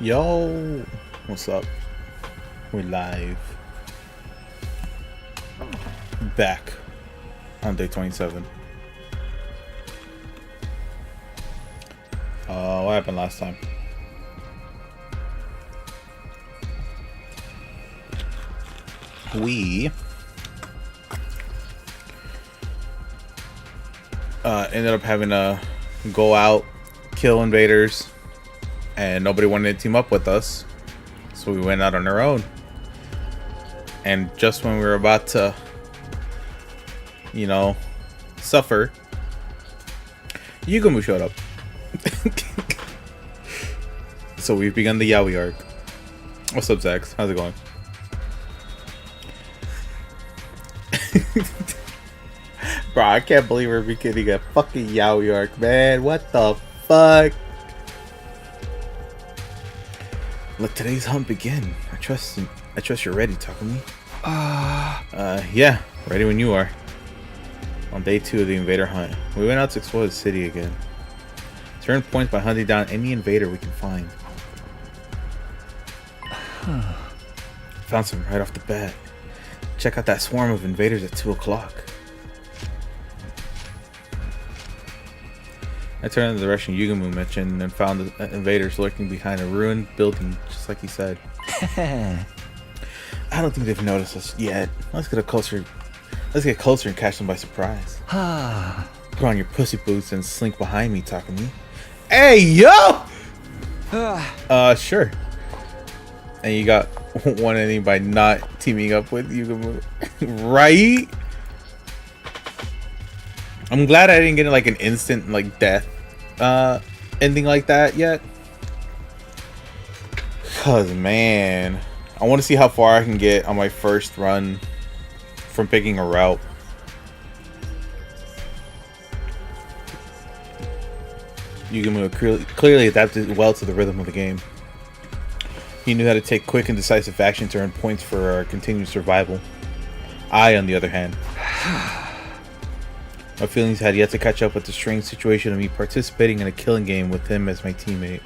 Yo, what's up? We're live. Back on day 27. What happened last time? We ended up having to go out, kill invaders, and nobody wanted to team up with us, so we went out on our own. And just when we were about to, you know, suffer, Yugumu showed up. So we've begun the Yaoi arc. What's up, Zax? How's it going? Bro, I can't believe we're beginning a fucking Yaoi arc, man. What the fuck? Let today's hunt begin. I trust you're ready, Takumi. Yeah, ready when you are. On day 2 of the invader hunt, we went out to explore the city again. Turn points by hunting down any invader we can find. Found some right off the bat. Check out that swarm of invaders at 2 o'clock. I turned in the direction Yugumu mentioned and found the invaders lurking behind a ruined building, just like he said. I don't think they've noticed us yet. Let's get closer and catch them by surprise. Put on your pussy boots and slink behind me, Takumi. Hey, yo! Sure. And you got one ending by not teaming up with Yugumu. Right? I'm glad I didn't get like an instant like death ending like that yet. Cause man, I want to see how far I can get on my first run from picking a route. Yugumu clearly adapted well to the rhythm of the game. He knew how to take quick and decisive action to earn points for our continued survival. I, on the other hand, my feelings had yet to catch up with the strange situation of me participating in a killing game with him as my teammate.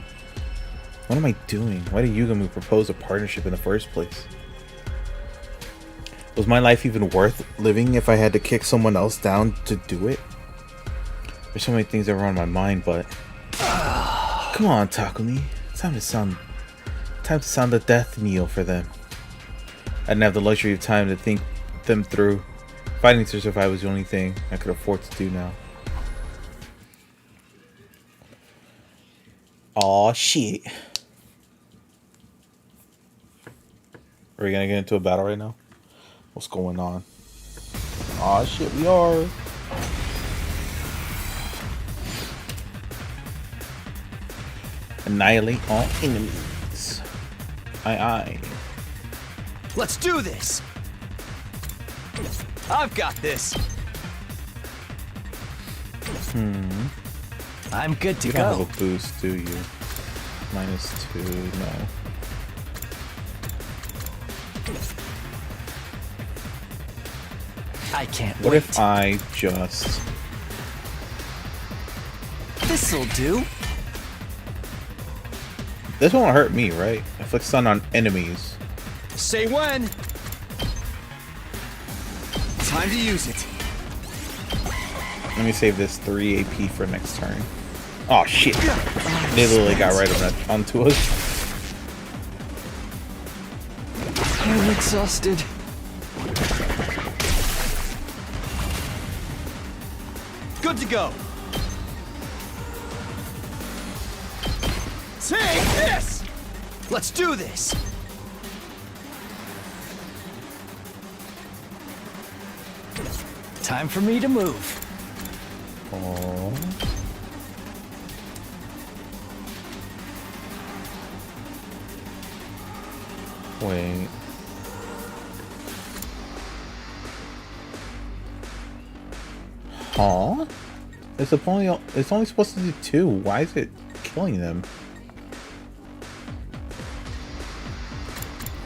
What am I doing? Why did Yugumu propose a partnership in the first place? Was my life even worth living if I had to kick someone else down to do it? There's so many things that were on my mind, but come on, Takumi. It's time to sound the death knell for them. I didn't have the luxury of time to think them through. Fighting to survive was the only thing I could afford to do now. Aw, shit. Are we gonna get into a battle right now? What's going on? Aw, shit, we are. Annihilate all enemies. Aye. Let's do this! I've got this! I'm good to you go. You don't have a boost, do you? -2, no. I can't what wait. If I just... This'll do. This won't hurt me, right? Inflict stun on enemies. Say when. Time to use it. Let me save this 3 AP for next turn. Oh shit! They literally got right onto us. I'm exhausted. Good to go. Take this! Let's do this! Time for me to move. Oh. Wait. Huh? It's only supposed to do 2. Why is it killing them?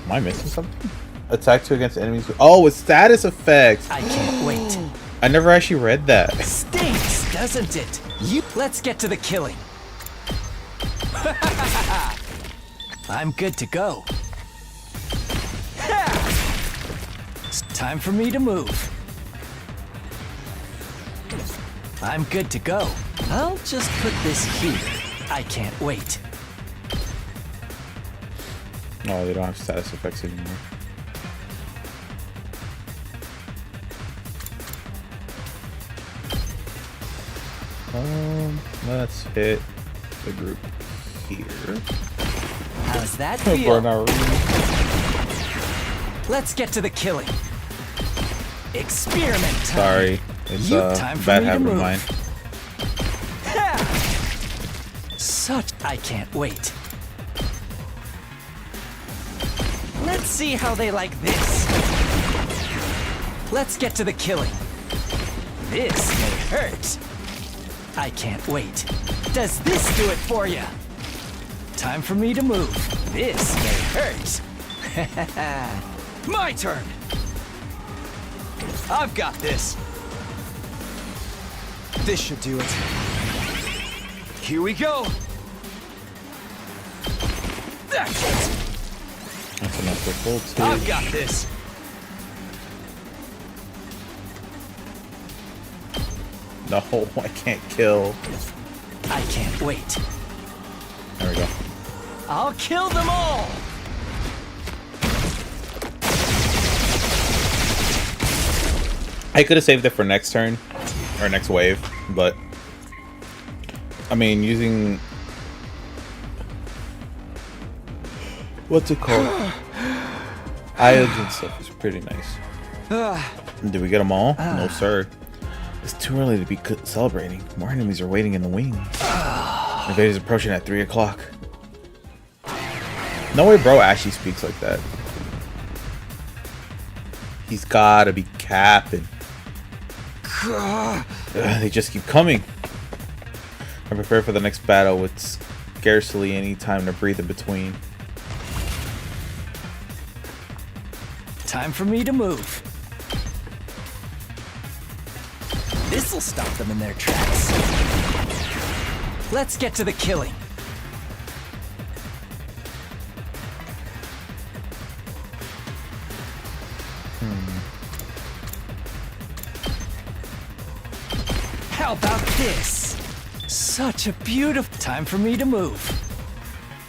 Am I missing something? Attack 2 against enemies. Oh, with status effects. I can't wait. I never actually read that. Stinks, doesn't it? Let's get to the killing. I'm good to go. It's time for me to move. I'm good to go. I'll just put this here. I can't wait. Oh, they don't have status effects anymore. Let's hit the group here. How's that For feel? now, Let's get to the killing. Experiment time. sorry, it's Time for bad me to habit of move. mine. Such I can't wait. Let's see how they like this. Let's get to the killing. This may hurt. I can't wait. Does this do it for you? Time for me to move. This may hurt. My turn. I've got this. This should do it. Here we go. That's it. That's enough for full two. I've got this. No, I can't kill. I can't wait. There we go. I'll kill them all. I could have saved it for next turn or next wave, but I mean, using what's it called? Islands and stuff is pretty nice. Did we get them all? No, sir. It's too early to be celebrating. More enemies are waiting in the wings. Invaders approaching at 3 o'clock. No way, bro. Actually speaks like that. He's gotta be capping. They just keep coming. I prepare for the next battle with scarcely any time to breathe in between. Time for me to move. This'll stop them in their tracks. Let's get to the killing. How about this? Such a beautiful time for me to move.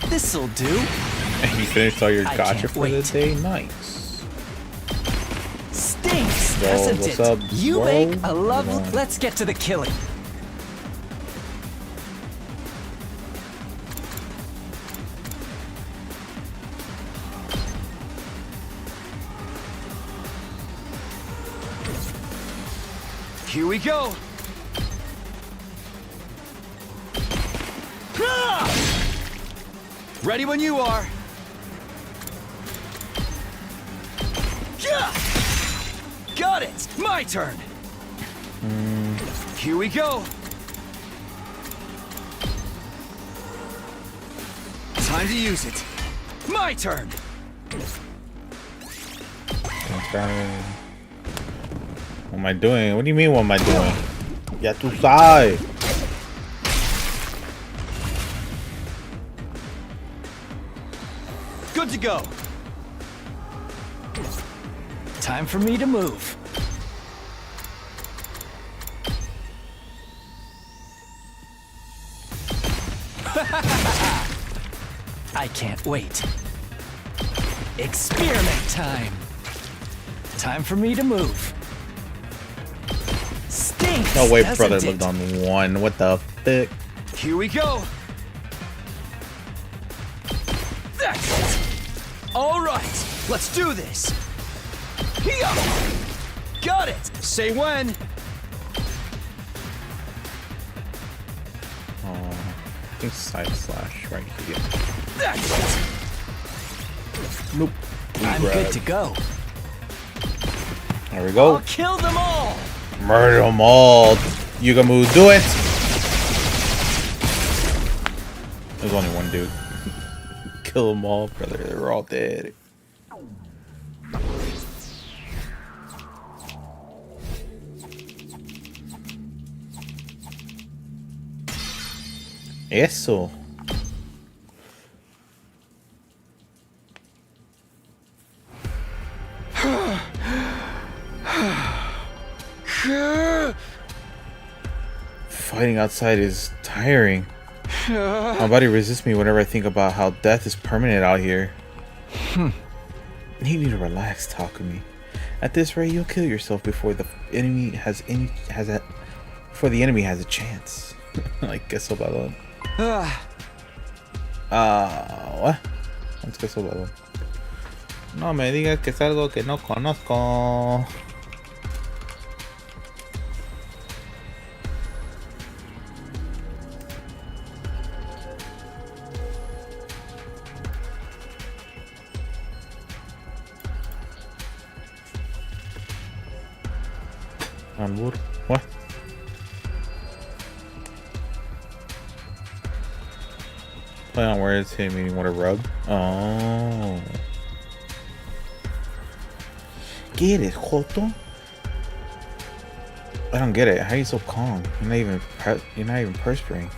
This'll do. And you finished all your I gotcha can't for the wait. day? Nice. Stinks, Yo, doesn't what's it? up, You bro? make a lovely. Come on. Let's get to the killing. Here we go. Ready when you are. Got it. My turn. Here we go. Time to use it. My turn. What am I doing? What do you mean, what am I doing? Ya tu sabes. Good to go. Time for me to move. I can't wait. Experiment time. Time for me to move. Stinks, No way, doesn't brother it? lived on one. What the fuck? Here we go. That's it. All right, let's do this. Here. Got it. Say when. I think side slash right here. That's it. Nope. I'm good to go. There we go. I'll kill them all. Murder them all. Yugamu, do it. There's only one dude. Kill them all, brother. They're all dead. Eso. Fighting outside is tiring. My body resists me whenever I think about how death is permanent out here. You need to relax, Takumi. At this rate, you'll kill yourself before the enemy has a chance. Like, que eso balón. What? What's que eso balón? No me digas que es algo que no conozco. Albur. What? Play on words, hey, meaning what a rub. Oh. Get it, Joto? I don't get it. How are you so calm? You're not even perspiring.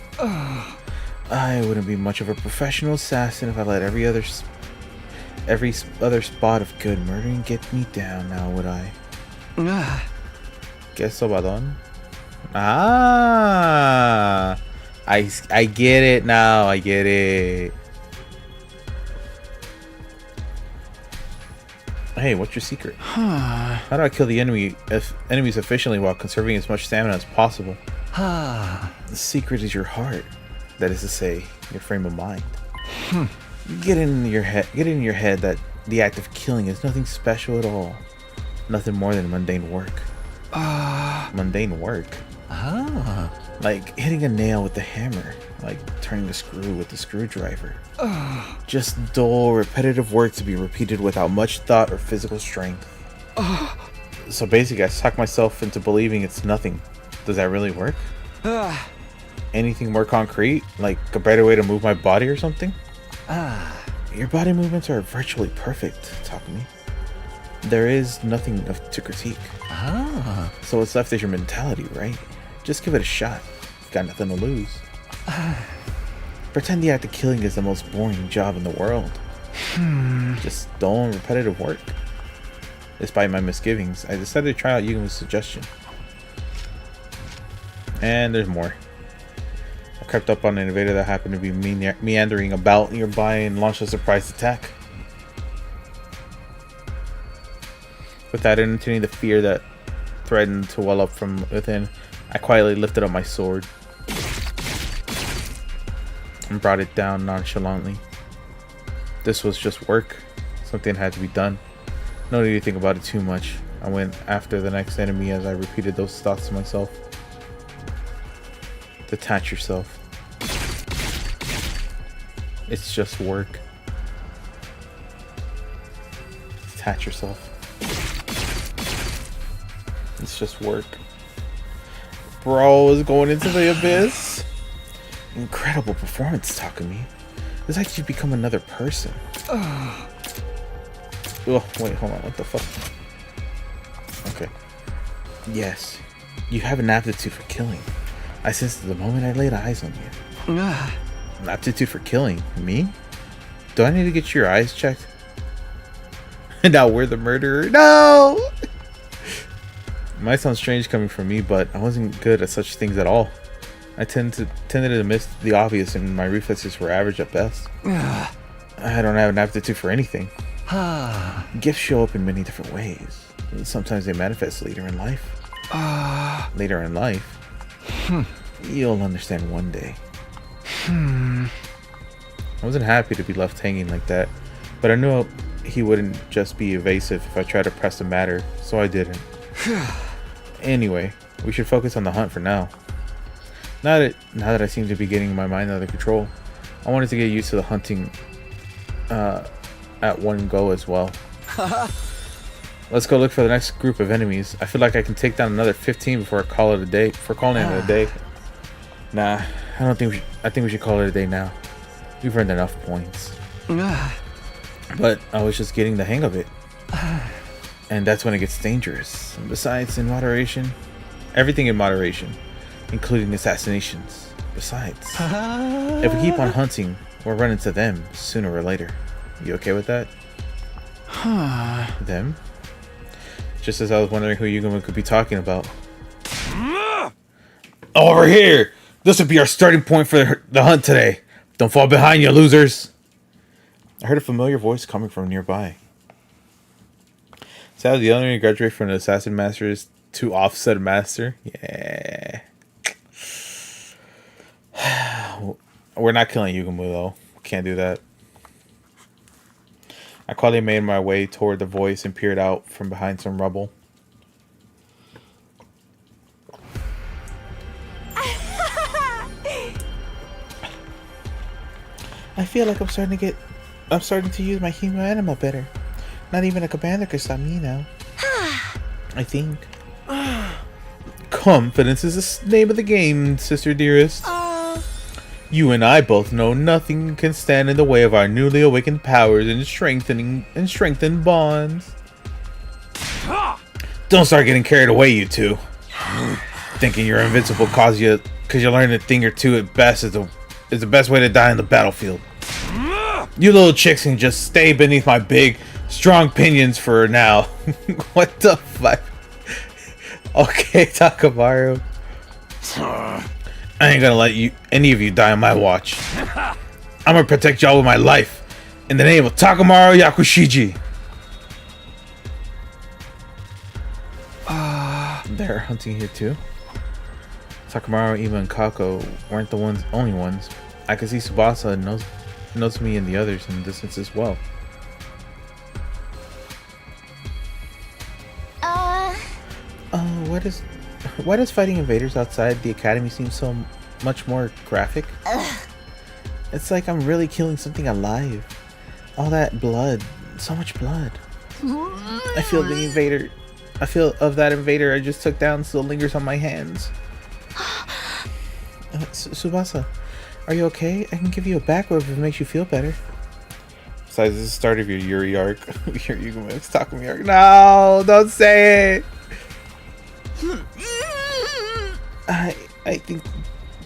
I wouldn't be much of a professional assassin if I let every other spot of good murdering get me down, now would I? Guess so, Badon. Ah, I get it now. I get it. Hey, what's your secret? How do I kill the enemies efficiently while conserving as much stamina as possible? The secret is your heart. That is to say, your frame of mind. Get in your head that the act of killing is nothing special at all. Nothing more than mundane work. Mundane work? Like hitting a nail with the hammer. Like turning a screw with the screwdriver. Just dull, repetitive work to be repeated without much thought or physical strength. So basically, I suck myself into believing it's nothing. Does that really work? Anything more concrete? Like a better way to move my body or something? Your body movements are virtually perfect, Takumi. There is nothing to critique. So what's left is your mentality, right? Just give it a shot. You've got nothing to lose. Pretend the act of killing is the most boring job in the world. Just dull and repetitive work. Despite my misgivings, I decided to try out Yugumo's suggestion. And there's more. I crept up on an invader that happened to be meandering about nearby and launched a surprise attack. Without entertaining the fear that threatened to well up from within, I quietly lifted up my sword and brought it down nonchalantly. This was just work. Something had to be done. No need to think about it too much. I went after the next enemy as I repeated those thoughts to myself. Detach yourself. It's just work. Detach yourself. It's just work. Bro is going into the abyss. Incredible performance, Takumi. It's like you've become another person. Oh, wait, hold on. What the fuck? Okay. Yes, you have an aptitude for killing. I sensed it the moment I laid eyes on you. An aptitude for killing? Me? Do I need to get your eyes checked? Now we're the murderer? No! It might sound strange coming from me, but I wasn't good at such things at all. I tended to miss the obvious, and my reflexes were average at best. I don't have an aptitude for anything. Gifts show up in many different ways. Sometimes they manifest later in life. Later in life? You'll understand one day. I wasn't happy to be left hanging like that, but I knew he wouldn't just be evasive if I tried to press the matter, so I didn't. Anyway, we should focus on the hunt for now. Now that I seem to be getting my mind under control, I wanted to get used to the hunting at one go as well. Let's go look for the next group of enemies. I feel like I can take down another 15 before I call it a day. For calling it a day. Nah, I think we should call it a day now. We've earned enough points. But I was just getting the hang of it. And that's when it gets dangerous. And besides, in moderation, everything in moderation, including assassinations. Besides, if we keep on hunting, we'll run into them sooner or later. You okay with that? Them? Just as I was wondering who Yugumo could be talking about. Over here! This would be our starting point for the hunt today. Don't fall behind, you losers. I heard a familiar voice coming from nearby. So the only graduate from the assassin masters to offset master. Yeah. We're not killing Yugumu though. Can't do that. I quietly made my way toward the voice and peered out from behind some rubble. I feel like I'm starting to use my human animal better. Not even a commander can stop me now. I think. Confidence is the name of the game, sister dearest. You and I both know nothing can stand in the way of our newly awakened powers and strengthened bonds. Don't start getting carried away, you two. Thinking you're invincible because you learned a thing or two at best is the best way to die on the battlefield. You little chicks can just stay beneath my big, strong pinions for now. What the fuck? Okay, Takamaru. I ain't gonna let any of you die on my watch. I'm gonna protect y'all with my life. In the name of Takamaru Yakushiji. They're hunting here too. Takamaru, Ima, and Kako weren't the only ones. I could see Tsubasa knows me and the others in the distance as well. Why does fighting invaders outside the academy seem so much more graphic? It's like I'm really killing something alive. All that blood, so much blood. I feel of that invader I just took down still lingers on my hands. Tsubasa, are you okay? I can give you a back rub if it makes you feel better. Besides, this is the start of your Yuri arc. Your Yugumo's Takumi arc. No, don't say it. I think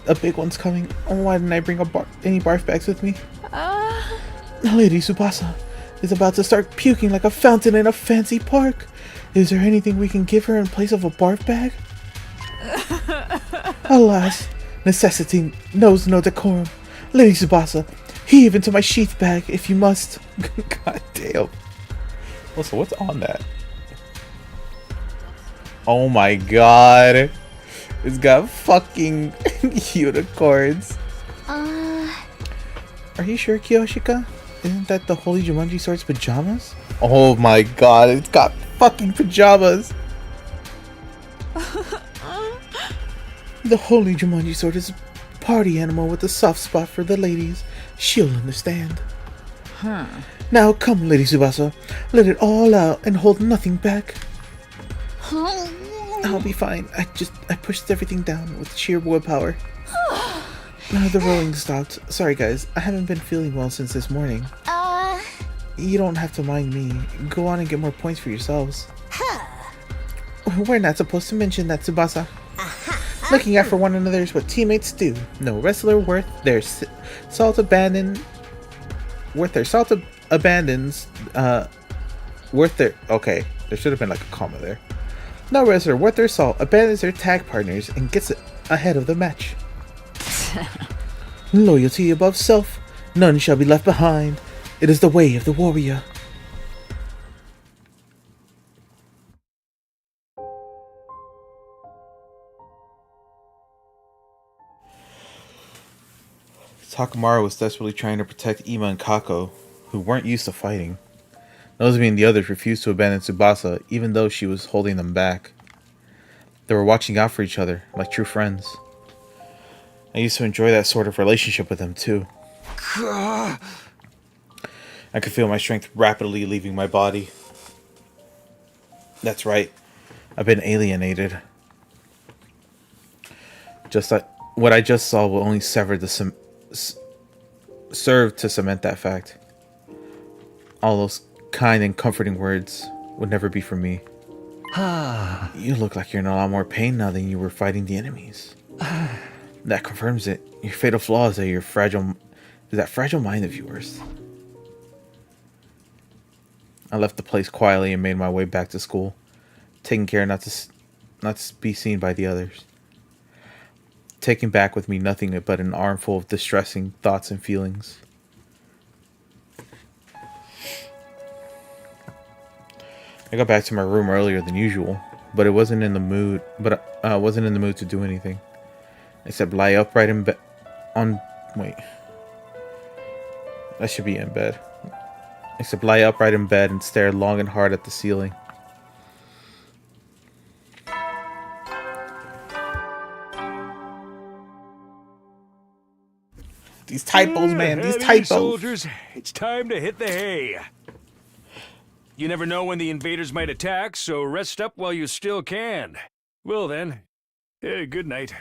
a big one's coming. Why didn't I bring any barf bags with me? Lady Tsubasa is about to start puking like a fountain in a fancy park. Is there anything we can give her in place of a barf bag? Alas, necessity knows no decorum. Lady Tsubasa, heave into my sheath bag if you must. God damn. Also, what's on that? Oh my god. It's got fucking unicorns. Are you sure, Kiyoshika? Isn't that the Holy Jumanji Sword's pajamas? Oh my god, it's got fucking pajamas. The Holy Jumanji Sword is a party animal with a soft spot for the ladies. She'll understand. Now come, Lady Tsubasa. Let it all out and hold nothing back. I'll be fine. I pushed everything down with sheer willpower. The rolling stopped. Sorry guys, I haven't been feeling well since this morning. You don't have to mind me. Go on and get more points for yourselves. We're not supposed to mention that, Tsubasa. Looking out for one another is what teammates do. No wrestler worth their salt abandons. Okay, there should have been like a comma there. No wrestler worth their salt abandons their tag partners and gets ahead of the match. Loyalty above self, none shall be left behind. It is the way of the warrior. Takamaru was desperately trying to protect Ima and Kako, who weren't used to fighting. Nozomi and the others refused to abandon Tsubasa, even though she was holding them back. They were watching out for each other, like true friends. I used to enjoy that sort of relationship with them, too. I could feel my strength rapidly leaving my body. That's right. I've been alienated. Just like what I just saw will only serve to cement that fact. All those kind and comforting words would never be for me. You look like you're in a lot more pain now than you were fighting the enemies. That confirms it. Your fatal flaw is that fragile mind of yours. I left the place quietly and made my way back to school, taking care not to be seen by the others. taking back with me nothing but an armful of distressing thoughts and feelings. I got back to my room earlier than usual, but I wasn't in the mood. Wasn't in the mood to do anything, except lie upright in bed. Wait, I should be in bed. Except lie upright in bed and stare long and hard at the ceiling. These typos, man. These typos. Soldiers, it's time to hit the hay. You never know when the invaders might attack, so rest up while you still can. Well then, good night.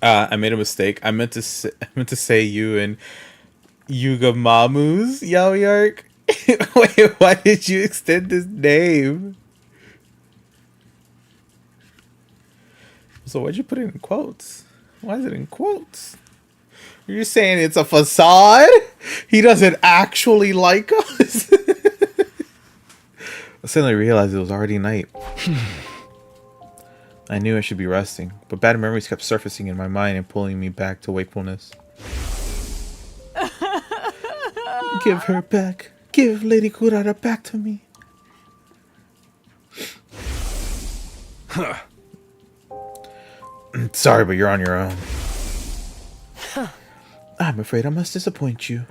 I made a mistake. I meant to say you and Yuga Mamu's Yaoi arc. Wait, why did you extend this name? So why'd you put it in quotes? Why is it in quotes? You're saying it's a facade? He doesn't actually like us? I suddenly realized it was already night. I knew I should be resting, but bad memories kept surfacing in my mind and pulling me back to wakefulness. Give her back. Give Lady Kurara back to me. Huh. Sorry, but you're on your own. I'm afraid I must disappoint you.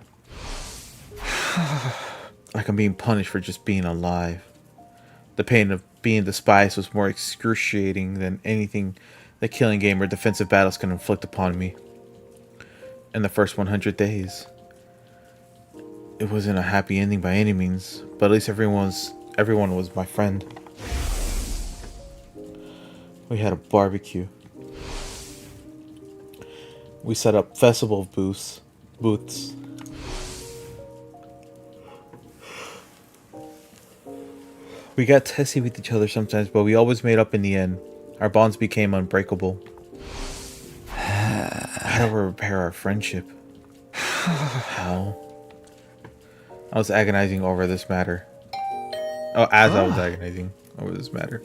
Like I'm being punished for just being alive. The pain of being despised was more excruciating than anything the killing game or defensive battles can inflict upon me. In the first 100 days. It wasn't a happy ending by any means, but at least everyone was my friend. We had a barbecue. We set up festival booths. We got testy with each other sometimes, but we always made up in the end. Our bonds became unbreakable. How do we repair our friendship? How? I was agonizing over this matter. Oh, I was agonizing over this matter.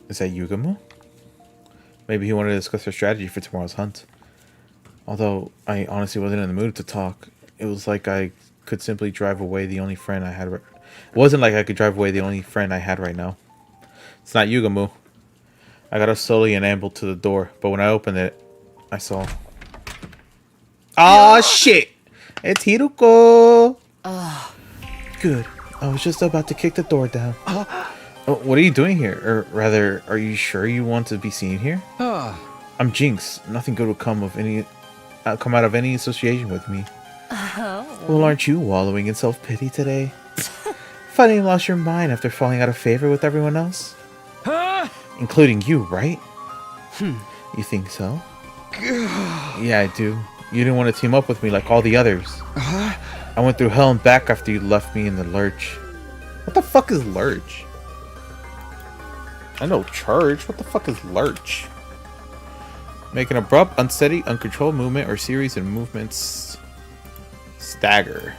Is that Yugamo? Maybe he wanted to discuss our strategy for tomorrow's hunt. Although I honestly wasn't in the mood to talk. It was like I could simply drive away the only friend I had. It wasn't like I could drive away the only friend I had right now. It's not Yugamo. I got up slowly and ambled to the door, but when I opened it, I saw... Oh shit! It's Hiruko! Good. I was just about to kick the door down. Oh, what are you doing here? Or rather, are you sure you want to be seen here? I'm Jinx. Nothing good will come out of any association with me. Well, aren't you wallowing in self-pity today? Finally you lost your mind after falling out of favor with everyone else? Including you, right? You think so? Yeah, I do. You didn't want to team up with me like all the others. I went through hell and back after you left me in the lurch. What the fuck is lurch? I know church. What the fuck is lurch? Make an abrupt, unsteady, uncontrolled movement or series of movements. Stagger.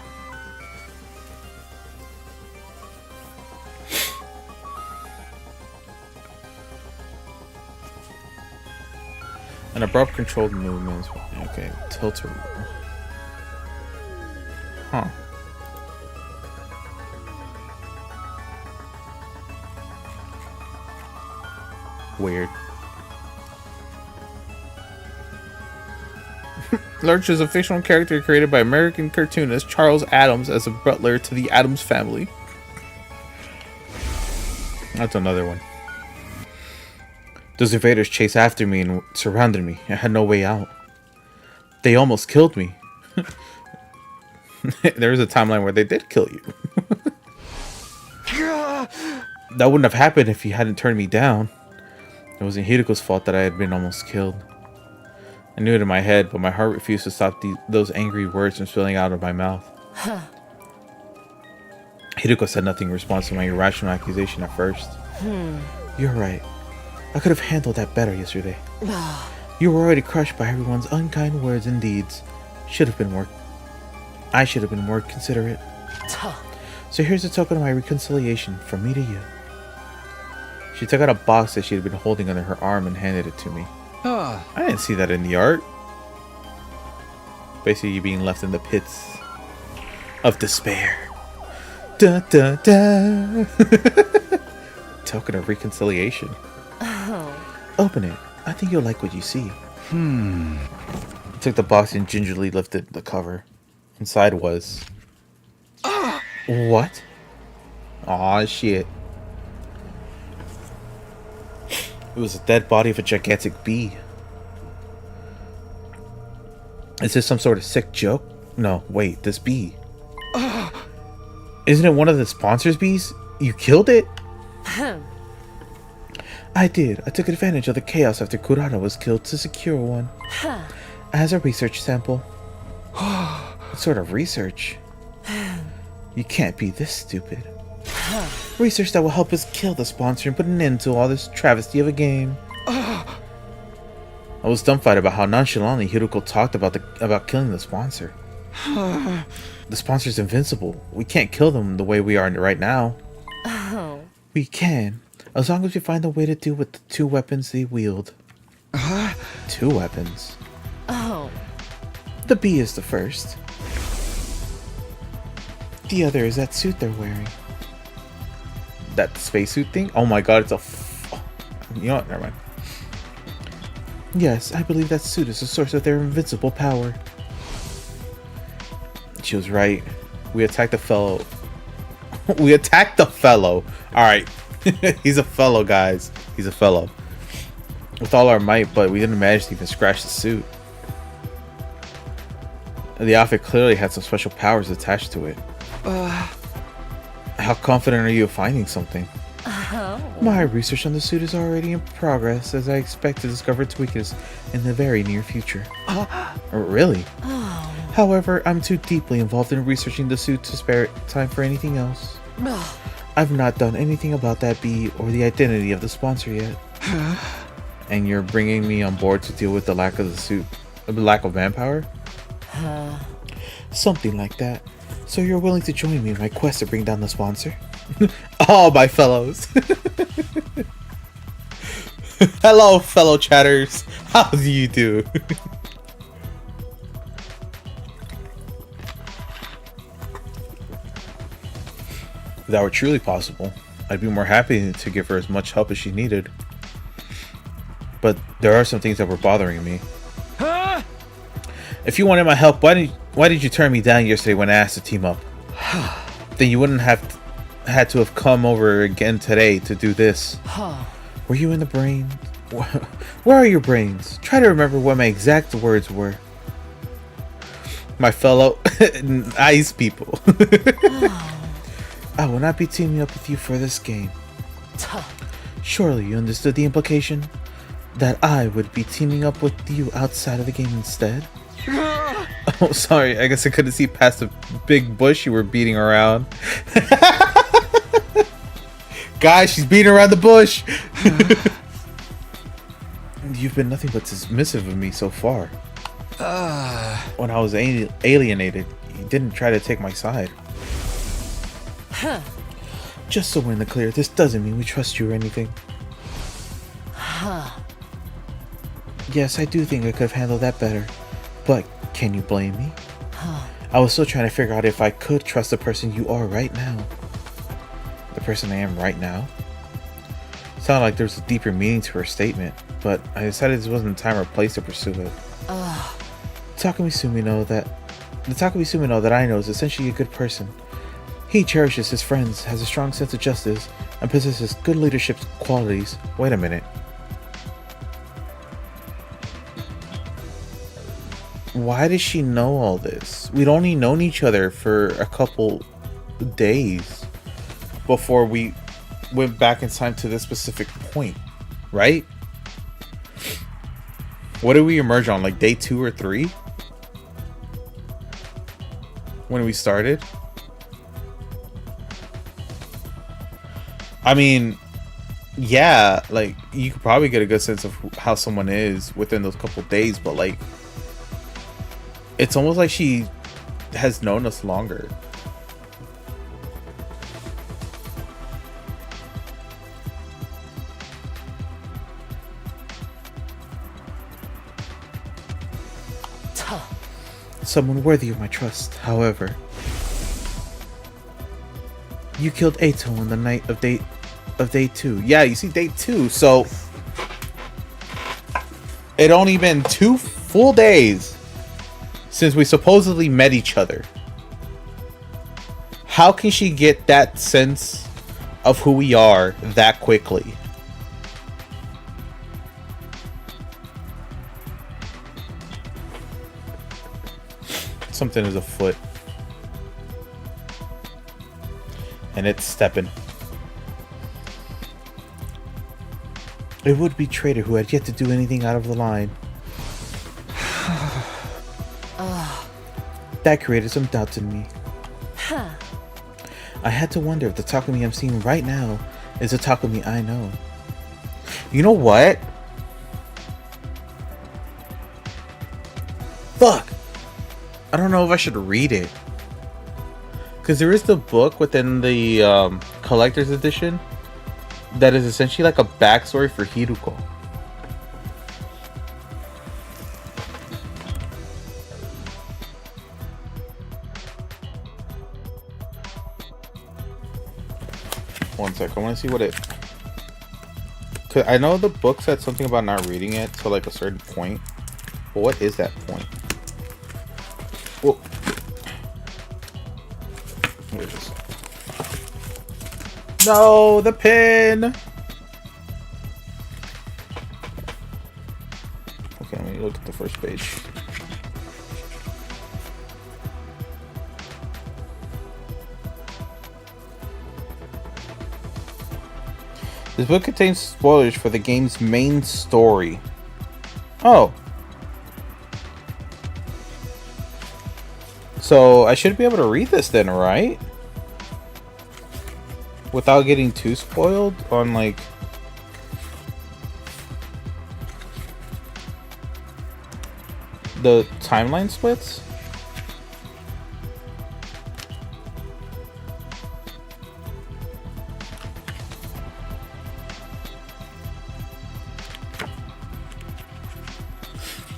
An abrupt, controlled movement. Okay, tilt. Huh. Weird. Lurch is a fictional character created by American cartoonist Charles Addams as a butler to the Addams family. That's another one. Those invaders chased after me and surrounded me. I had no way out. They almost killed me. There was a timeline where they did kill you. That wouldn't have happened if he hadn't turned me down. It wasn't Hiruko's fault that I had been almost killed. I knew it in my head, but my heart refused to stop those angry words from spilling out of my mouth. Hiruko said nothing in response to my irrational accusation at first. You're right. I could have handled that better yesterday. You were already crushed by everyone's unkind words and deeds. I should have been more considerate. So here's a token of my reconciliation from me to you. She took out a box that she had been holding under her arm and handed it to me. I didn't see that in the art. Basically, you being left in the pits of despair. Da da da. Token of reconciliation. Open it. I think you'll like what you see. I took the box and gingerly lifted the cover. Inside was... What? Aw, shit. It was a dead body of a gigantic bee. Is this some sort of sick joke? No, wait, this bee. Isn't it one of the sponsors' bees? You killed it? I did. I took advantage of the chaos after Kurata was killed to secure one. As a research sample. What sort of research? You can't be this stupid. Research that will help us kill the sponsor and put an end to all this travesty of a game. I was dumbfounded about how nonchalantly Hiruko talked about killing the sponsor. The sponsor's invincible. We can't kill them the way we are right now. We can, as long as we find a way to deal with the 2 weapons they wield. 2 weapons? The bee is the first. The other is that suit they're wearing. That spacesuit thing? Oh my god, it's a you know what? Never mind. Yes, I believe that suit is the source of their invincible power. She was right. We attacked the fellow. We attacked the fellow. Alright. He's a fellow, guys. He's a fellow. With all our might, but we didn't manage to even scratch the suit. The outfit clearly had some special powers attached to it. How confident are you of finding something? My research on the suit is already in progress, as I expect to discover its weakness in the very near future. Really? However, I'm too deeply involved in researching the suit to spare time for anything else. I've not done anything about that bee or the identity of the sponsor yet. And you're bringing me on board to deal with the lack of the suit, the lack of manpower? Something like that. So you're willing to join me in my quest to bring down the sponsor? Oh, my fellows. Hello, fellow chatters. How do you do? If that were truly possible, I'd be more happy to give her as much help as she needed. But there are some things that were bothering me. If you wanted my help, why did you turn me down yesterday when I asked to team up? Then you wouldn't have had to have come over again today to do this. Were you in the brain? Where are your brains? Try to remember what my exact words were. My fellow nice people. I will not be teaming up with you for this game. Surely you understood the implication? That I would be teaming up with you outside of the game instead? Oh, sorry. I guess I couldn't see past the big bush you were beating around. Guys, she's beating around the bush. You've been nothing but dismissive of me so far. When I was alienated, you didn't try to take my side. Just so we're in the clear, this doesn't mean we trust you or anything. Yes, I do think I could have handled that better. But can you blame me? I was still trying to figure out if I could trust the person you are right now. The person I am right now? It sounded like there was a deeper meaning to her statement, but I decided this wasn't the time or place to pursue it. The Takumi Sumino that I know is essentially a good person. He cherishes his friends, has a strong sense of justice, and possesses good leadership qualities. Wait a minute. Why does she know all this? We'd only known each other for a couple days before we went back in time to this specific point, right? What did we emerge on, like day 2 or 3? When we started? I mean, yeah, like, you could probably get a good sense of how someone is within those couple days, but like, it's almost like she has known us longer. Someone worthy of my trust, however. You killed Ato on the night of day 2. Yeah, you see day 2, so it only been 2 full days since we supposedly met each other. How can she get that sense of who we are that quickly? Something is afoot. And it's stepping. It would be traitor who had yet to do anything out of the line. That created some doubts in me. I had to wonder if the Takumi I'm seeing right now is the Takumi I know. You know what? Fuck! I don't know if I should read it. Because there is the book within the collector's edition that is essentially like a backstory for Hiruko. One sec, I want to see what it... Cause I know the book said something about not reading it to like a certain point. But what is that point? Whoa. What is this? No, the pin! Okay, let me look at the first page. This book contains spoilers for the game's main story. Oh. So, I should be able to read this then, right? Without getting too spoiled on, like... the timeline splits?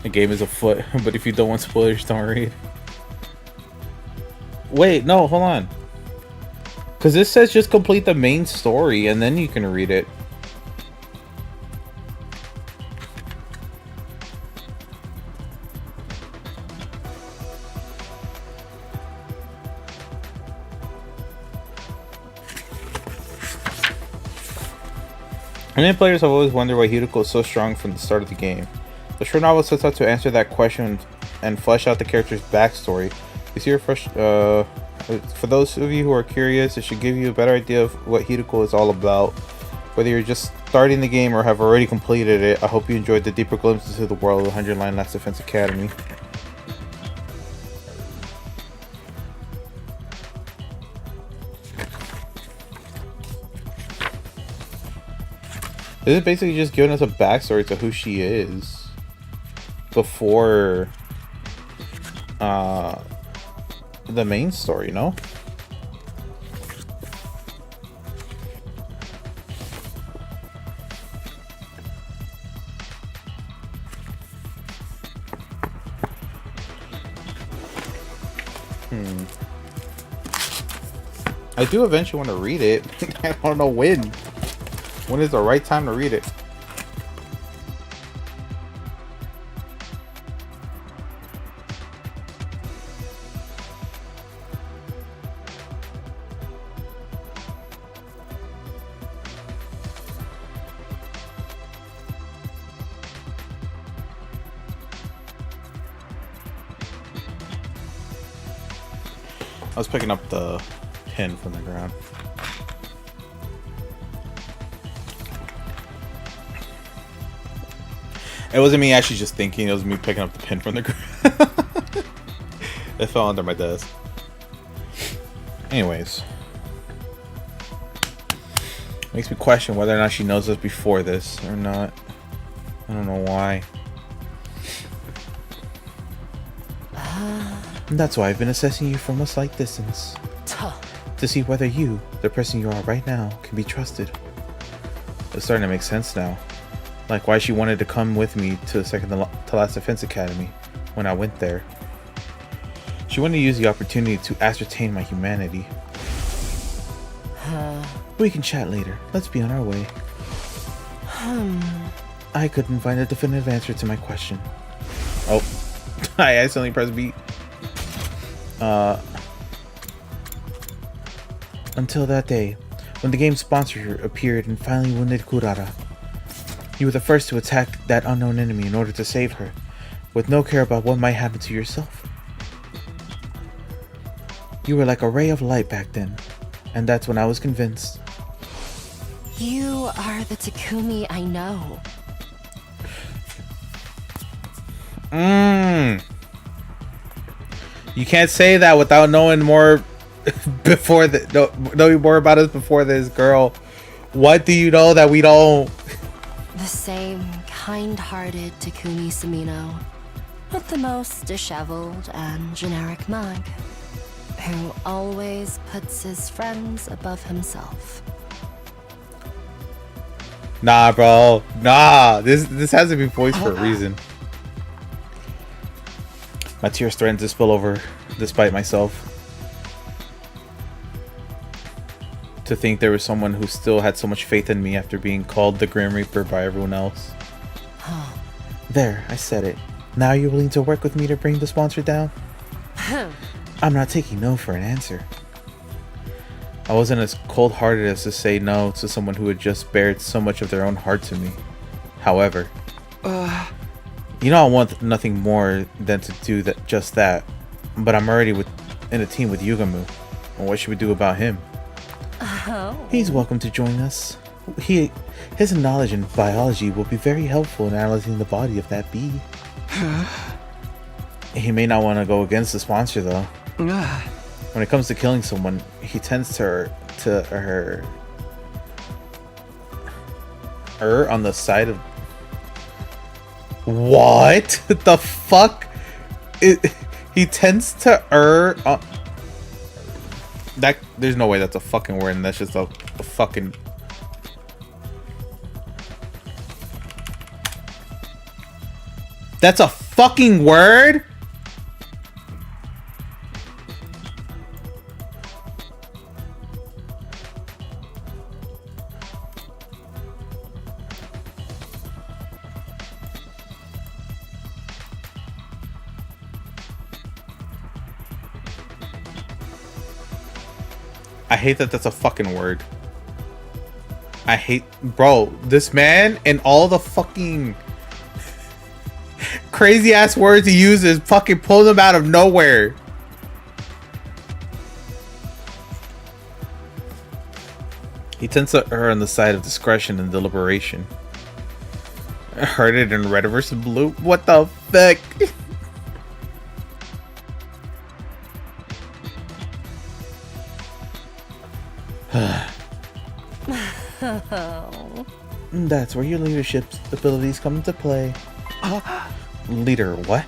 The game is afoot, but if you don't want spoilers, don't read. Wait, no, hold on. Because this says just complete the main story and then you can read it. Many players have always wondered why Hiruko is so strong from the start of the game. The short novel sets out to answer that question and flesh out the character's backstory. You see her fresh, for those of you who are curious, it should give you a better idea of what Hiruko is all about. Whether you're just starting the game or have already completed it, I hope you enjoyed the deeper glimpses of the world of 100 Line Last Defense Academy. This is basically just giving us a backstory to who she is before the main story, no? I do eventually want to read it. I don't know when. When is the right time to read it? I was picking up the pin from the ground. It wasn't me actually just thinking, it was me picking up the pin from the ground. It fell under my desk. Anyways. Makes me question whether or not she knows us before this or not. I don't know why. And that's why I've been assessing you from a slight distance. To see whether you, the person you are right now, can be trusted. It's starting to make sense now. Like why she wanted to come with me to the second to last defense academy. when I went there. She wanted to use the opportunity to ascertain my humanity. We can chat later. Let's be on our way. I couldn't find a definitive answer to my question. Oh, I accidentally pressed B. Until that day, when the game's sponsor appeared and finally wounded Kurara. You were the first to attack that unknown enemy in order to save her, with no care about what might happen to yourself. You were like a ray of light back then, and that's when I was convinced. You are the Takumi I know. You can't say that without knowing more before knowing more about us before this, girl. What do you know that we don't? The same kind-hearted Takumi Sumino, with the most disheveled and generic mug, who always puts his friends above himself. Nah, bro. Nah. This has to be voiced for a reason. My tears threatened to spill over despite myself. To think there was someone who still had so much faith in me after being called the Grim Reaper by everyone else. There, I said it. Now you're willing to work with me to bring the sponsor down? I'm not taking no for an answer. I wasn't as cold-hearted as to say no to someone who had just bared so much of their own heart to me. However, you know I want nothing more than to do just that. But I'm already in a team with Yugamu. And what should we do about him? He's welcome to join us. His knowledge in biology will be very helpful in analyzing the body of that bee. He may not want to go against the sponsor though. When it comes to killing someone, he tends to err on the side of... What the fuck? He tends to err on... That, there's no way that's a fucking word, and that's just a fucking... That's a fucking word? I hate that that's a fucking word. I hate... Bro, this man and all the fucking... crazy ass words he uses fucking pull them out of nowhere. He tends to err on the side of discretion and deliberation. I heard it in red versus blue. What the fuck? That's where your leadership abilities come into play. Leader, what?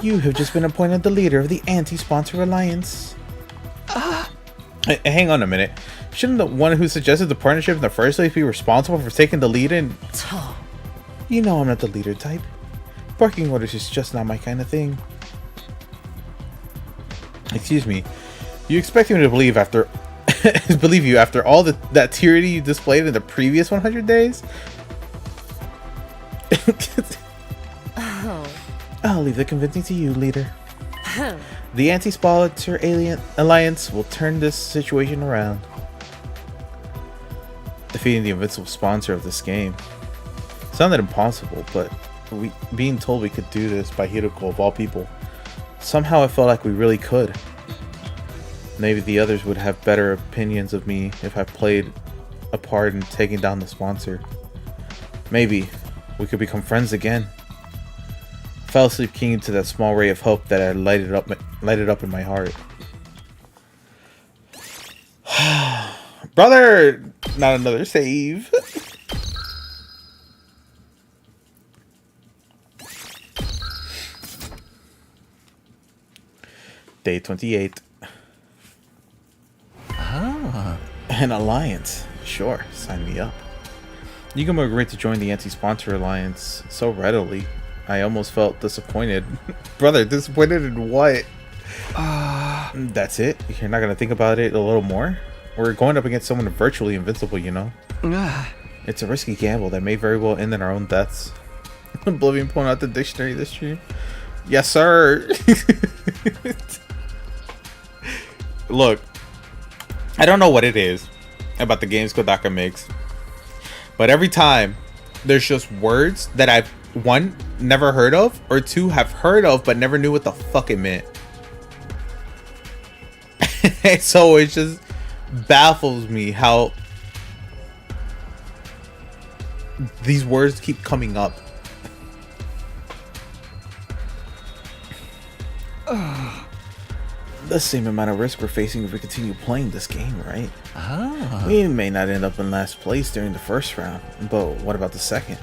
You have just been appointed the leader of the Anti-Sponsor Alliance. Hang on a minute. Shouldn't the one who suggested the partnership in the first place be responsible for taking the lead in? You know I'm not the leader type. Barking orders is just not my kind of thing. Excuse me. You expect me to believe you after all that tyranny you displayed in the previous 100 days? I'll leave the convincing to you, leader. The Anti-Sponsor Alliance will turn this situation around. Defeating the invincible sponsor of this game sounded impossible, but being told we could do this by Hiroko of all people, somehow I felt like we really could. Maybe the others would have better opinions of me if I played a part in taking down the sponsor. Maybe we could become friends again. I fell asleep clinging to that small ray of hope that had lighted up in my heart. Brother, not another save. Day 28. An alliance. Sure, sign me up. Yugamo agreed to join the Anti-Sponsor Alliance so readily. I almost felt disappointed. Brother, disappointed in what? That's it? You're not gonna think about it a little more? We're going up against someone virtually invincible, you know? It's a risky gamble that may very well end in our own deaths. Oblivion pulling out the dictionary this stream. Yes, sir. Look, I don't know what it is about the games Kodaka makes, but every time there's just words that I've, one, never heard of, or two, have heard of but never knew what the fuck it meant. So it just baffles me how these words keep coming up. The same amount of risk we're facing if we continue playing this game, right? We may not end up in last place during the first round, but what about the second?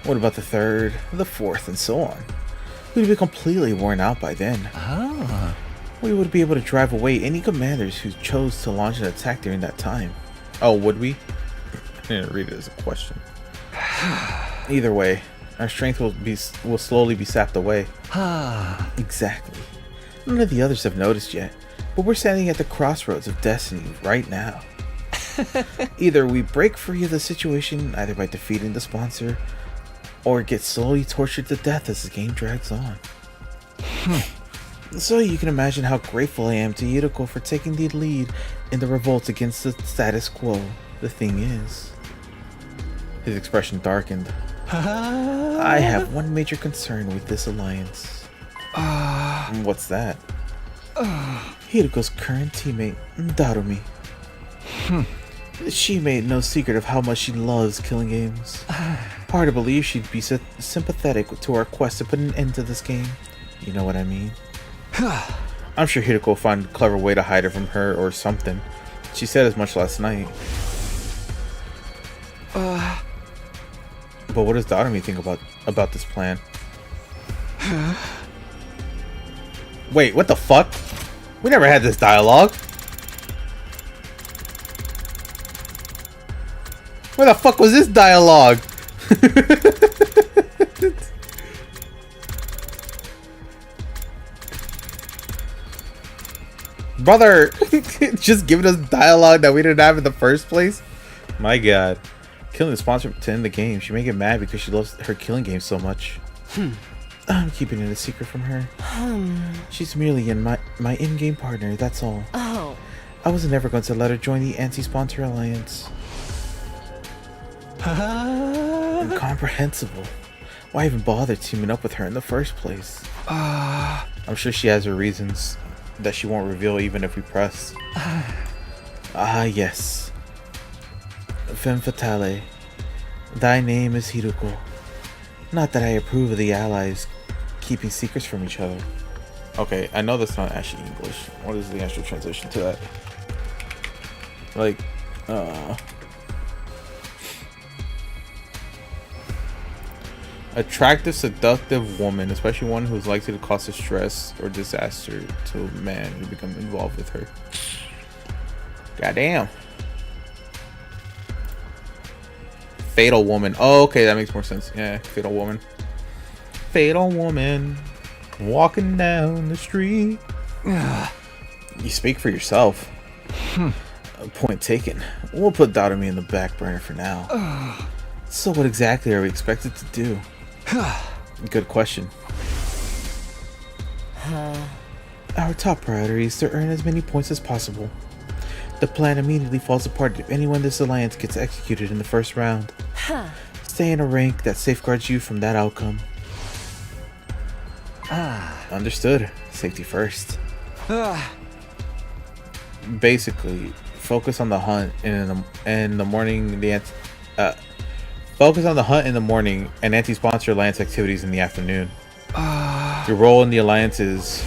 What about the third, the fourth, and so on? We'd be completely worn out by then. We would be able to drive away any commanders who chose to launch an attack during that time. Oh, would we? I didn't read it as a question. Either way, our strength will slowly be sapped away. Exactly. None of the others have noticed yet, but we're standing at the crossroads of destiny right now. Either we break free of the situation, either by defeating the sponsor, or get slowly tortured to death as the game drags on. So you can imagine how grateful I am to Yuriko for taking the lead in the revolt against the status quo. The thing is... His expression darkened. I have one major concern with this alliance. What's that? Hiruko's current teammate, Darumi. She made no secret of how much she loves killing games. Hard to believe she'd be sympathetic to our quest to put an end to this game. You know what I mean? I'm sure Hiroko will find a clever way to hide it from her or something. She said as much last night. But what does Darumi think about this plan? Wait, what the fuck? We never had this dialogue. Where the fuck was this dialogue? Brother, just giving us dialogue that we didn't have in the first place? My god. Killing the sponsor to end the game. She may get mad because she loves her killing game so much. I'm keeping it a secret from her. She's merely my in-game partner, that's all. I was never going to let her join the anti-sponsor alliance. Incomprehensible. Why even bother teaming up with her in the first place? I'm sure she has her reasons that she won't reveal even if we press. Yes. Femme fatale. Thy name is Hiruko. Not that I approve of the allies keeping secrets from each other. Okay, I know that's not actually English. What is the actual translation to that? Like, attractive, seductive woman, especially one who's likely to cause stress or disaster to a man who become involved with her. Goddamn. Fatal woman. Oh, okay, that makes more sense. Yeah, fatal woman. Fatal woman. Walking down the street. You speak for yourself. Point taken. We'll put Darumi in the back burner for now. So what exactly are we expected to do? Good question. Our top priority is to earn as many points as possible. The plan immediately falls apart if anyone in this alliance gets executed in the first round. Stay in a rank that safeguards you from that outcome. Understood. Safety first. Basically, focus on the hunt in the morning. Focus on the hunt in the morning and anti-sponsor alliance activities in the afternoon. Your role in the alliance is...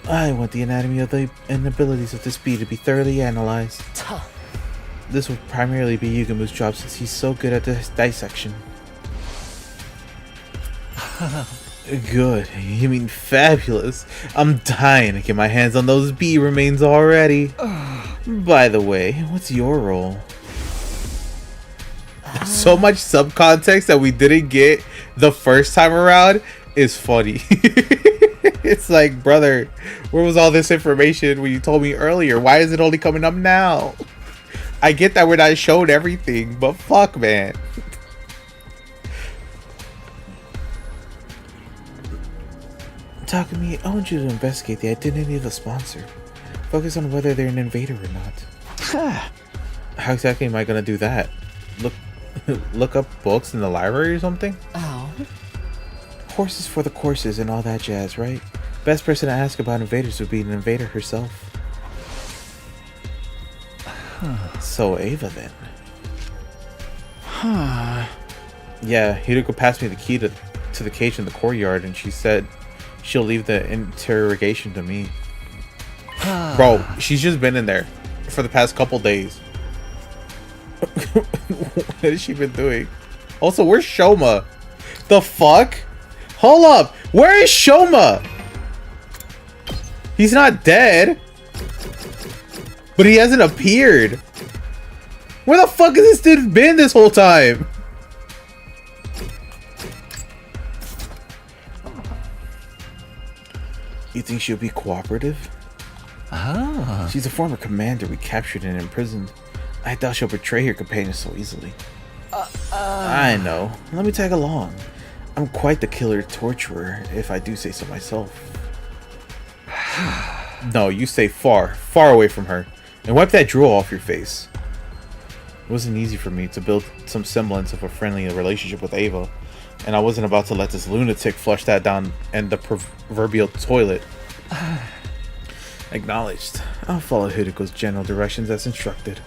I want the anatomy of and abilities of this bee to be thoroughly analyzed. This will primarily be Yugamu's job since he's so good at this dissection. Good. You mean fabulous. I'm dying to get my hands on those bee remains already. By the way, what's your role? So much subcontext that we didn't get the first time around is funny. It's like, brother, where was all this information when you told me earlier? Why is it only coming up now? I get that we're not shown everything, but fuck, man. Takumi, I want you to investigate the identity of the sponsor. Focus on whether they're an invader or not. How exactly am I gonna do that? Look up books in the library or something? Oh. Horses for the courses and all that jazz, right? Best person to ask about invaders would be an invader herself. So Ava then. Yeah, Hiroko passed me the key to the cage in the courtyard, and she said she'll leave the interrogation to me. Bro, she's just been in there for the past couple days. What has she been doing? Also, where's Shoma? The fuck? Hold up. Where is Shoma? He's not dead. But he hasn't appeared. Where the fuck has this dude been this whole time? You think she'll be cooperative? Ah. She's a former commander we captured and imprisoned. I doubt she'll betray her companions so easily. I know. Let me tag along. I'm quite the killer torturer, if I do say so myself. No, you stay far, far away from her. And wipe that drool off your face. It wasn't easy for me to build some semblance of a friendly relationship with Ava. And I wasn't about to let this lunatic flush that down in the proverbial toilet. Acknowledged. I'll follow Hideko's general directions as instructed.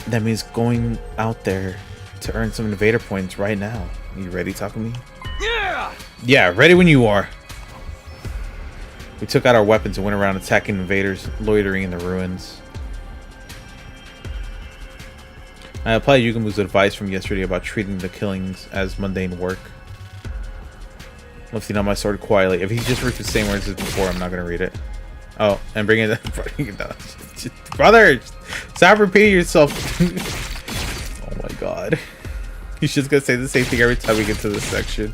That means going out there to earn some invader points right now. You ready, Takumi? Yeah! Yeah, ready when you are. We took out our weapons and went around attacking invaders loitering in the ruins. I applied Yugamu's advice from yesterday about treating the killings as mundane work. Lifting up my sword quietly. If he just reads the same words as before, I'm not going to read it. Oh, and bring it down. Brother, stop repeating yourself. Oh my god. He's just going to say the same thing every time we get to this section.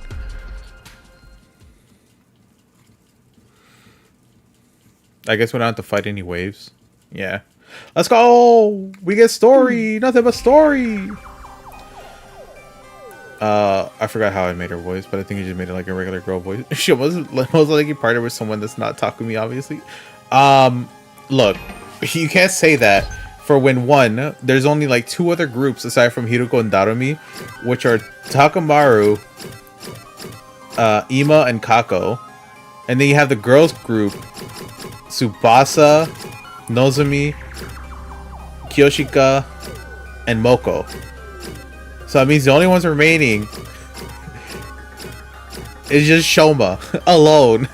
I guess we don't have to fight any waves. Yeah. Let's go! We get story! Nothing but story! I forgot how I made her voice, but I think I just made it like a regular girl voice. She was like you partnered with someone that's not Takumi, obviously. Look, you can't say that for when one, there's only like 2 other groups aside from Hiroko and Darumi, which are Takamaru, Ima, and Kako. And then you have the girls group, Tsubasa, Nozomi, Kyoshika, and Moko. So that means the only ones remaining is just Shoma alone.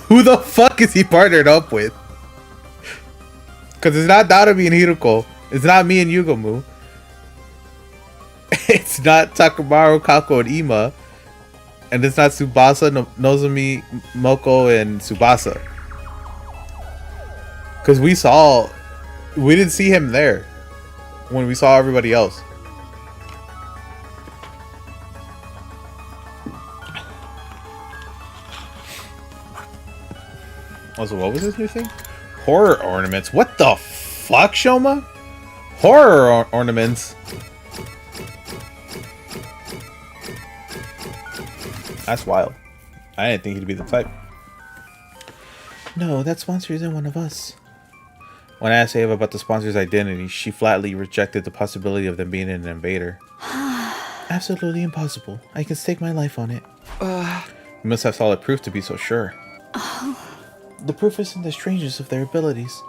Who the fuck is he partnered up with? Because it's not Darumi and Hiroko. It's not me and Yugamu. It's not Takamaru, Kako, and Ima. And it's not Tsubasa, Nozomi, Moko, and Tsubasa. Because we didn't see him there when we saw everybody else. Also, what was this new thing? Horror ornaments. What the fuck, Shoma? Horror ornaments. That's wild. I didn't think he'd be the type. No, that sponsor isn't one of us. When I asked Ava about the sponsor's identity, she flatly rejected the possibility of them being an invader. Absolutely impossible. I can stake my life on it. You must have solid proof to be so sure. The proof is in the strangeness of their abilities.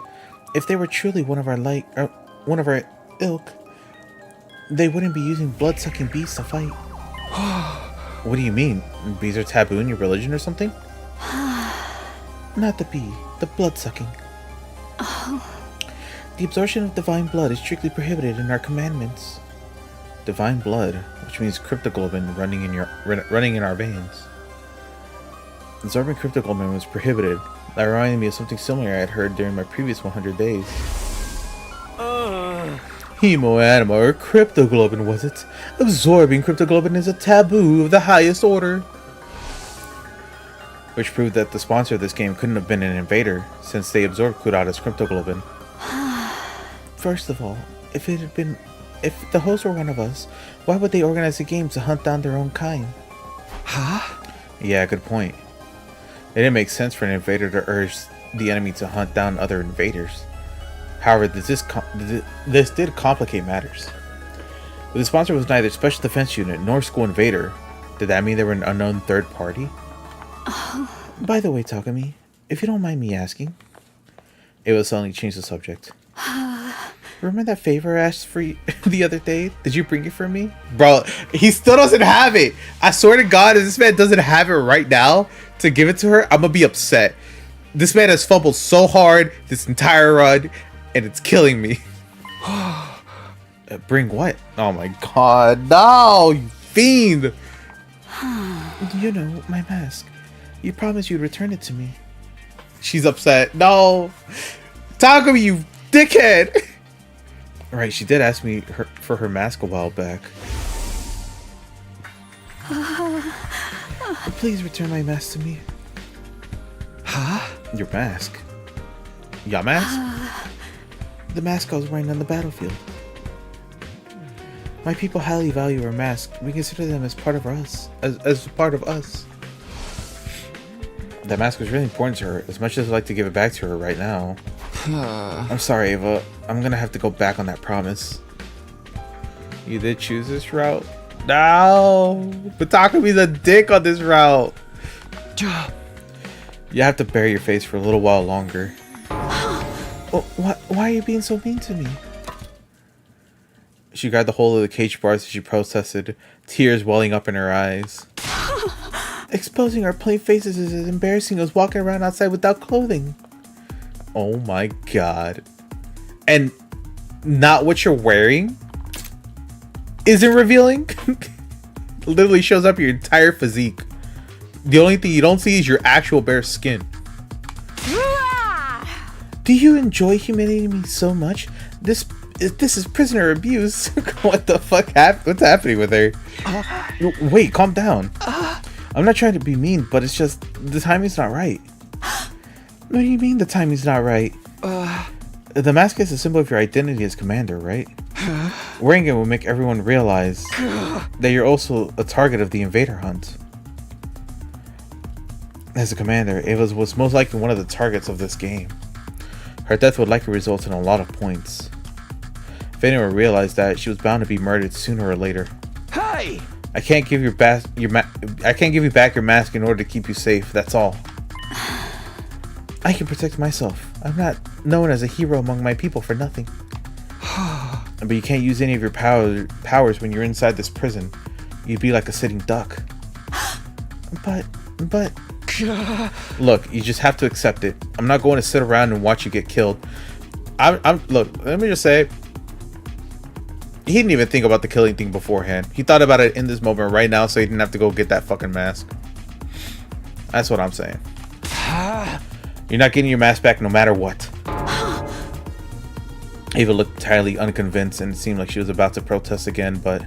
If they were truly one of our ilk, they wouldn't be using blood-sucking beasts to fight. What do you mean? Bees are taboo in your religion or something? Not the bee, the blood-sucking. The absorption of divine blood is strictly prohibited in our commandments. Divine blood, which means cryptoglobin running in our veins. Absorbing cryptoglobin was prohibited. That reminded me of something similar I had heard during my previous 100 days. Hemoanima or cryptoglobin, was it? Absorbing cryptoglobin is a taboo of the highest order. Which proved that the sponsor of this game couldn't have been an invader, since they absorbed Kurata's cryptoglobin. First of all, if the hosts were one of us, why would they organize a game to hunt down their own kind? Huh? Yeah, good point. It didn't make sense for an invader to urge the enemy to hunt down other invaders. However, this did complicate matters. If the sponsor was neither Special Defense Unit nor School Invader, did that mean they were an unknown third party? By the way, Takumi, if you don't mind me asking, Ava suddenly changed the subject. Remember that favor I asked for you the other day? Did you bring it for me? Bro, he still doesn't have it. I swear to God, if this man doesn't have it right now to give it to her, I'm gonna be upset. This man has fumbled so hard this entire run, and it's killing me. Bring what? Oh my God, no, you fiend. You know, my mask. You promised you'd return it to me. She's upset. No. Takumi, you dickhead. Right, she did ask me for her mask a while back. Please return my mask to me. Huh? Your mask? Your mask? The mask I was wearing on the battlefield. My people highly value our masks. We consider them as part of us. As part of us. That mask was really important to her, as much as I'd like to give it back to her right now. I'm sorry, Ava. I'm gonna have to go back on that promise. You did choose this route? No! But Takumi's a dick on this route. You have to bury your face for a little while longer. Oh, why are you being so mean to me? She grabbed the hold of the cage bars as she protested, tears welling up in her eyes. Exposing our plain faces is as embarrassing as walking around outside without clothing. Oh my God. And not what you're wearing isn't revealing? Literally shows up your entire physique. The only thing you don't see is your actual bare skin. Do you enjoy humiliating me so much? This is prisoner abuse. What the fuck what's happening with her? Wait, calm down. I'm not trying to be mean, but it's just the timing's not right. What do you mean the timing's not right? The mask is a symbol of your identity as commander, right? Wearing it will make everyone realize that you're also a target of the invader hunt. As a commander, Ava was most likely one of the targets of this game. Her death would likely result in a lot of points. If anyone realized that, she was bound to be murdered sooner or later. Hey! I can't give you back your mask in order to keep you safe. That's all. I can protect myself. I'm not known as a hero among my people for nothing. But you can't use any of your powers when you're inside this prison. You'd be like a sitting duck. But look, you just have to accept it. I'm not going to sit around and watch you get killed. Look, let me just say, he didn't even think about the killing thing beforehand. He thought about it in this moment right now, so he didn't have to go get that fucking mask. That's what I'm saying. You're not getting your mask back no matter what. Ava looked entirely unconvinced and it seemed like she was about to protest again, but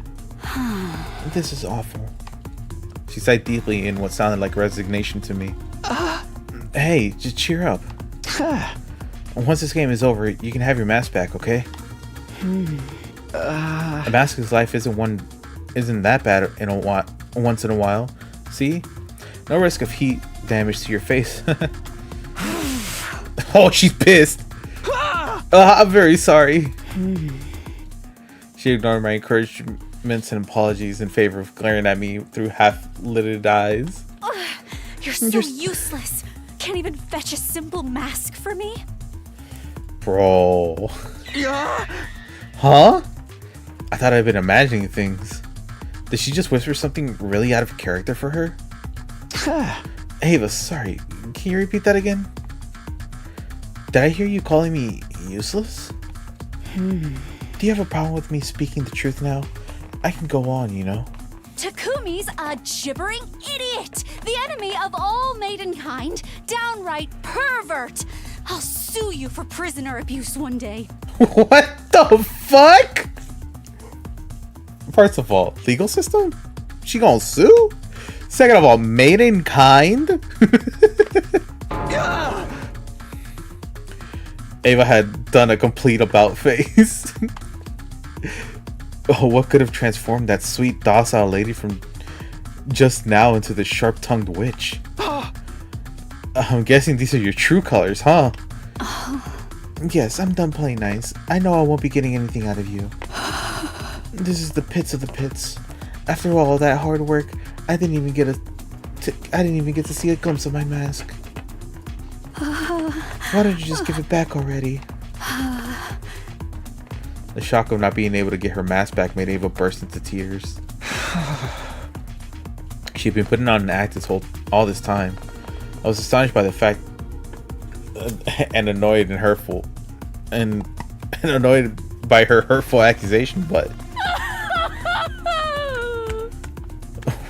this is awful. She sighed deeply in what sounded like resignation to me. Hey, just cheer up. Once this game is over, you can have your mask back, okay? A mask's life isn't that bad once in a while. See? No risk of heat damage to your face. Oh, she's pissed. I'm very sorry. She ignored my encouragements and apologies in favor of glaring at me through half-lidded eyes. You're so useless. Can't even fetch a simple mask for me? Bro. Huh? I thought I'd been imagining things. Did she just whisper something really out of character for her? Ava, sorry. Can you repeat that again? Did I hear you calling me useless? Do you have a problem with me speaking the truth now? I can go on, you know. Takumi's a gibbering idiot! The enemy of all maidenkind! Downright pervert! I'll sue you for prisoner abuse one day. What the fuck? First of all, legal system? She gonna sue? Second of all, made in kind? Ava had done a complete about face. Oh, what could have transformed that sweet, docile lady from just now into the sharp-tongued witch? I'm guessing these are your true colors, huh? Yes, I'm done playing nice. I know I won't be getting anything out of you. This is the pits of the pits. After all that hard work, I didn't even get to see a glimpse of my mask. Why don't you just give it back already? The shock of not being able to get her mask back made Ava burst into tears. She'd been putting on an act all this time. I was astonished by the fact and annoyed and hurtful and annoyed by her hurtful accusation, but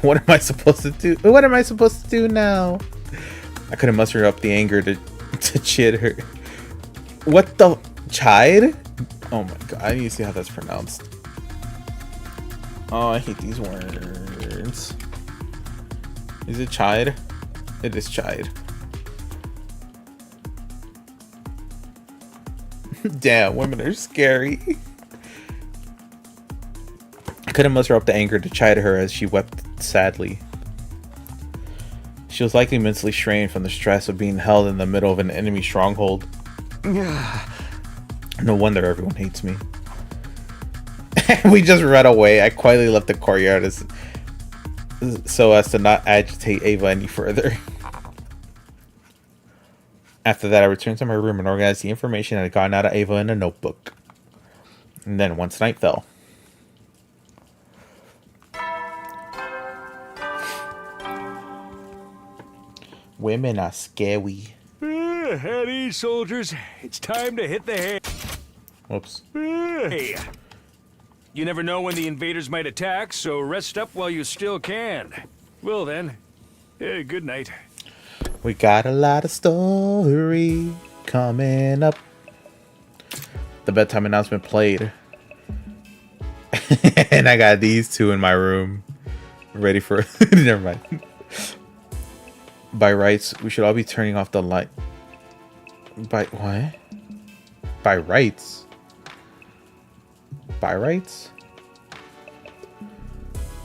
what am I supposed to do? What am I supposed to do now? I couldn't muster up the anger to chid her. What the chide? Oh my god, I need to see how that's pronounced. Oh, I hate these words. Is it chide? It is chide. Damn, women are scary. I couldn't muster up the anger to chide her as she wept sadly. She was likely mentally strained from the stress of being held in the middle of an enemy stronghold. No wonder everyone hates me. We just ran away. I quietly left the courtyard so as to not agitate Ava any further. After that, I returned to my room and organized the information I had gotten out of Ava in a notebook. And then once night fell. Women are scary. At ease, soldiers. It's time to hit the hay. Whoops. Hey. You never know when the invaders might attack, so rest up while you still can. Well then, good night. We got a lot of story coming up. The bedtime announcement played. And I got these two in my room. Ready for... Never mind. By rights, we should all be turning off the light. By what? By rights? By rights?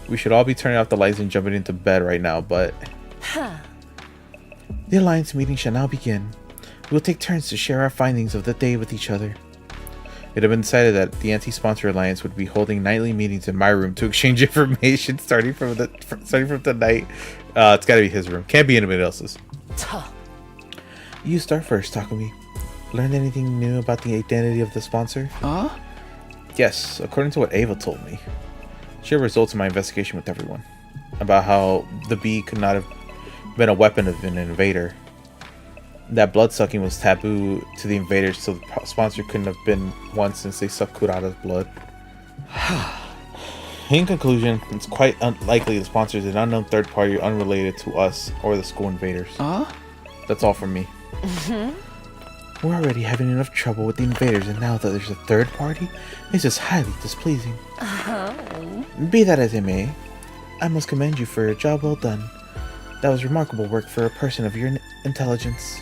We should all be turning off the lights and jumping into bed right now, but... The Alliance meeting shall now begin. We will take turns to share our findings of the day with each other. It had been decided that the Anti-Sponsor Alliance would be holding nightly meetings in my room to exchange information starting from tonight. It's gotta be his room. Can't be anybody else's. You start first, Takumi. Learned anything new about the identity of the sponsor? Huh? Yes, according to what Ava told me. Shared results of my investigation with everyone. About how the bee could not have been a weapon of an invader. That blood-sucking was taboo to the invaders, so the sponsor couldn't have been one since they sucked Kurata's blood. In conclusion, it's quite unlikely the sponsor is an unknown third party unrelated to us or the school invaders. That's all from me. We're already having enough trouble with the invaders, and now that there's a third party, it's just highly displeasing. Be that as it may, I must commend you for a job well done. That was remarkable work for a person of your intelligence.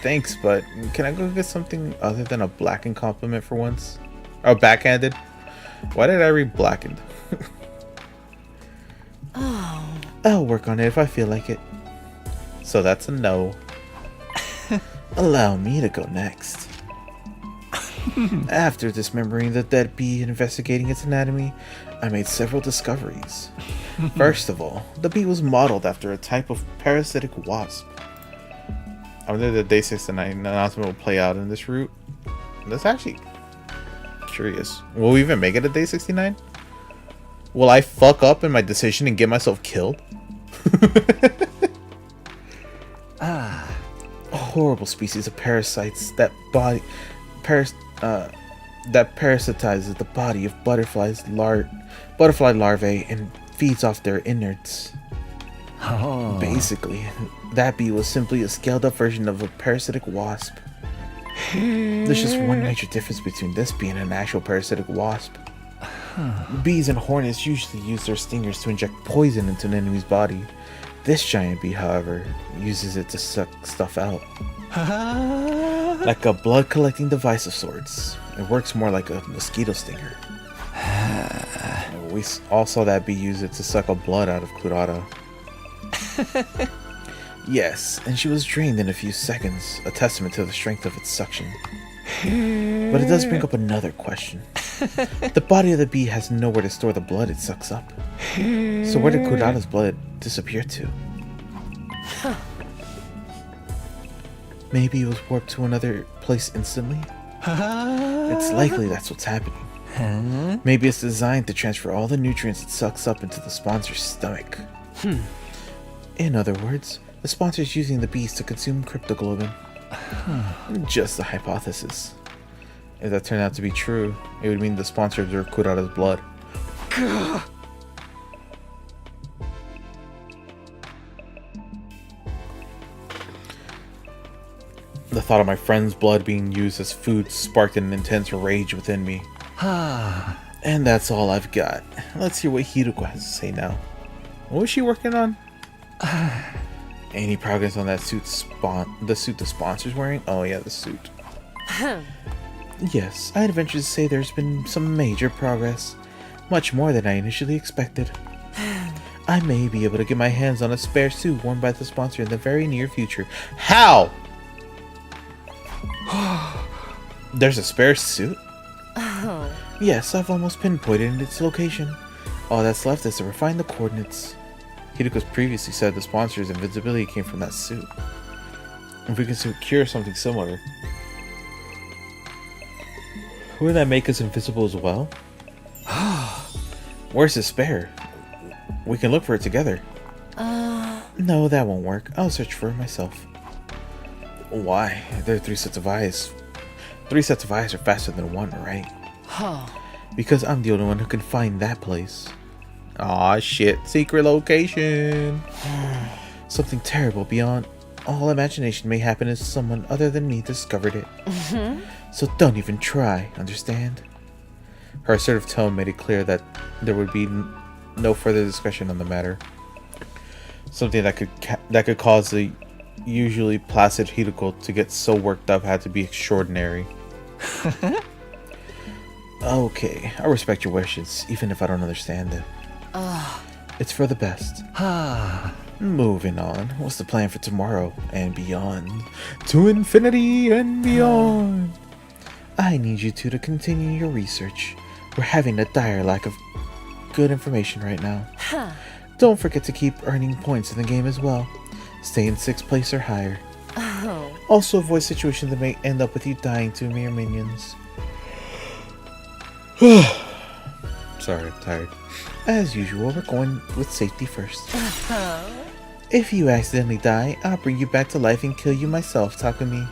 Thanks, but can I go get something other than a blackened compliment for once? Oh, backhanded? Why did I read blackened? I'll work on it if I feel like it. So that's a no. Allow me to go next. After dismembering the dead bee and investigating its anatomy, I made several discoveries. First of all, the bee was modeled after a type of parasitic wasp. I wonder if the Day 69 announcement will play out in this route. That's actually curious. Will we even make it a Day 69? Will I fuck up in my decision and get myself killed? A horrible species of parasites that parasitizes the body of butterfly larvae and feeds off their innards. Basically, that bee was simply a scaled up version of a parasitic wasp. There's just one major difference between this bee and an actual parasitic wasp. Bees and hornets usually use their stingers to inject poison into an enemy's body. This giant bee, however, uses it to suck stuff out. Like a blood collecting device of sorts. It works more like a mosquito stinger. We all saw that bee use it to suck up blood out of Kurata. Yes, and she was drained in a few seconds, a testament to the strength of its suction. But it does bring up another question. The body of the bee has nowhere to store the blood it sucks up. So where did Kurata's blood disappear to? Maybe it was warped to another place instantly? It's likely that's what's happening. Maybe it's designed to transfer all the nutrients it sucks up into the sponsor's stomach. In other words, the sponsor's using the bees to consume cryptoglobin. Just a hypothesis. If that turned out to be true, it would mean the sponsor observed Kurata's blood. The thought of my friend's blood being used as food sparked an intense rage within me. And that's all I've got. Let's hear what Hiruko has to say now. What was she working on? Any progress on that suit the suit the sponsor's wearing? Oh yeah, the suit. Yes, I'd venture to say there's been some major progress. Much more than I initially expected. I may be able to get my hands on a spare suit worn by the sponsor in the very near future. How? There's a spare suit? Yes, I've almost pinpointed its location. All that's left is to refine the coordinates. Hiruko's previously said the sponsor's invincibility came from that suit. If we can secure something similar, wouldn't that make us invisible as well? Where's the spare? We can look for it together. No, that won't work. I'll search for it myself. Why? There are 3 sets of eyes. 3 sets of eyes are faster than 1, right? Because I'm the only one who can find that place. Aw, shit. Secret location. Something terrible beyond all imagination may happen if someone other than me discovered it. So don't even try, understand? Her assertive tone made it clear that there would be no further discussion on the matter. Something that could cause the usually placid Hiruko to get so worked up had to be extraordinary. Okay, I respect your wishes, even if I don't understand them. It's for the best. Moving on. What's the plan for tomorrow and beyond? To infinity and beyond. I need you two to continue your research. We're having a dire lack of good information right now. Don't forget to keep earning points in the game as well. Stay in 6th place or higher. Also avoid situations that may end up with you dying to mere minions. Sorry, I'm tired. As usual, we're going with safety first. If you accidentally die, I'll bring you back to life and kill you myself, Takumi.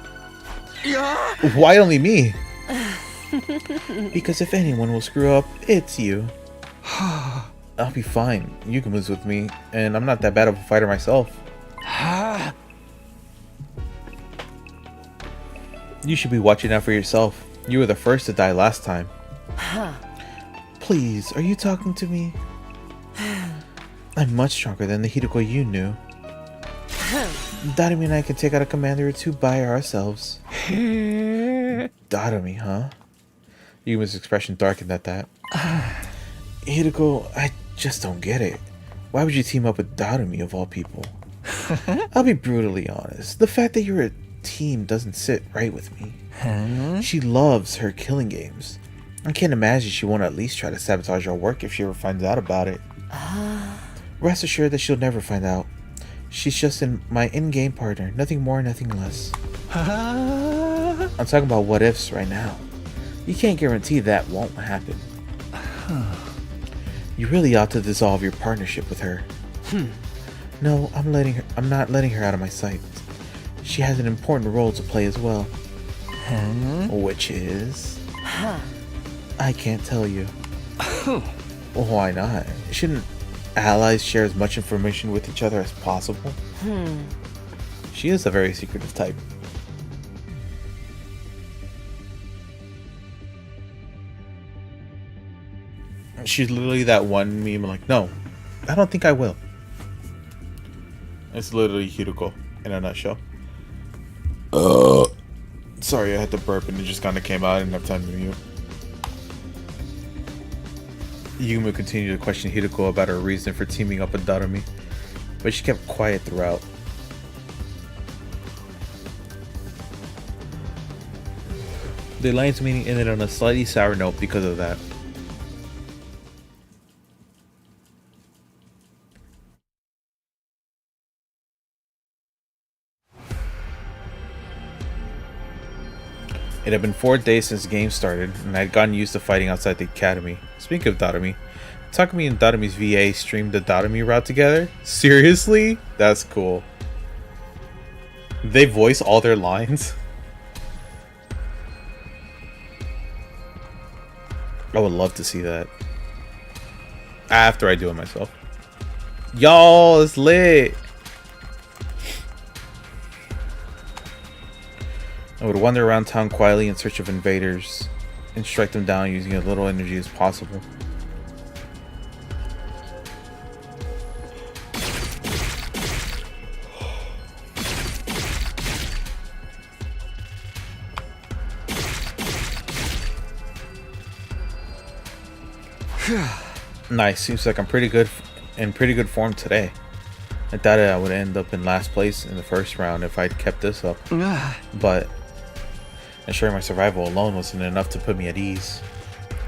Why only me? Because if anyone will screw up, it's you. I'll be fine. Yugamu's with me, and I'm not that bad of a fighter myself. You should be watching out for yourself. You were the first to die last time. Please, are you talking to me? I'm much stronger than the Hiruko you knew. Darumi and I can take out a commander or 2 by ourselves. Darumi, huh? Yuma's expression darkened at that. Hiruko, I just don't get it. Why would you team up with Darumi of all people? I'll be brutally honest. The fact that you're a team doesn't sit right with me. She loves her killing games. I can't imagine she won't at least try to sabotage our work if she ever finds out about it. Rest assured that she'll never find out. She's just my in-game partner, nothing more, nothing less. I'm talking about what ifs right now. You can't guarantee that won't happen. You really ought to dissolve your partnership with her. No, I'm not letting her out of my sight. She has an important role to play as well. Which is... I can't tell you. Why not? Shouldn't allies share as much information with each other as possible? She is a very secretive type. She's literally that one meme like, no, I don't think I will. It's literally Hideko in a nutshell. Sorry, I had to burp and it just kind of came out. I didn't have time to mute. Yumu continued to question Hideko about her reason for teaming up with Darumi, but she kept quiet throughout. The alliance meeting ended on a slightly sour note because of that. It had been 4 days since the game started, and I had gotten used to fighting outside the academy. Speaking of Darumi, Takumi and Darumi's VA streamed the Darumi route together? Seriously? That's cool. They voice all their lines? I would love to see that. After I do it myself. Y'all, it's lit! I would wander around town quietly in search of invaders and strike them down using as little energy as possible. Nice, seems like I'm pretty good form today. I thought I would end up in last place in the first round if I'd kept this up, but ensuring my survival alone wasn't enough to put me at ease.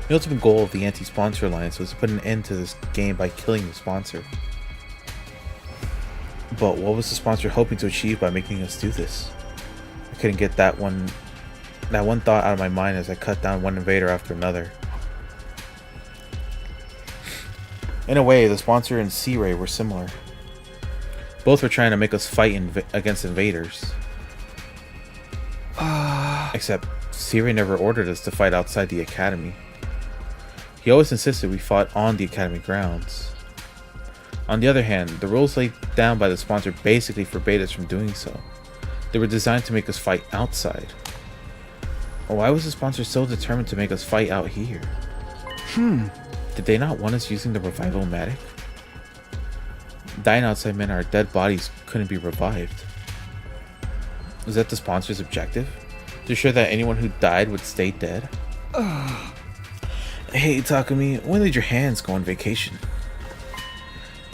The ultimate goal of the anti-sponsor alliance was to put an end to this game by killing the sponsor. But what was the sponsor hoping to achieve by making us do this? I couldn't get that one thought out of my mind as I cut down one invader after another. In a way, the sponsor and C-Ray were similar. Both were trying to make us fight against invaders. Except C-Ray never ordered us to fight outside the academy. He always insisted we fought on the academy grounds. On the other hand, the rules laid down by the sponsor basically forbade us from doing so. They were designed to make us fight outside. Why was the sponsor so determined to make us fight out here? Did they not want us using the revival-matic? Dying outside meant our dead bodies couldn't be revived. Was that the sponsor's objective? To ensure that anyone who died would stay dead? Hey Takumi, when did your hands go on vacation?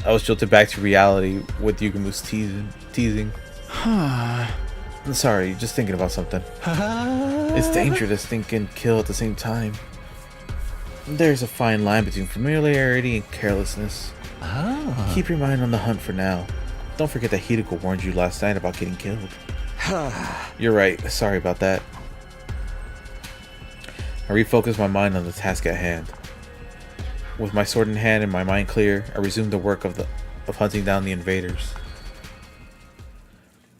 I was jolted back to reality with Yugamu's teasing. I'm sorry, just thinking about something. It's dangerous to think and kill at the same time. There's a fine line between familiarity and carelessness. Keep your mind on the hunt for now. Don't forget that Hideko warned you last night about getting killed. You're right, sorry about that. I refocused my mind on the task at hand. With my sword in hand and my mind clear, I resumed the work of hunting down the invaders.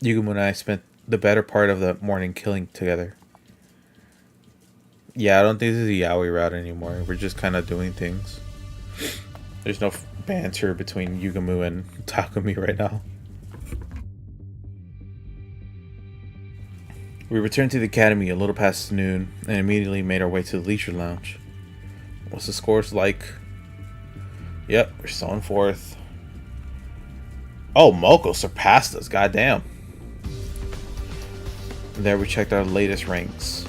Yugumu and I spent the better part of the morning killing together. Yeah, I don't think this is a Yaoi route anymore. We're just kind of doing things. There's no banter between Yugumu and Takumi right now. We returned to the academy a little past noon and immediately made our way to the leisure lounge. What's the scores like? Yep, we're still in fourth. Oh, Moko surpassed us, goddamn. There we checked our latest ranks.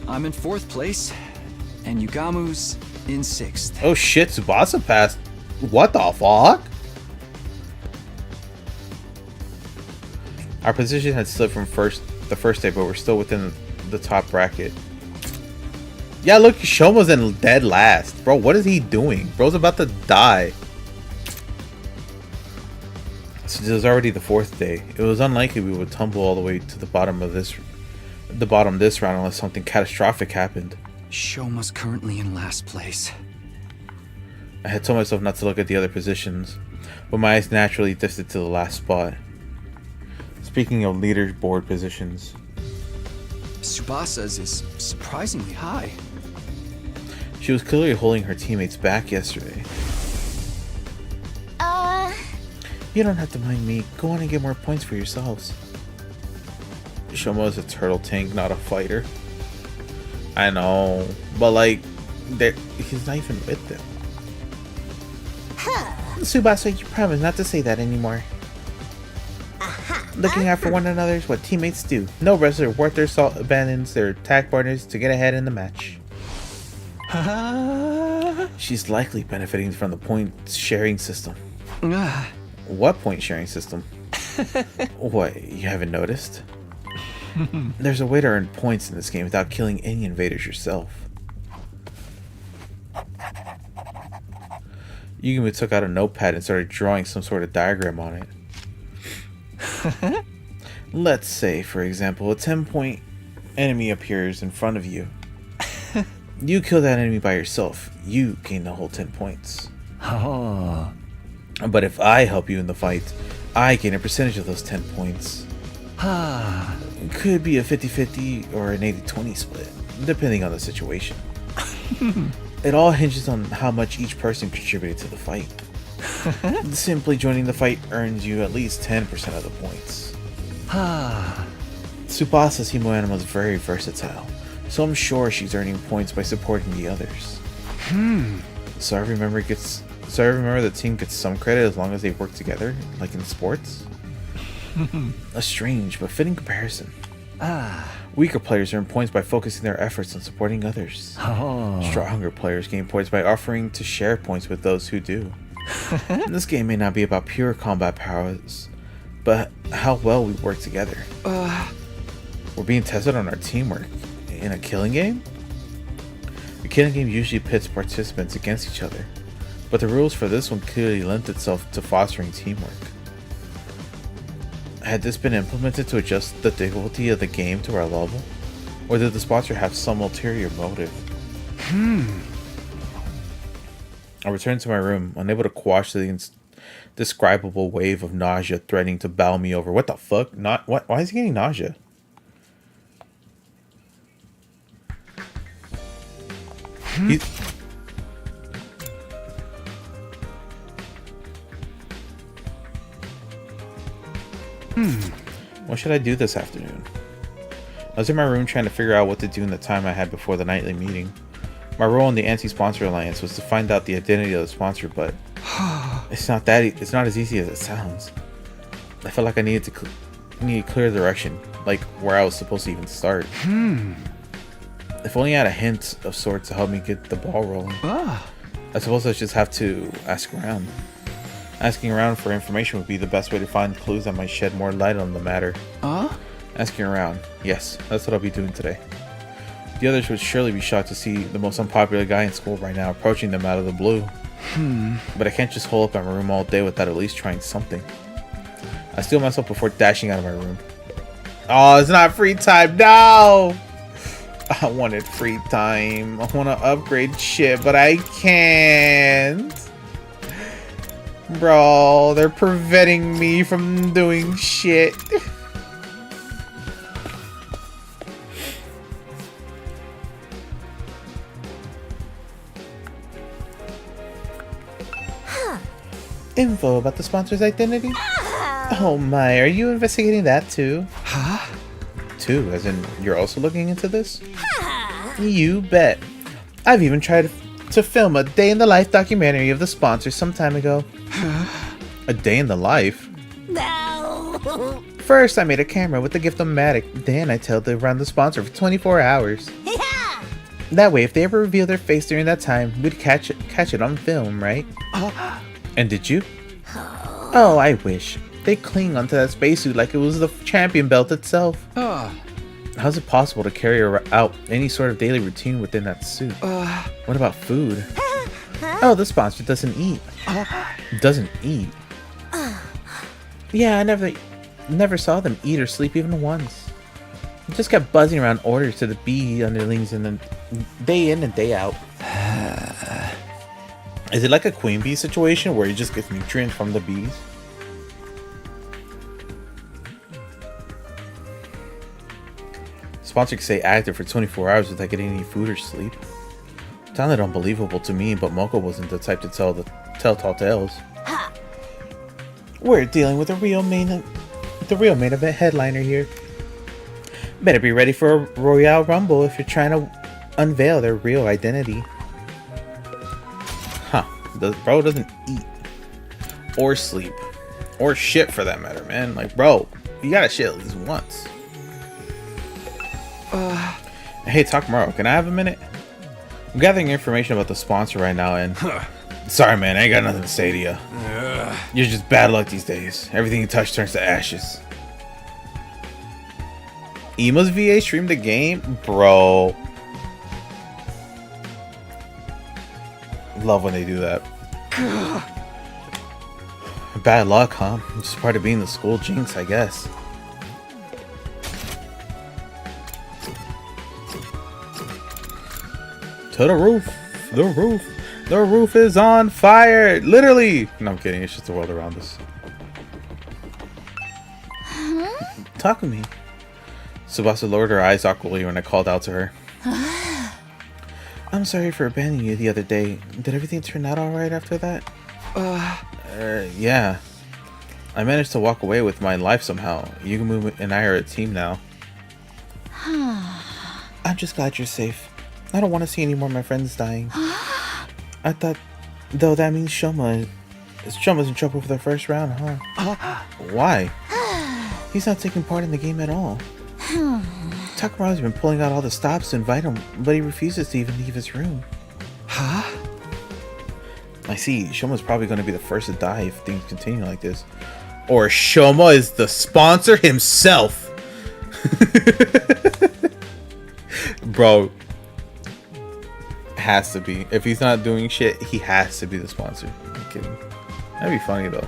I'm in 4th place, and Yugamu's in 6th. Oh shit, Tsubasa passed. What the fuck? Our position had slipped from the first day, but we're still within the top bracket. Yeah, look, Shomo's in dead last. Bro, what is he doing? Bro's about to die. Since it was already the 4th day, it was unlikely we would tumble all the way to the bottom this round unless something catastrophic happened. Shoma's currently in last place. I had told myself not to look at the other positions, but my eyes naturally drifted to the last spot. Speaking of leaderboard positions, Tsubasa's is surprisingly high. she was clearly holding her teammates back yesterday. You don't have to mind me. Go on and get more points for yourselves. Shomo is a turtle tank, not a fighter. I know, but like, he's not even with them. Tsubasa, you promise not to say that anymore. Looking out for one another is what teammates do. No wrestler worth their salt abandons their tag partners to get ahead in the match. She's likely benefiting from the point sharing system. What point sharing system? What, you haven't noticed? There's a way to earn points in this game without killing any invaders yourself. Yugumi took out a notepad and started drawing some sort of diagram on it. Let's say, for example, a 10-point enemy appears in front of you. You kill that enemy by yourself, you gain the whole 10 points. Oh. But if I help you in the fight, I gain a percentage of those 10 points. It could be a 50-50 or an 80-20 split, depending on the situation. It all hinges on how much each person contributed to the fight. Simply joining the fight earns you at least 10% of the points. Tsubasa's Himo Anima is very versatile, so I'm sure she's earning points by supporting the others. So I remember the team gets some credit as long as they work together, like in sports? A strange but fitting comparison. Weaker players earn points by focusing their efforts on supporting others. Stronger players gain points by offering to share points with those who do. This game may not be about pure combat powers, but how well we work together. We're being tested on our teamwork. In a killing game? A killing game usually pits participants against each other, but the rules for this one clearly lent itself to fostering teamwork. Had this been implemented to adjust the difficulty of the game to our level? Or did the sponsor have some ulterior motive? I returned to my room, unable to quash the indescribable wave of nausea threatening to bow me over. What the fuck? Why is he getting nausea? What should I do this afternoon? I was in my room trying to figure out what to do in the time I had before the nightly meeting. My role in the anti-sponsor alliance was to find out the identity of the sponsor, but it's not as easy as it sounds. I felt like I needed clear direction, like where I was supposed to even start. If only I had a hint of sorts to help me get the ball rolling. I suppose I just have to ask around. Asking around for information would be the best way to find clues that might shed more light on the matter. Asking around. Yes, that's what I'll be doing today. The others would surely be shocked to see the most unpopular guy in school right now approaching them out of the blue. But I can't just hole up in my room all day without at least trying something. I steel myself before dashing out of my room. Oh, it's not free time. No! I wanted free time. I want to upgrade shit, but I can't. Bro, they're preventing me from doing shit. Info about the sponsor's identity? Oh my, are you investigating that too? Too, as in you're also looking into this? You bet. I've even tried to film a day in the life documentary of the sponsor some time ago. A day in the life? No. First, I made a camera with the Gift-O-Matic. Then I told to run the sponsor for 24 hours. Yeah. That way, if they ever reveal their face during that time, we'd catch it on film, right? And did you? Oh, I wish. They cling onto that spacesuit like it was the champion belt itself. How's it possible to carry out any sort of daily routine within that suit? What about food? Oh, the sponsor doesn't eat. Doesn't eat? Yeah, I never saw them eat or sleep even once. They just kept buzzing around orders to the bee underlings and then day in and day out. Is it like a queen bee situation where he just gets nutrients from the bees? Sponsor can stay active for 24 hours without getting any food or sleep. It sounded unbelievable to me, but Moko wasn't the type to tell tall tales. We're dealing with the real main event headliner here. Better be ready for a Royale Rumble if you're trying to unveil their real identity. Huh. Bro doesn't eat or sleep or shit for that matter, man. Like, bro, you gotta shit at least once. Hey, Takamaru, can I have a minute? I'm gathering information about the sponsor right now, and sorry, man, I ain't got nothing to say to you. You're just bad luck these days. Everything you touch turns to ashes. Ema's VA streamed the game, bro. Love when they do that. Bad luck, huh? Just part of being the school jinx, I guess. To the roof. The roof. The roof is on fire. Literally. No, I'm kidding. It's just the world around us. Talk to me. Tsubasa lowered her eyes awkwardly when I called out to her. I'm sorry for abandoning you the other day. Did everything turn out alright after that? Yeah. I managed to walk away with my life somehow. Yugumu and I are a team now. I'm just glad you're safe. I don't want to see any more of my friends dying. I thought, though, that means Shoma's in trouble for the first round, huh? Why? He's not taking part in the game at all. Takamaru's been pulling out all the stops to invite him, but he refuses to even leave his room. Huh? I see. Shoma's probably going to be the first to die if things continue like this. Or Shoma is the sponsor himself. Bro. Has to be. If he's not doing shit, he has to be the sponsor. I'm kidding. That'd be funny though.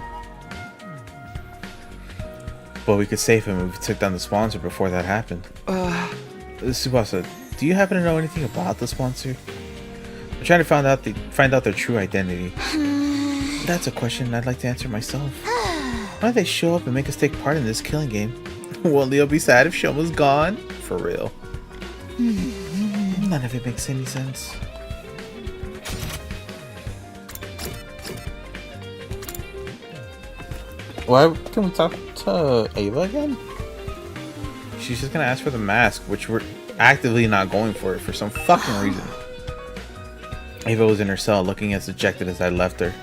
But we could save him if we took down the sponsor before that happened. Tsubasa, do you happen to know anything about the sponsor? I'm trying to find out their true identity. That's a question I'd like to answer myself. Why don't they show up and make us take part in this killing game? Won't Leo be sad if Shoma's gone? For real. None of it makes any sense. Why can we talk to Ava again? She's just gonna ask for the mask, which we're actively not going for some fucking reason. Ava was in her cell looking as dejected as I left her.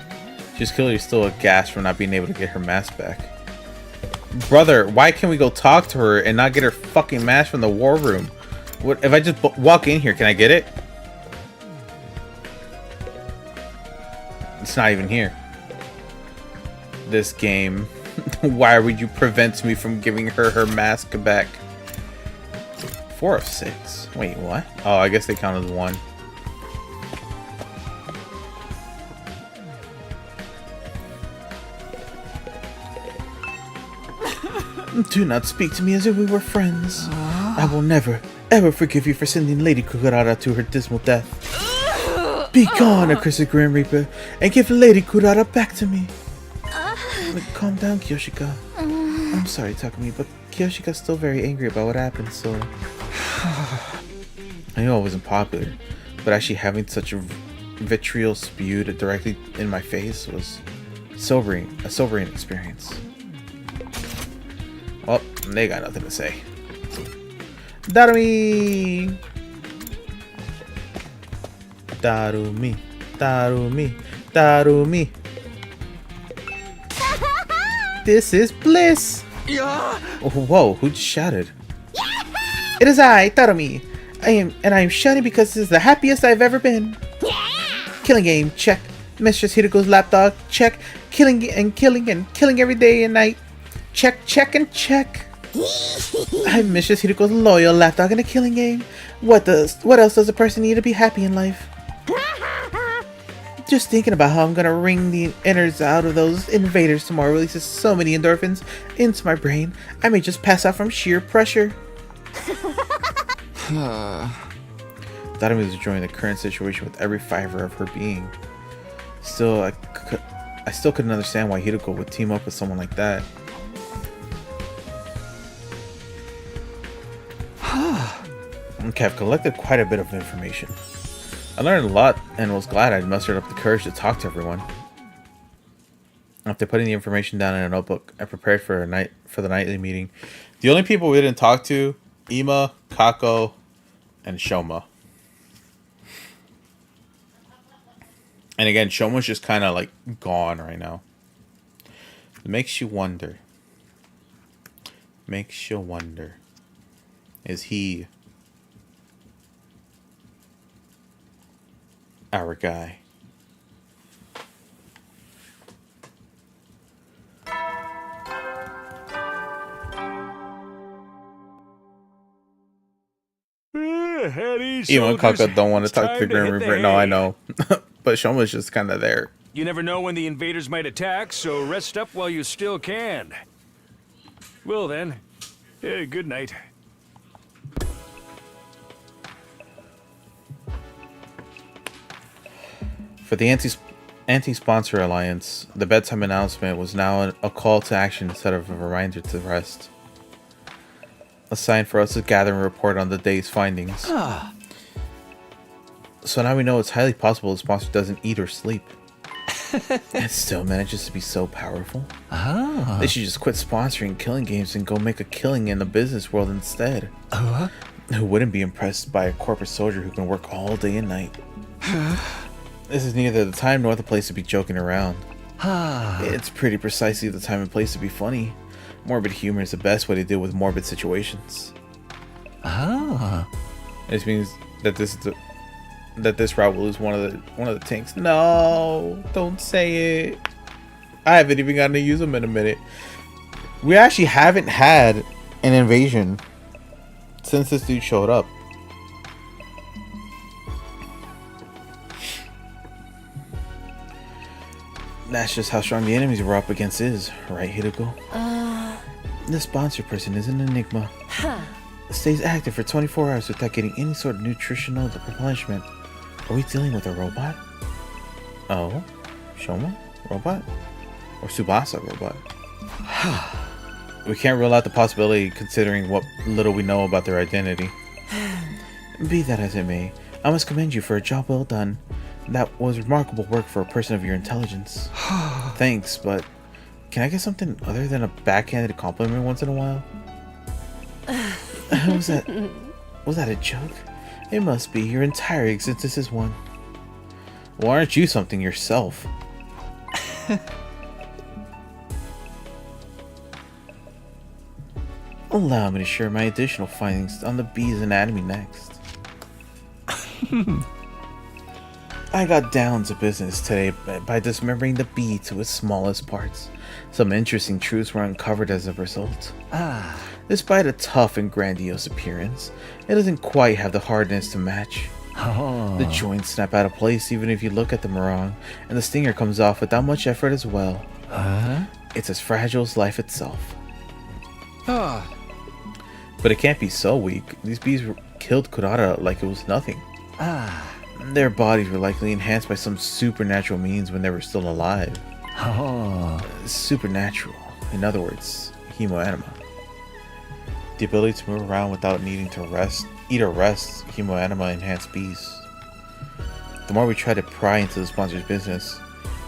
She was clearly still aghast from not being able to get her mask back. Brother, why can't we go talk to her and not get her fucking mask from the war room? What if I just walk in here? Can I get it? It's not even here. This game. Why would you prevent me from giving her her mask back? 4 of 6. Wait, what? Oh, I guess they count as 1. Do not speak to me as if we were friends. I will never, ever forgive you for sending Lady Kurara to her dismal death. Be gone, accursed Grim Reaper, and give Lady Kurara back to me. Calm down, Kiyoshika. I'm sorry, Takumi, but Kiyoshika's still very angry about what happened, so... I knew I wasn't popular, but actually having such a vitriol spewed directly in my face was a sobering experience. Well, they got nothing to say. Darumi! Darumi, Darumi, Darumi. This is bliss! Whoa, who just shouted? It is I, Darumi. I am shouting because this is the happiest I've ever been. Killing game, check. Mistress Hiruko's lapdog, check. Killing every day and night. Check, check, and check. I'm Mistress Hiruko's loyal lapdog in a killing game. What else does a person need to be happy in life? Just thinking about how I'm gonna wring the innards out of those invaders tomorrow releases so many endorphins into my brain, I may just pass out from sheer pressure. Darumi was enjoying the current situation with every fiber of her being. Still, I still couldn't understand why Hiruko would team up with someone like that. Okay, I've collected quite a bit of information. I learned a lot and was glad I'd mustered up the courage to talk to everyone. After putting the information down in a notebook, I prepared for the nightly meeting. The only people we didn't talk to, Ima, Kako, and Shoma. And again, Shoma's just kind of like gone right now. It makes you wonder. Makes you wonder. Is he our guy? Even Kaka don't want to talk to the Grim Reaper. No, I know. But Shoma's just kind of there. You never know when the invaders might attack, so rest up while you still can. Well then, good night. For the anti-sponsor alliance, the bedtime announcement was now a call to action instead of a reminder to rest. A sign for us to gather and report on the day's findings. So now we know it's highly possible the sponsor doesn't eat or sleep. It still manages to be so powerful. They should just quit sponsoring killing games and go make a killing in the business world instead. Who wouldn't be impressed by a corporate soldier who can work all day and night? This is neither the time nor the place to be joking around. It's pretty precisely the time and place to be funny. Morbid humor is the best way to deal with morbid situations. This means that this route will lose one of the tanks. No, don't say it. I haven't even gotten to use them in a minute. We actually haven't had an invasion since this dude showed up. That's just how strong the enemies we're up against is, right, Hideko? The sponsor person is an enigma. Stays active for 24 hours without getting any sort of nutritional replenishment. Are we dealing with a robot? Oh, Shoma? Robot? Or Tsubasa robot? We can't rule out the possibility considering what little we know about their identity. Be that as it may, I must commend you for a job well done. That was remarkable work for a person of your intelligence. Thanks, but can I get something other than a backhanded compliment once in a while? Was that a joke? It must be. Your entire existence is one. Well, aren't you something yourself? Allow me to share my additional findings on the bee's anatomy next. I got down to business today by dismembering the bee to its smallest parts. Some interesting truths were uncovered as a result. Despite a tough and grandiose appearance, it doesn't quite have the hardness to match. The joints snap out of place even if you look at them wrong, and the stinger comes off without much effort as well. It's as fragile as life itself. But it can't be so weak. These bees killed Kurata like it was nothing. Their bodies were likely enhanced by some supernatural means when they were still alive. Supernatural. In other words, hemoanima. The ability to move around without needing to eat or rest, hemoanima enhanced bees. The more we try to pry into the sponsor's business,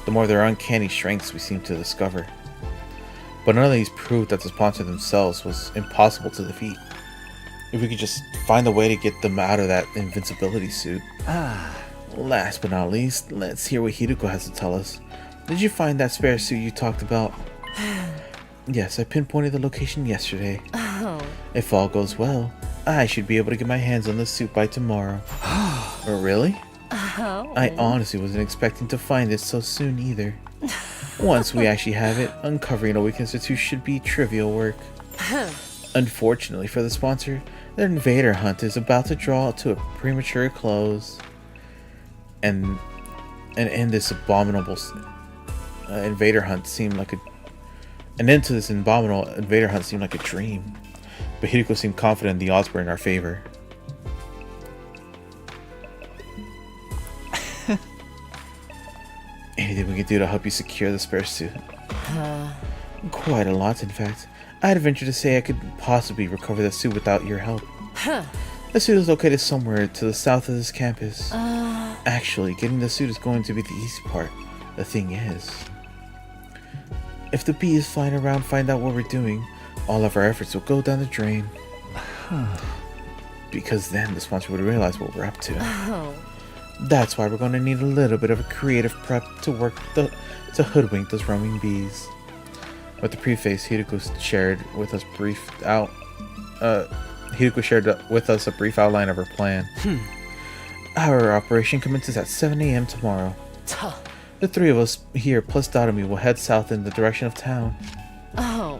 the more their uncanny strengths we seem to discover. But none of these proved that the sponsor themselves was impossible to defeat. If we could just find a way to get them out of that invincibility suit. Last but not least, let's hear what Hideko has to tell us. Did you find that spare suit you talked about? Yes, I pinpointed the location yesterday. If all goes well, I should be able to get my hands on the suit by tomorrow. Really? I honestly wasn't expecting to find it so soon either. Once we actually have it, uncovering a weakness or two should be trivial work. Unfortunately for the sponsor, their invader hunt is about to draw to a premature close. And end this abominable invader hunt seemed like an end to this abominable invader hunt seemed like a dream. But Hideko seemed confident the odds were in our favor. Anything we can do to help you secure the spare suit? Quite a lot, in fact. I'd venture to say I could possibly recover the suit without your help. The suit is located somewhere to the south of this campus. Actually, getting the suit is going to be the easy part. The thing is, if the bee is flying around find out what we're doing, all of our efforts will go down the drain. Because then the sponsor would realize what we're up to. That's why we're going to need a little bit of a creative prep to hoodwink those roaming bees. With the preface, Hideko shared with us a brief outline of her plan. Our operation commences at 7 a.m. tomorrow. The three of us here plus Dotami will head south in the direction of town. Oh.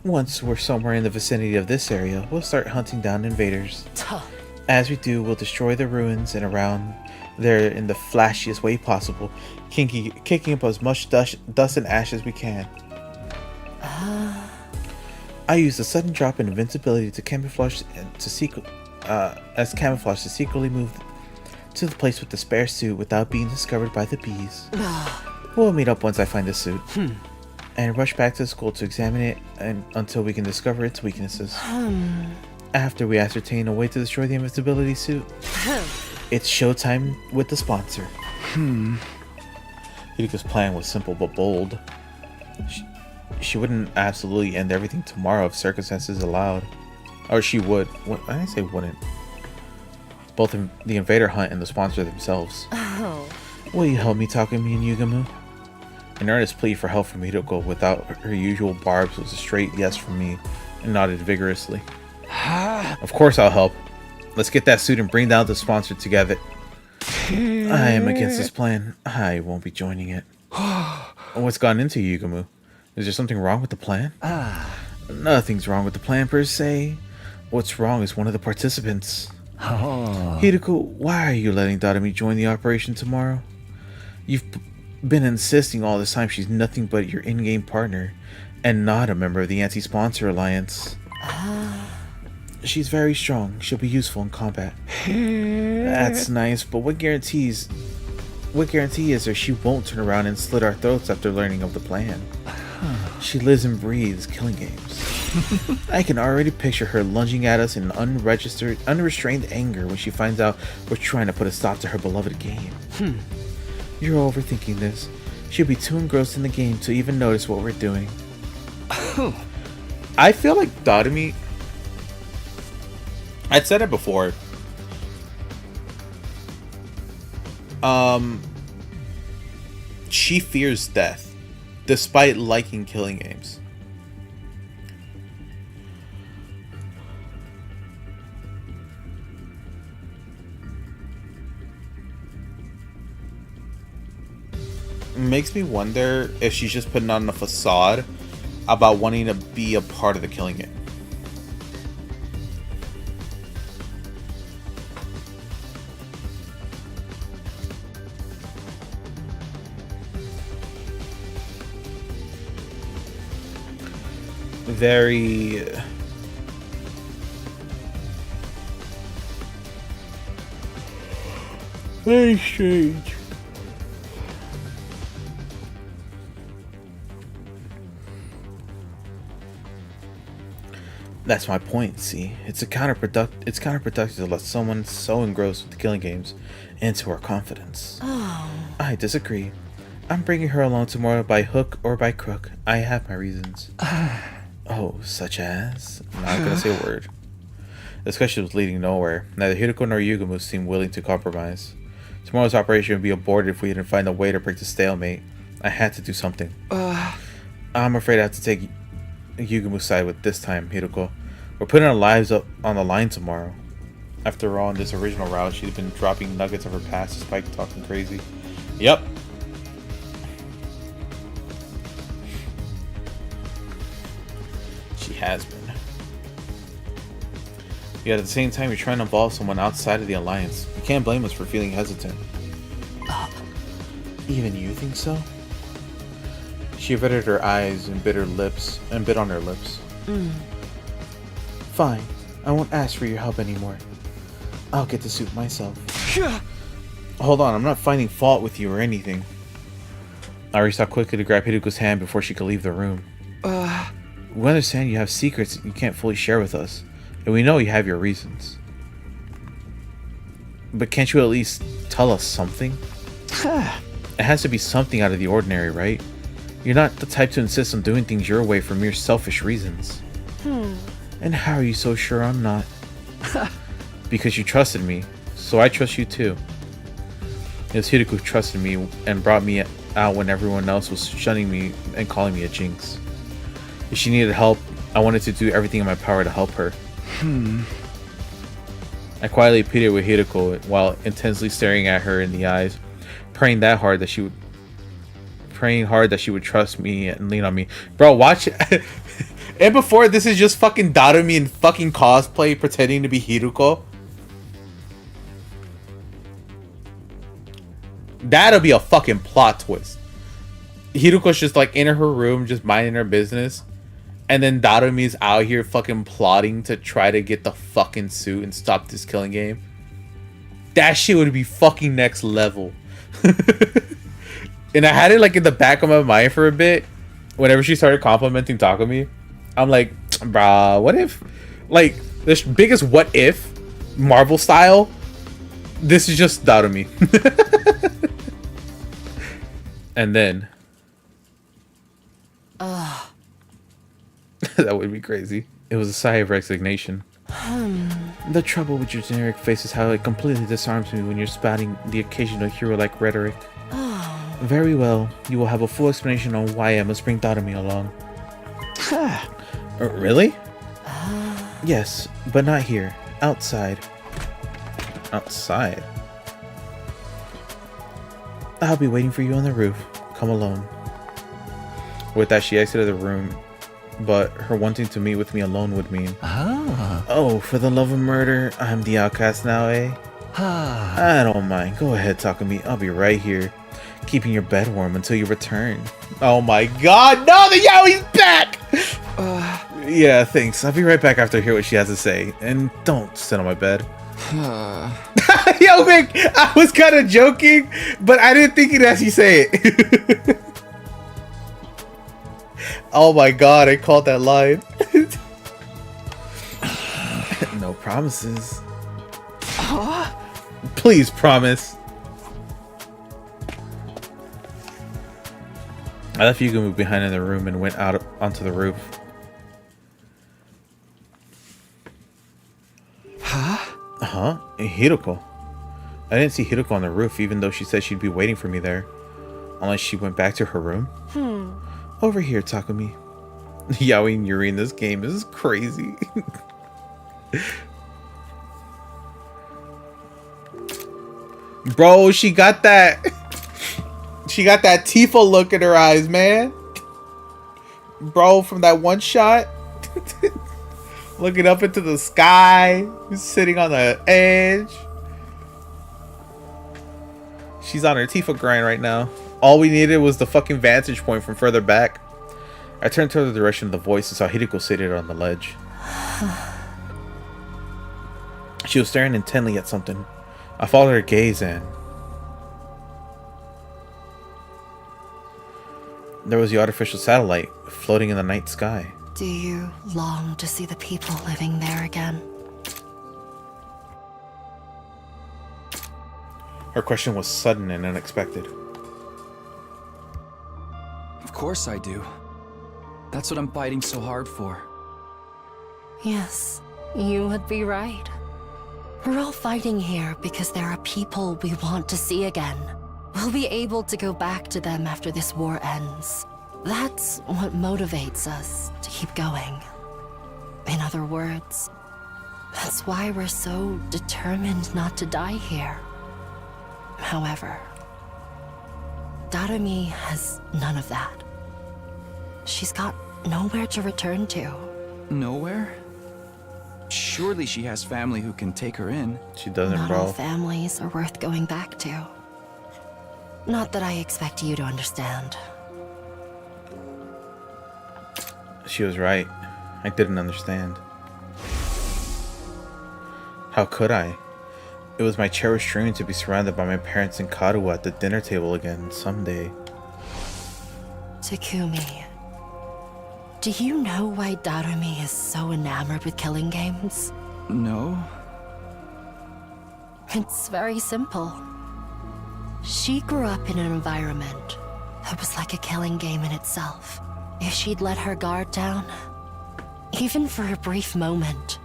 Once we're somewhere in the vicinity of this area, we'll start hunting down invaders. As we do, we'll destroy the ruins and around there in the flashiest way possible, kicking up as much dust and ash as we can. I use the sudden drop in invincibility to camouflage to secretly move to the place with the spare suit without being discovered by the bees. We'll meet up once I find the suit. And rush back to the school to examine it until we can discover its weaknesses. After we ascertain a way to destroy the invincibility suit, it's showtime with the sponsor. Hideko's plan was simple but bold. She wouldn't absolutely end everything tomorrow if circumstances allowed. Or she would. I didn't say wouldn't. Both the invader hunt and the sponsor themselves. Will you help me talk with me and Yugamu? An earnest plea for help from Hideko without her usual barbs was a straight yes from me, and nodded vigorously. Of course I'll help. Let's get that suit and bring down the sponsor together. I am against this plan. I won't be joining it. What's gone into Yugamu? Is there something wrong with the plan? Nothing's wrong with the plan per se. What's wrong is one of the participants. Hideko, why are you letting Dotami join the operation tomorrow? You've been insisting all this time she's nothing but your in-game partner and not a member of the Anti-Sponsor Alliance. She's very strong. She'll be useful in combat. That's nice, but what guarantee is there she won't turn around and slit our throats after learning of the plan? She lives and breathes killing games. I can already picture her lunging at us in unrestrained anger when she finds out we're trying to put a stop to her beloved game. You're overthinking this. She'll be too engrossed in the game to even notice what we're doing. I feel like Dotami... I'd said it before. She fears death, despite liking killing games. Makes me wonder if she's just putting on a facade about wanting to be a part of the killing game. Very strange. That's my point, see? It's counterproductive to let someone so engrossed with the killing games into our confidence. I disagree. I'm bringing her along tomorrow by hook or by crook. I have my reasons. Oh, such as? I'm not gonna say a word. The discussion was leading nowhere. Neither Hideko nor Yugamu seemed willing to compromise. Tomorrow's operation would be aborted if we didn't find a way to break the stalemate. I had to do something. I'm afraid I have to take Yugamu's side with this time, Hideko. We're putting our lives up on the line tomorrow. After all, in this original route, she'd been dropping nuggets of her past despite talking crazy. Yep. She has been. Yet at the same time, you're trying to involve someone outside of the Alliance. You can't blame us for feeling hesitant. Even you think so? She averted her eyes and bit on her lips. Fine. I won't ask for your help anymore. I'll get the suit myself. Hold on, I'm not finding fault with you or anything. I reached out quickly to grab Hideko's hand before she could leave the room. We understand you have secrets you can't fully share with us, and we know you have your reasons. But can't you at least tell us something? It has to be something out of the ordinary, right? You're not the type to insist on doing things your way for mere selfish reasons. And how are you so sure I'm not? Because you trusted me, so I trust you too. It was Hideko who trusted me and brought me out when everyone else was shunning me and calling me a jinx. If she needed help, I wanted to do everything in my power to help her. I quietly pleaded with Hideko while intensely staring at her in the eyes, praying hard that she would trust me and lean on me. Bro, watch it. And before, this is just fucking Darumi in fucking cosplay pretending to be Hideko. That'll be a fucking plot twist. Hiruko's just like in her room, just minding her business. And then Darumi's out here fucking plotting to try to get the fucking suit and stop this killing game. That shit would be fucking next level. And I had it like in the back of my mind for a bit. Whenever she started complimenting Takumi, I'm like, bruh, what if? Like, the biggest what if, Marvel style, this is just Darumi. And then that would be crazy. It was a sigh of resignation. The trouble with your generic face is how it completely disarms me when you're spouting the occasional hero-like rhetoric. Very well, you will have a full explanation on why I must bring Darumi along. Really? Yes, but not here. Outside. Outside? I'll be waiting for you on the roof. Come alone. With that, she exited the room, but her wanting to meet with me alone would mean... Oh, for the love of murder, I'm the outcast now, eh? I don't mind. Go ahead, Takumi. I'll be right here, keeping your bed warm until you return. Oh my god, no, the Yaoi's back! Yeah, thanks. I'll be right back after I hear what she has to say. And don't sit on my bed. Yo, Vic, I was kind of joking, but I didn't think it as you say it. Oh my god, I called that line. No promises. Please promise. I left Yuga moved behind in the room and went out onto the roof. Huh? Hiroko. I didn't see Hiroko on the roof, even though she said she'd be waiting for me there. Unless she went back to her room. Over here, Takumi. Yaoi and Yuri in this game is crazy. Bro, she got that. She got that Tifa look in her eyes, man. Bro, from that one shot. Looking up into the sky. Sitting on the edge. She's on her Tifa grind right now. All we needed was the fucking vantage point from further back. I turned toward the direction of the voice and saw Hideko seated on the ledge. She was staring intently at something. I followed her gaze and... there was the artificial satellite floating in the night sky. Do you long to see the people living there again? Her question was sudden and unexpected. Of course I do. That's what I'm fighting so hard for. Yes, you would be right. We're all fighting here because there are people we want to see again. We'll be able to go back to them after this war ends. That's what motivates us to keep going. In other words, that's why we're so determined not to die here. However, Darumi has none of that. She's got nowhere to return to. Nowhere? Surely she has family who can take her in. She doesn't, Not bro. all families are worth going back to. Not that I expect you to understand. She was right. I didn't understand. How could I? It was my cherished dream to be surrounded by my parents and Karuha at the dinner table again someday. Takumi, do you know why Darumi is so enamored with killing games? No? It's very simple. She grew up in an environment that was like a killing game in itself. If she'd let her guard down, even for a brief moment,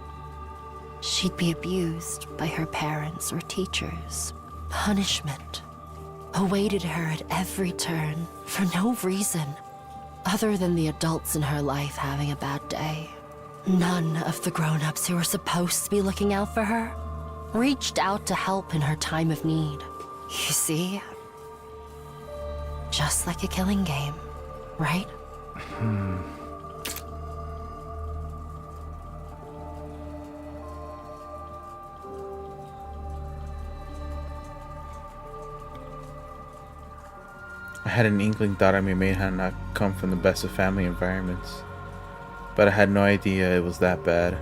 she'd be abused by her parents or teachers. Punishment awaited her at every turn for no reason other than the adults in her life having a bad day. None of the grown-ups who were supposed to be looking out for her reached out to help in her time of need. You see? Just like a killing game, right? I had an inkling that I may have not come from the best of family environments, but I had no idea it was that bad.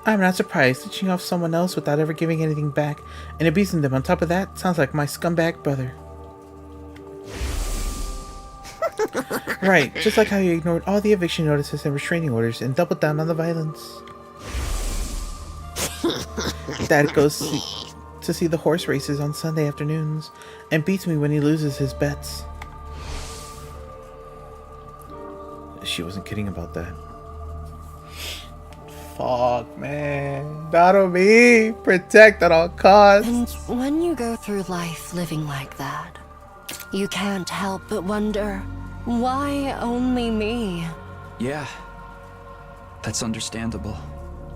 I'm not surprised, teaching off someone else without ever giving anything back and abusing them on top of that sounds like my scumbag brother. Right, just like how you ignored all the eviction notices and restraining orders and doubled down on the violence. Dad goes to see the horse races on Sunday afternoons and beats me when he loses his bets. She wasn't kidding about that. Fuck, man. Not on me. Protect at all costs. And when you go through life living like that, you can't help but wonder, why only me? Yeah, that's understandable.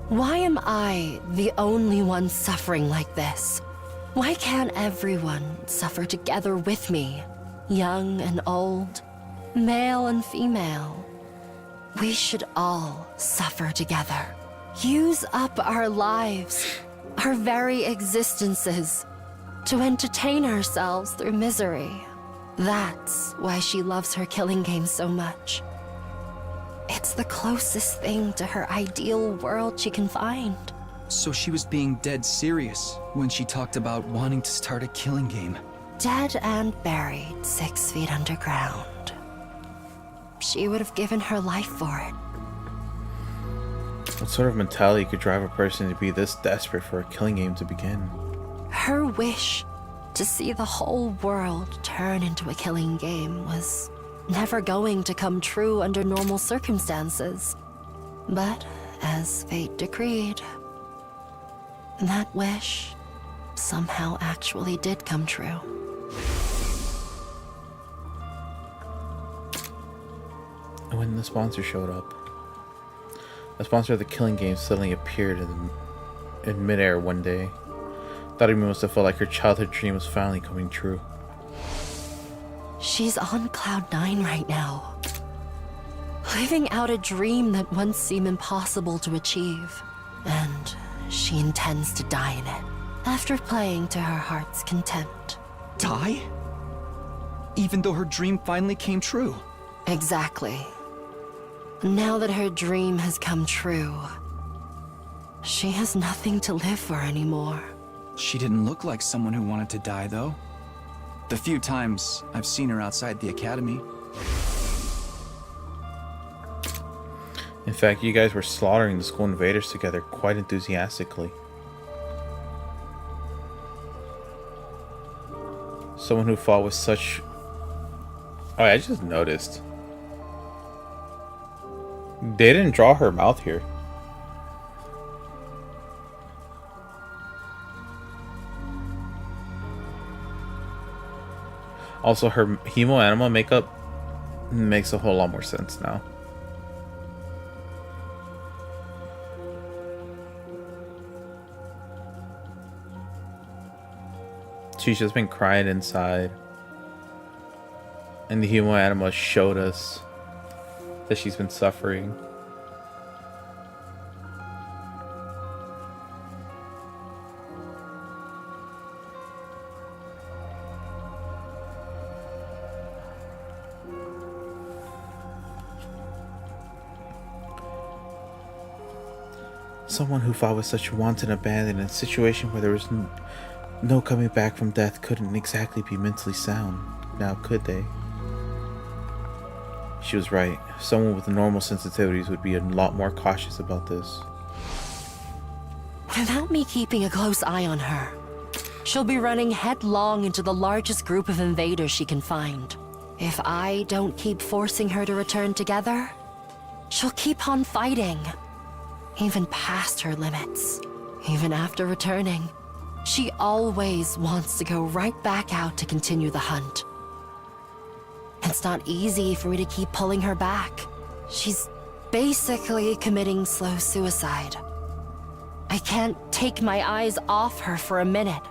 Why am I the only one suffering like this? Why can't everyone suffer together with me? Young and old, male and female. We should all suffer together. Use up our lives, our very existences, to entertain ourselves through misery. That's why she loves her killing game so much. It's the closest thing to her ideal world she can find. So she was being dead serious when she talked about wanting to start a killing game. Dead and buried 6 feet underground. She would have given her life for it. What sort of mentality could drive a person to be this desperate for a killing game to begin? Her wish to see the whole world turn into a killing game was never going to come true under normal circumstances. But as fate decreed, that wish somehow actually did come true. And when the sponsor showed up, the sponsor of the killing game suddenly appeared in midair one day. Thought must have felt like her childhood dream was finally coming true. She's on cloud 9 right now, living out a dream that once seemed impossible to achieve, and she intends to die in it after playing to her heart's content. Die? Even though her dream finally came true? Exactly. Now that her dream has come true, she has nothing to live for anymore. She didn't look like someone who wanted to die, though. The few times I've seen her outside the academy. In fact, you guys were slaughtering the school invaders together quite enthusiastically. Someone who fought with such... Oh, I just noticed. They didn't draw her mouth here. Also, her hemo animal makeup makes a whole lot more sense now. She's just been crying inside. And the hemo animal showed us that she's been suffering. Someone who fought with such wanton abandon in a situation where there was no coming back from death couldn't exactly be mentally sound, now could they? She was right. Someone with normal sensitivities would be a lot more cautious about this. Without me keeping a close eye on her, she'll be running headlong into the largest group of invaders she can find. If I don't keep forcing her to return together, she'll keep on fighting, even past her limits. Even after returning, she always wants to go right back out to continue the hunt. It's not easy for me to keep pulling her back. She's basically committing slow suicide. I can't take my eyes off her for a minute.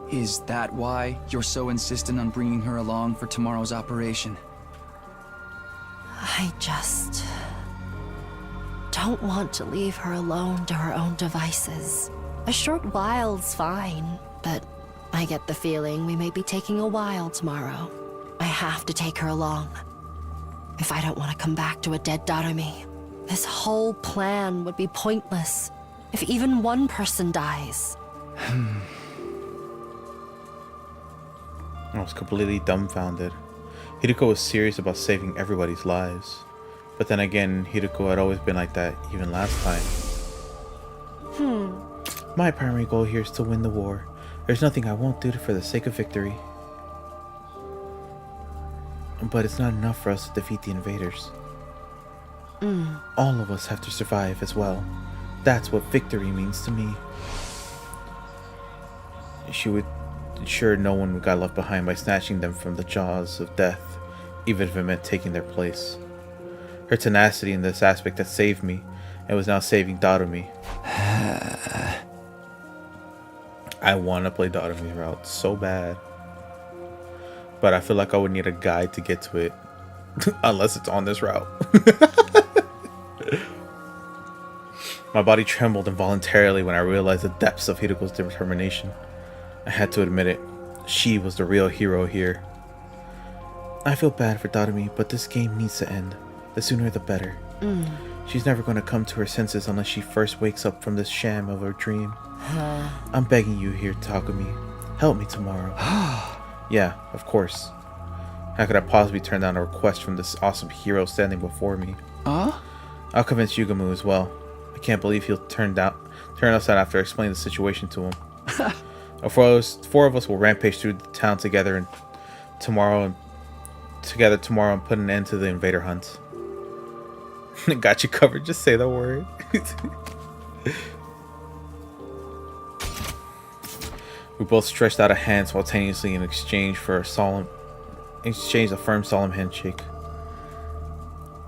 Is that why you're so insistent on bringing her along for tomorrow's operation? I just don't want to leave her alone to her own devices. A short while's fine, but I get the feeling we may be taking a while tomorrow. I have to take her along. If I don't want to come back to a dead Darumi, this whole plan would be pointless if even one person dies. I was completely dumbfounded. Hideko was serious about saving everybody's lives. But then again, Hideko had always been like that, even last time. My primary goal here is to win the war. There's nothing I won't do for the sake of victory. But it's not enough for us to defeat the invaders. All of us have to survive as well. That's what victory means to me. She would ensure no one got left behind by snatching them from the jaws of death, even if it meant taking their place. Her tenacity in this aspect had saved me, and was now saving Darumi. I want to play Darumi's route so bad, but I feel like I would need a guide to get to it, unless it's on this route. My body trembled involuntarily when I realized the depths of Hideko's determination. I had to admit it. She was the real hero here. I feel bad for Darumi, but this game needs to end. The sooner the better. She's never going to come to her senses unless she first wakes up from this sham of her dream. I'm begging you here, Takumi. Help me tomorrow. Yeah, of course. How could I possibly turn down a request from this awesome hero standing before me? I'll convince Yugamu as well. I can't believe he'll turn us out after explaining the situation to him. Four of us will rampage through the town together tomorrow and put an end to the invader hunt. Got you covered, just say the word. We both stretched out a hand simultaneously in exchange a firm, solemn handshake.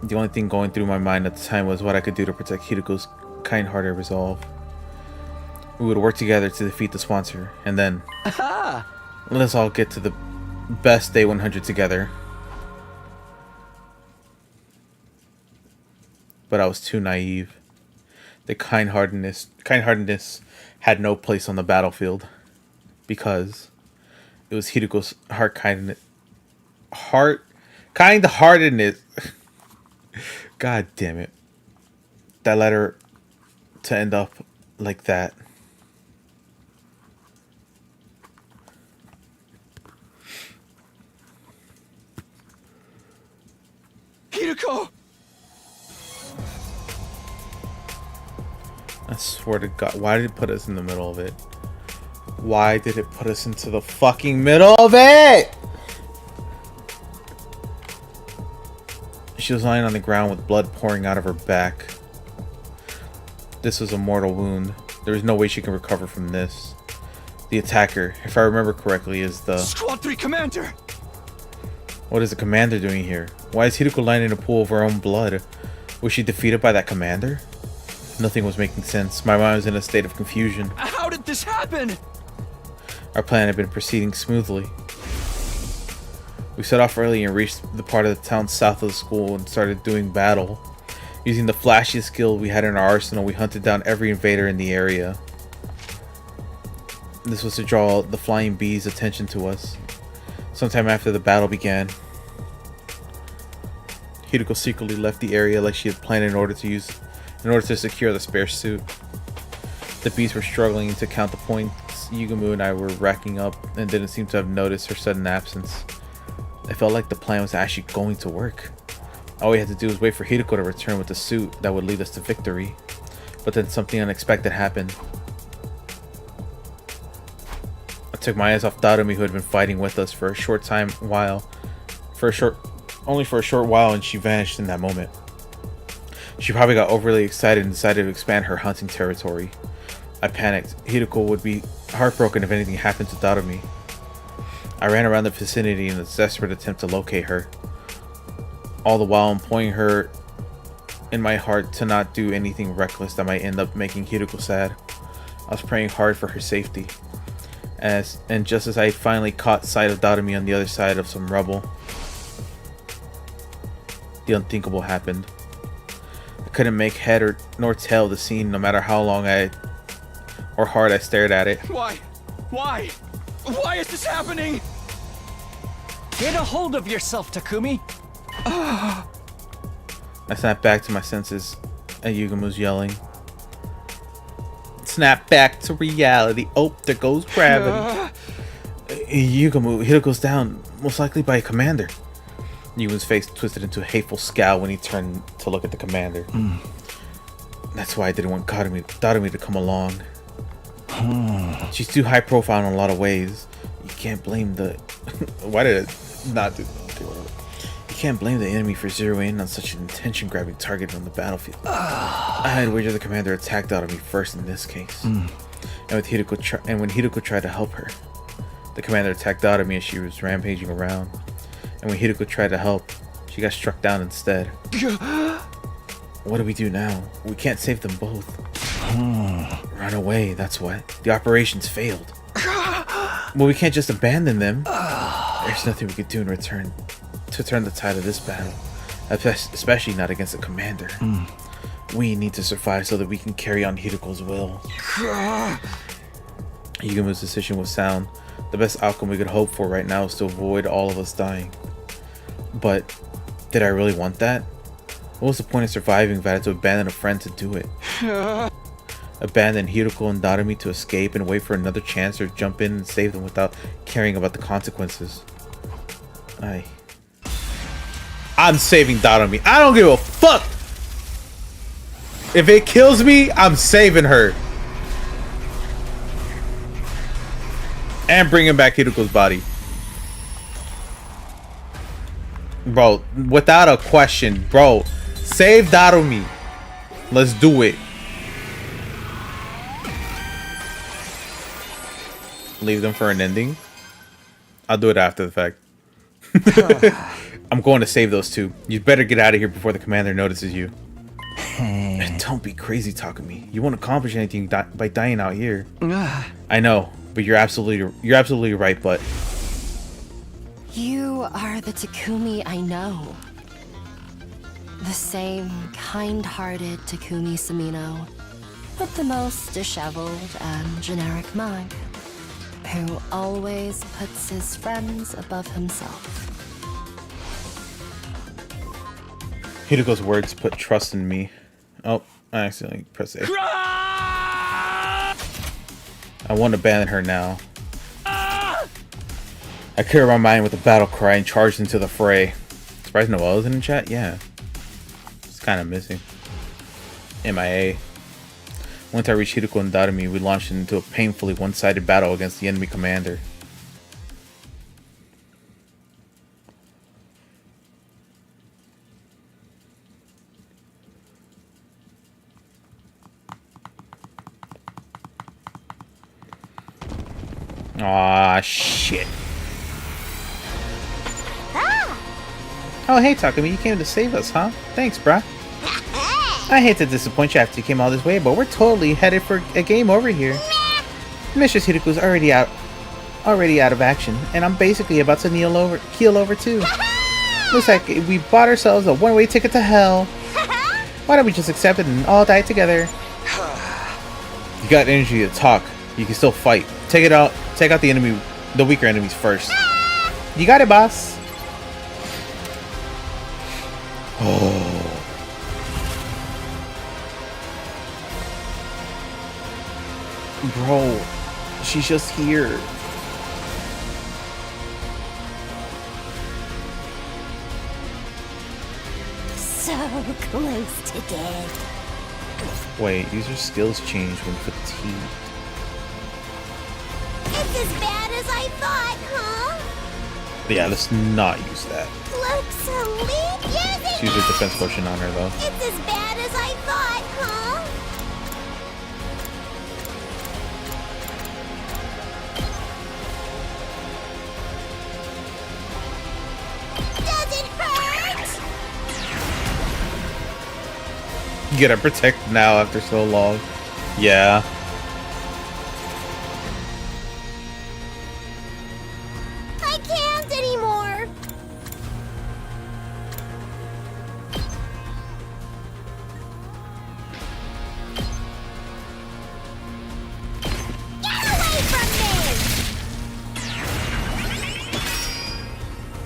The only thing going through my mind at the time was what I could do to protect Hideko's kind-hearted resolve. We would work together to defeat the sponsor, and then let us all get to the best day 100 together. But I was too naive. The kind-heartedness had no place on the battlefield, because it was Hideko's kind-heartedness. God damn it! That led her to end up like that. Hideko! I swear to God, why did it put us in the middle of it? Why did it put us into the fucking middle of it? She was lying on the ground with blood pouring out of her back. This was a mortal wound. There was no way she can recover from this. The attacker, if I remember correctly, is the... Squad 3 Commander! What is the commander doing here? Why is Hideko lying in a pool of her own blood? Was she defeated by that commander? Nothing was making sense. My mind was in a state of confusion. How did this happen? Our plan had been proceeding smoothly. We set off early and reached the part of the town south of the school and started doing battle. Using the flashiest skill we had in our arsenal, we hunted down every invader in the area. This was to draw the flying bees' attention to us. Sometime after the battle began, Hideko secretly left the area like she had planned in order to secure the spare suit. The bees were struggling to count the points Yugamu and I were racking up and didn't seem to have noticed her sudden absence. I felt like the plan was actually going to work. All we had to do was wait for Hideko to return with the suit that would lead us to victory. But then something unexpected happened. I took my eyes off Darumi, who had been fighting with us for a short while, and she vanished in that moment. She probably got overly excited and decided to expand her hunting territory. I panicked. Hideko would be heartbroken if anything happened to Darumi. I ran around the vicinity in a desperate attempt to locate her. All the while imploring her in my heart to not do anything reckless that might end up making Hideko sad. I was praying hard for her safety. And just as I finally caught sight of Darumi on the other side of some rubble, the unthinkable happened. I couldn't make head nor tail of the scene no matter how long or hard I stared at it. Why? Why? Why is this happening? Get a hold of yourself, Takumi. I snapped back to my senses and Yugamu's yelling. Snap back to reality. Oh, there goes gravity. Yugamu, Hideko's down, most likely by a commander. Yugamu's face twisted into a hateful scowl when he turned to look at the commander. That's why I didn't want Darumi to come along. She's too high profile in a lot of ways. You can't blame the... Why did it not do... Okay, whatever. You can't blame the enemy for zeroing in on such an attention-grabbing target on the battlefield. I had wagered the commander attacked Darumi first in this case. And when Hideko tried to help her, the commander attacked Darumi as she was rampaging around. And when Hideko tried to help, she got struck down instead. What do we do now? We can't save them both. Run away, that's what. The operations failed. Well, we can't just abandon them. There's nothing we could do in return to turn the tide of this battle. Especially not against the commander. We need to survive so that we can carry on Hideko's will. Yugamu's decision was sound. The best outcome we could hope for right now is to avoid all of us dying. But did I really want that? What was the point of surviving if I had to abandon a friend to do it? Abandon Hideko and Darumi to escape and wait for another chance, or jump in and save them without caring about the consequences? I'm saving Darumi. I don't give a fuck! If it kills me, I'm saving her. And bringing back Hideko's body. Bro, without a question, bro. Save Darumi. Let's do it. Leave them for an ending. I'll do it after the fact. I'm going to save those two. You better get out of here before the commander notices you. Don't be crazy, Takumi. You won't accomplish anything by dying out here. I know, but you're absolutely right, but... You are the Takumi I know. The same kind-hearted Takumi Sumino, but the most disheveled and generic mug, who always puts his friends above himself. Hideko's words put trust in me. Oh, I accidentally pressed A. I won't abandon her now. I cleared my mind with a battle cry and charged into the fray. Surprised Noelle isn't in chat? Yeah. It's kind of missing. MIA. Once I reached Hideko and Darumi, we launched into a painfully one-sided battle against the enemy commander. Aw, shit. Oh, hey, Takumi, you came to save us, huh? Thanks, bruh. I hate to disappoint you after you came all this way, but we're totally headed for a game over here. Mistress Hideko's already out of action, and I'm basically about to keel over too. Looks like we bought ourselves a one-way ticket to hell. Why don't we just accept it and all die together? You got energy to talk. You can still fight. Take out the weaker enemies first. You got it, boss. Oh. Bro, she's just here. So close to death. Wait, user skills change when fatigued. It's as bad as I thought, huh? Yeah, let's not use that. Looks elite. Let's use the defense potion on her though. It's as bad as You gotta protect now after so long. Yeah. I can't anymore. Get away from me!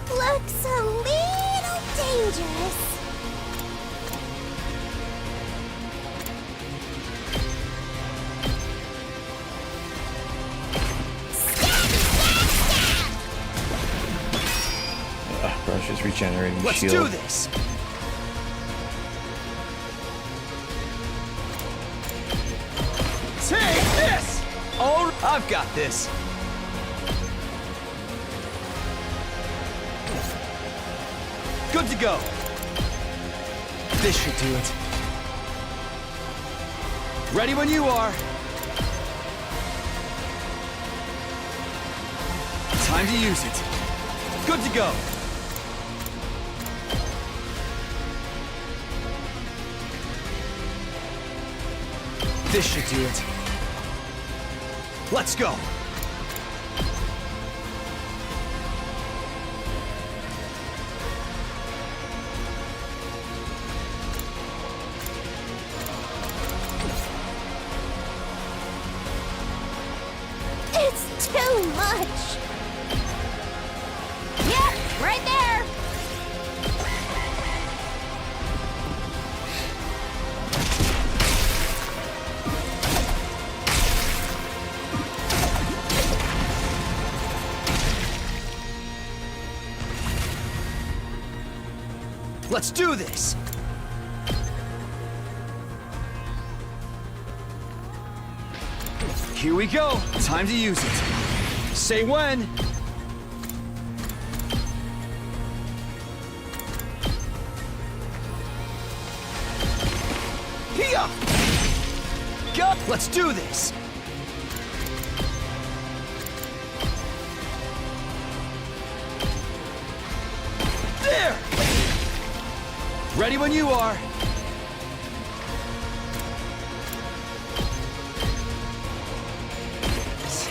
Looks a little dangerous. Brush is regenerating Let's shield. do this. Take this! Oh, I've got this. Good to go. This should do it. Ready when you are. Time to use it. Good to go. This should do it. Let's go. It's too much. Yep, right there. Let's do this. Here we go. Time to use it. Say when. Here. Go. Let's do this. There. Ready when you are.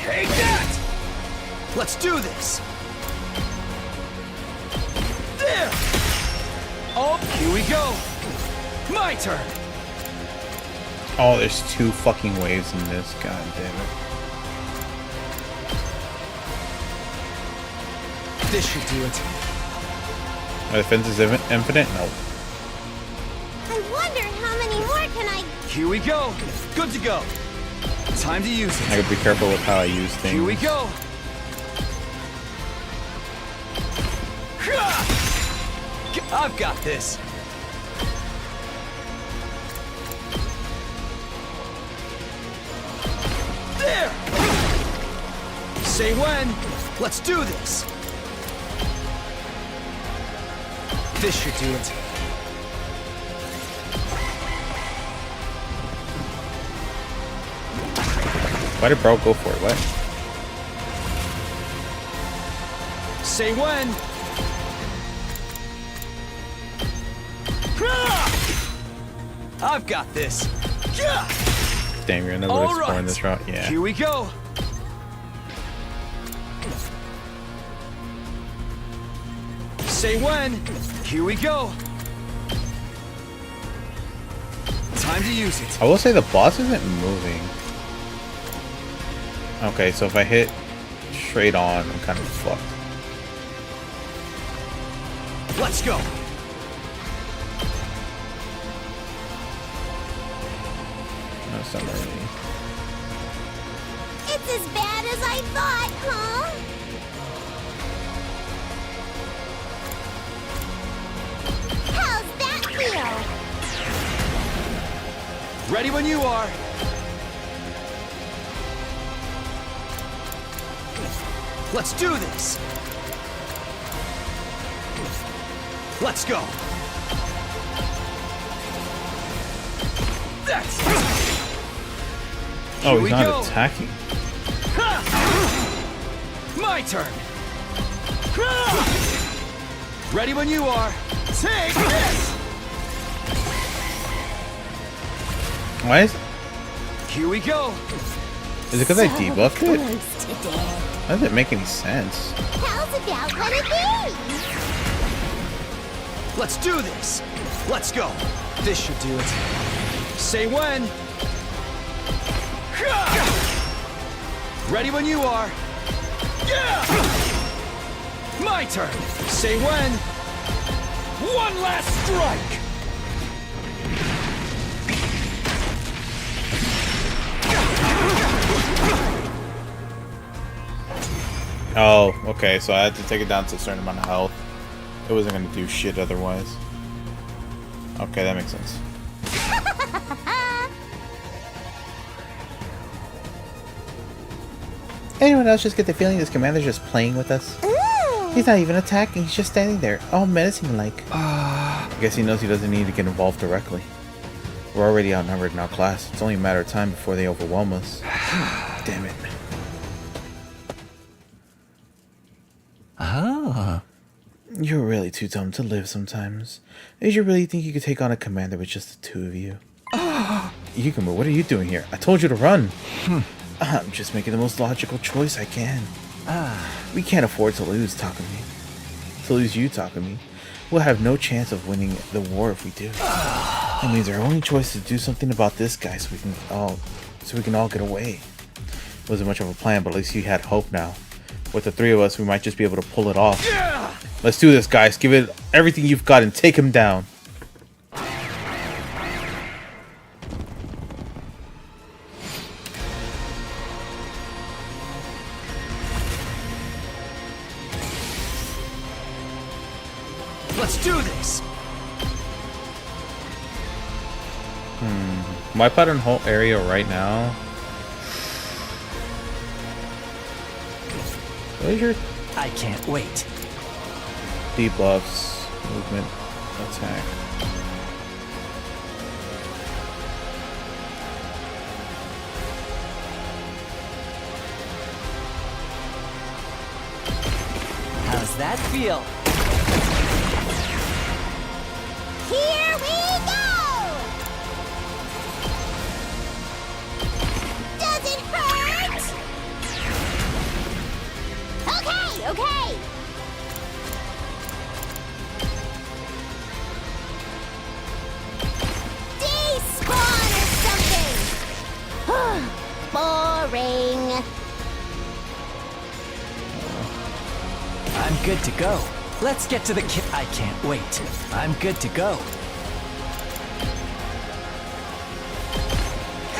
Take that! Let's do this. There! Oh, here we go. My turn. Oh, there's 2 fucking waves in this. God damn it. This should do it. My defense is infinite? No. I wonder how many more can I... Here we go. Good to go. Time to use I it. gotta be careful with how I use things. Here we go. I've got this. There! Say when. Let's do this. This should do it. Why did bro go for it? What? Say when. I've got this. Damn, you're never All exploring right. this route. Yeah. Here we go. Say when. Here we go. Time to use it. I will say the boss isn't moving. Okay, so if I hit straight on, I'm kind of fucked. Let's go. No, it's not really. It's as bad as I thought, huh? How's that feel? Ready when you are. Let's do this. Let's go. That's Oh, Here he's we not go. attacking. my turn. Ready when you are. Take this. Why is Here we go. it because I debuffed it? Close to death. That doesn't make any sense. How's about one of these? Let's do this. Let's go. This should do it. Say when. Ready when you are. My turn. Say when. One last strike. Oh, okay, so I had to take it down to a certain amount of health. It wasn't gonna do shit otherwise. Okay, that makes sense. Anyone else just get the feeling this commander's just playing with us? He's not even attacking, he's just standing there, all menacing like. I guess he knows he doesn't need to get involved directly. We're already outnumbered in our class. It's only a matter of time before they overwhelm us. Damn it. Ah. You're really too dumb to live sometimes. Did you really think you could take on a commander with just the two of you? Yukumo, what are you doing here? I told you to run. I'm just making the most logical choice I can. We can't afford to lose, Takumi. To lose you, Takumi. We'll have no chance of winning the war if we do. That means our only choice is to do something about this guy so we can all get away. It wasn't much of a plan, but at least you had hope now. With the three of us, we might just be able to pull it off. Let's do this, guys. Give it everything you've got and take him down. Let's do this. Wipe out a whole area right now. What is your I can't wait. debuffs? Movement, attack. How's that feel? Here we go! Does it hurt? Okay, okay. Despawn or something. Boring. I'm good to go. Let's get to the I can't wait. I'm good to go.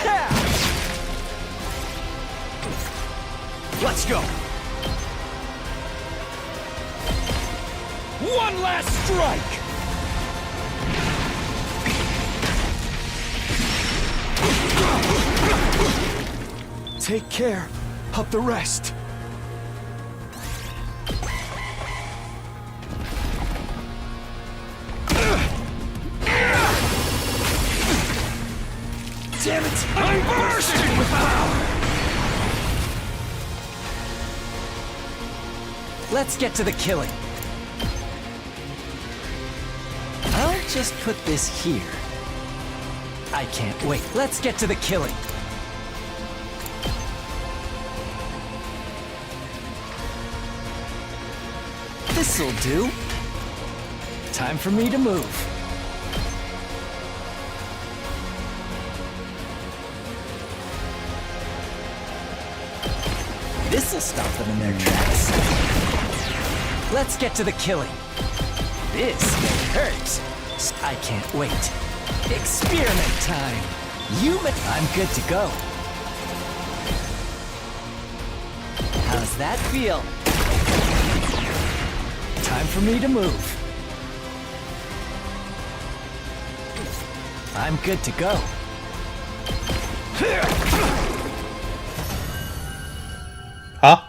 Ha! Let's go. One last strike. Take care of the rest. Damn it! I'm bursting with power! Let's get to the killing. I'll just put this here. I can't wait. Let's get to the killing. This'll do. Time for me to move. This'll stop them in their tracks. Let's get to the killing. This may hurt. I can't wait. Experiment time. I'm good to go. How's that feel? Time for me to move. I'm good to go. Huh?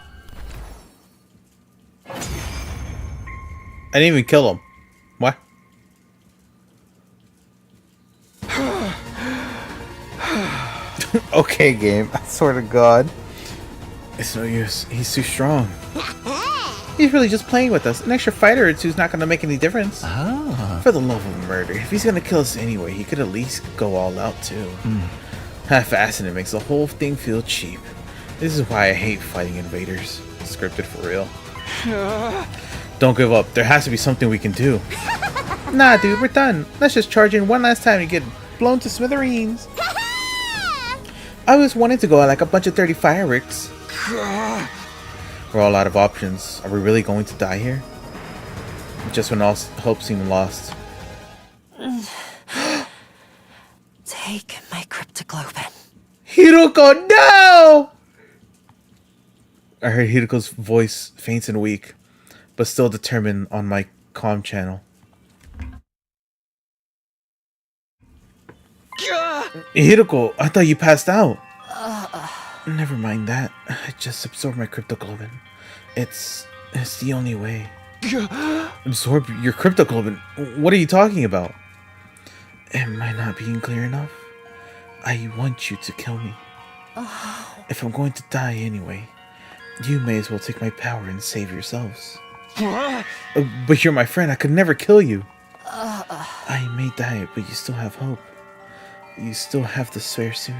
I didn't even kill him. What? Okay, game. I swear to God. It's no use. He's too strong. He's really just playing with us. An extra fighter or two's not gonna make any difference. Oh. For the love of murder, if he's gonna kill us anyway, he could at least go all out too. Half-assing it makes the whole thing feel cheap. This is why I hate fighting invaders. Scripted for real. Don't give up. There has to be something we can do. Nah, dude, we're done. Let's just charge in one last time and get blown to smithereens. I was wanting to go out like a bunch of dirty fireworks. We're all out of options. Are we really going to die here? Just when all hope seemed lost. Take my cryptoglobin. Hiruko, no! I heard Hiruko's voice faint and weak, but still determined on my comm channel. Hiruko, I thought you passed out. Never mind that. I just absorbed my cryptoglobin. It's the only way. Absorb your cryptoglobin? What are you talking about? Am I not being clear enough? I want you to kill me. If I'm going to die anyway, you may as well take my power and save yourselves. But you're my friend. I could never kill you. I may die, but you still have hope. You still have the spare suit.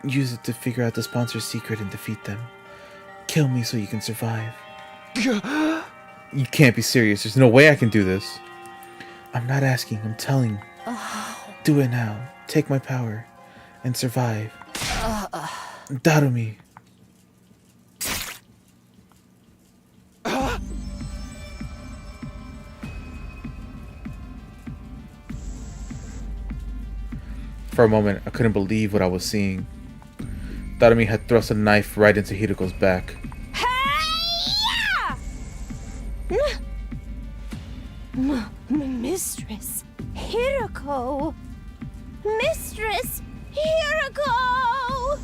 Use it to figure out the sponsor's secret and defeat them. Kill me so you can survive. You can't be serious. There's no way I can do this. I'm not asking. I'm telling. Do it now. Take my power and survive. Darumi. For a moment, I couldn't believe what I was seeing. Darumi had thrust a knife right into Hiruko's back. Mistress Hiruko! Mistress Hiruko!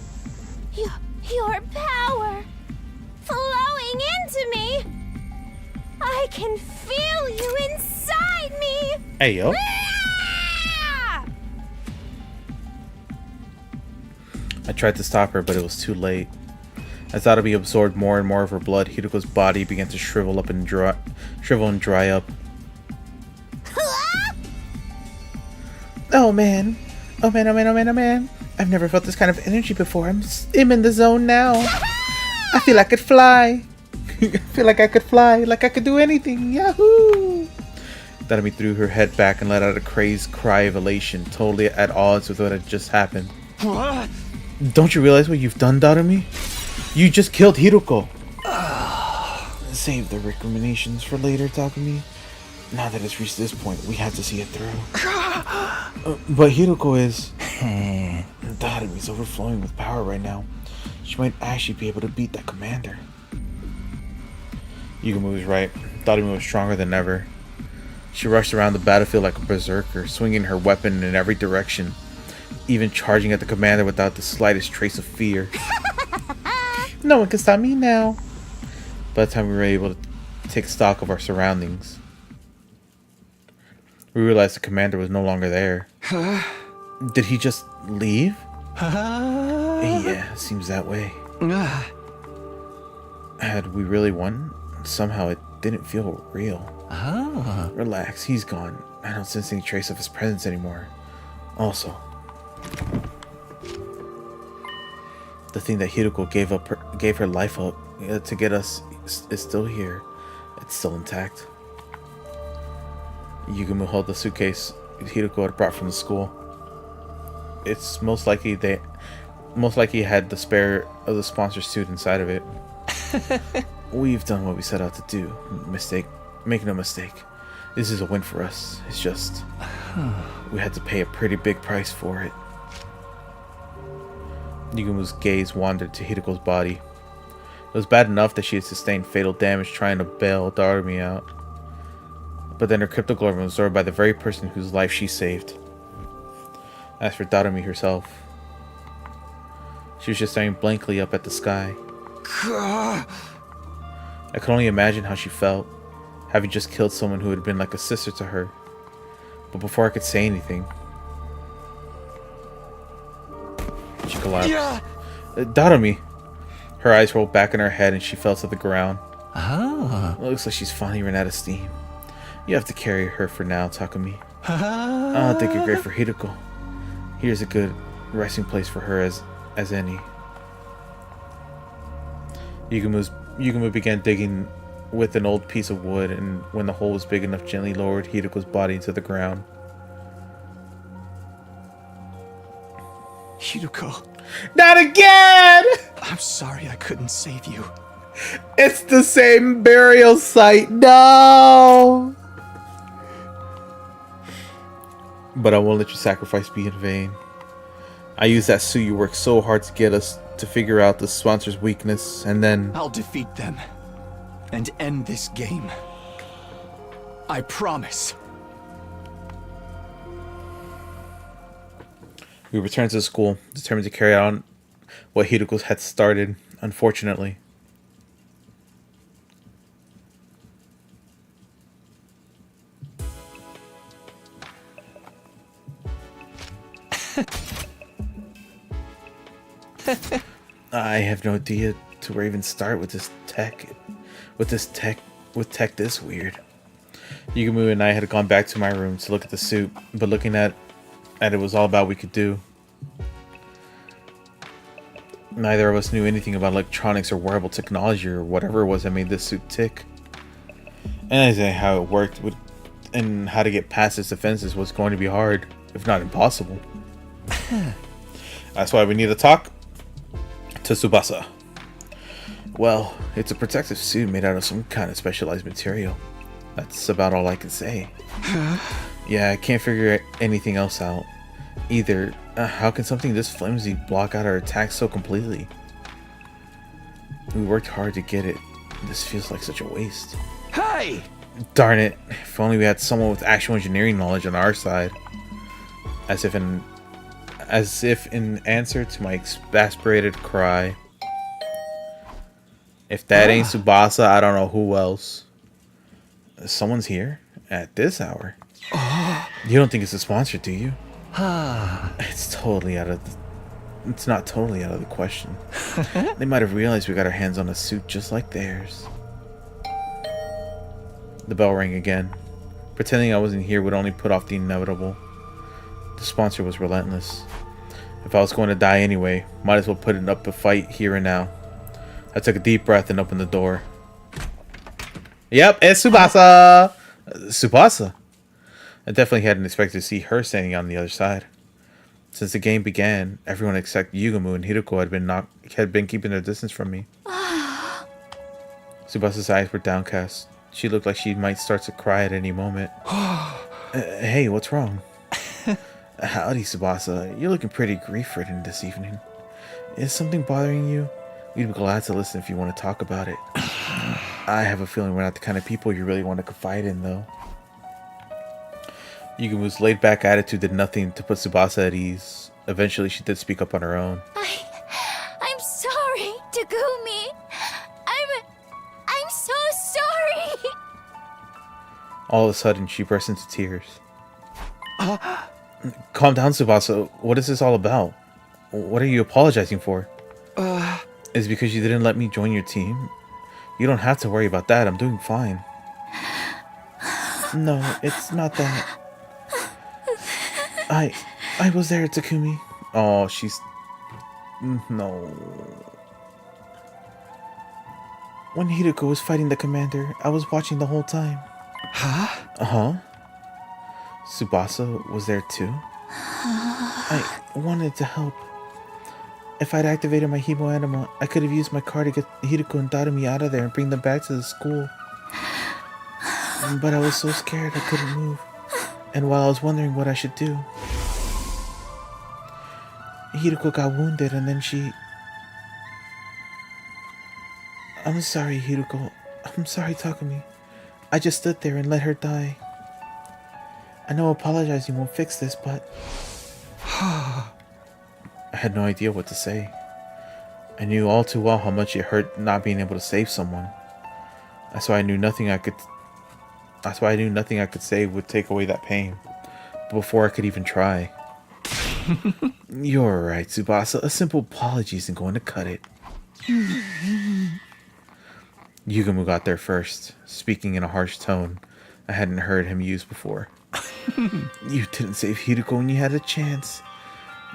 Your power flowing into me! I can feel you inside me! Hey, yo. I tried to stop her, but it was too late. As Darumi absorbed more and more of her blood, Hiruko's body began to shrivel and dry up. Oh man. Oh man, oh man, oh man, oh man. I've never felt this kind of energy before. I'm in the zone now. I feel I could fly. I feel like I could fly, like I could do anything. Yahoo! Darumi threw her head back and let out a crazed cry of elation, totally at odds with what had just happened. Don't you realize what you've done, Darumi? You just killed Hiruko. Save the recriminations for later, Takumi. Now that it's reached this point, we have to see it through. But Hiruko is... Darumi's overflowing with power right now. She might actually be able to beat that commander. Yugumu was right. Darumi was stronger than ever. She rushed around the battlefield like a berserker, swinging her weapon in every direction, even charging at the commander without the slightest trace of fear. No one can stop me now. By the time we were able to take stock of our surroundings, we realized the commander was no longer there. Did he just leave? Yeah, seems that way. Had we really won? Somehow it didn't feel real. Relax, he's gone. I don't sense any trace of his presence anymore. Also, the thing that Hiruko gave her life up to get us is still here. It's still intact. Yugumu held the suitcase Hiruko had brought from the school. It's most likely had the spare of the sponsor suit inside of it. We've done what we set out to do. Make no mistake. This is a win for us. It's just we had to pay a pretty big price for it. Yugumu's gaze wandered to Hiruko's body. It was bad enough that she had sustained fatal damage trying to bail Darumi out. But then her cryptoglobin was absorbed by the very person whose life she saved. As for Darumi herself, she was just staring blankly up at the sky. I could only imagine how she felt, having just killed someone who had been like a sister to her. But before I could say anything, she collapsed. Darumi! Her eyes rolled back in her head and she fell to the ground. Oh. It looks like she's finally run out of steam. You have to carry her for now, Takumi. I don't think you're great for Hideko. Here's a good resting place for her as any. Yugumu began digging with an old piece of wood, and when the hole was big enough, gently lowered Hideko's body into the ground. Hideko. Not again! I'm sorry I couldn't save you. It's the same burial site. No! But I won't let your sacrifice be in vain. I used that suit you worked so hard to get us to figure out the sponsor's weakness, and then... I'll defeat them and end this game. I promise. We returned to school, determined to carry on what Hideko had started, unfortunately. I have no idea to where even start with tech this weird. Yugumu and I had gone back to my room to look at the suit, but looking at it was all about we could do. Neither of us knew anything about electronics or wearable technology or whatever it was that made this suit tick. And how it worked and how to get past its defenses was going to be hard, if not impossible. That's why we need to talk to Tsubasa. Well, it's a protective suit made out of some kind of specialized material. That's about all I can say. Yeah, I can't figure anything else out. Either, how can something this flimsy block out our attacks so completely? We worked hard to get it. This feels like such a waste. Hey! Darn it. If only we had someone with actual engineering knowledge on our side. As if in answer to my exasperated cry. If that ain't Tsubasa, I don't know who else. Someone's here? At this hour? You don't think it's a sponsor, do you? It's not totally out of the question. They might have realized we got our hands on a suit just like theirs. The bell rang again. Pretending I wasn't here would only put off the inevitable. The sponsor was relentless. If I was going to die anyway, might as well put it up a fight here and now. I took a deep breath and opened the door. Yep, it's Tsubasa! Tsubasa? I definitely hadn't expected to see her standing on the other side. Since the game began, everyone except Yugumu and Hideko had been keeping their distance from me. Tsubasa's eyes were downcast. She looked like she might start to cry at any moment. Hey, what's wrong? Howdy, Tsubasa. You're looking pretty grief-ridden this evening. Is something bothering you? We'd be glad to listen if you want to talk about it. I have a feeling we're not the kind of people you really want to confide in, though. Yugumo's laid-back attitude did nothing to put Tsubasa at ease. Eventually, she did speak up on her own. I'm sorry, Takumi. I'm so sorry. All of a sudden, she burst into tears. Calm down, Tsubasa. What is this all about? What are you apologizing for? Is it because you didn't let me join your team? You don't have to worry about that. I'm doing fine. No, it's not that. I was there, Takumi. Oh, she's... No. When Hideko was fighting the commander, I was watching the whole time. Huh? Uh-huh. Tsubasa was there too? I wanted to help. If I'd activated my Hemo Anima, I could have used my car to get Hideko and Darumi out of there and bring them back to the school. But I was so scared I couldn't move. And while I was wondering what I should do, Hideko got wounded and then she... I'm sorry, Hideko. I'm sorry, Takumi. I just stood there and let her die. I know apologizing won't fix this, but... I had no idea what to say. I knew all too well how much it hurt not being able to save someone. That's why I knew nothing I could say would take away that pain. But before I could even try. You're right, Tsubasa. A simple apology isn't going to cut it. Yugumu got there first, speaking in a harsh tone I hadn't heard him use before. You didn't save Hideko when you had a chance.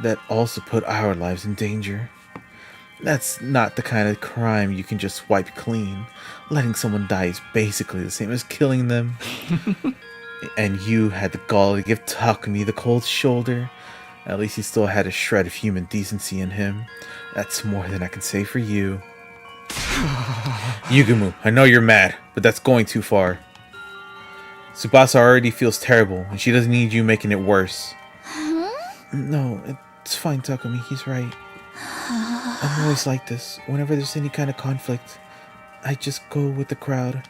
That also put our lives in danger. That's not the kind of crime you can just wipe clean. Letting someone die is basically the same as killing them. And you had the gall to give Takumi the cold shoulder. At least he still had a shred of human decency in him. That's more than I can say for you. Yugumu, I know you're mad, but that's going too far. Tsubasa already feels terrible, and she doesn't need you making it worse. No, it's fine, Takumi. He's right. I'm always like this. Whenever there's any kind of conflict, I just go with the crowd.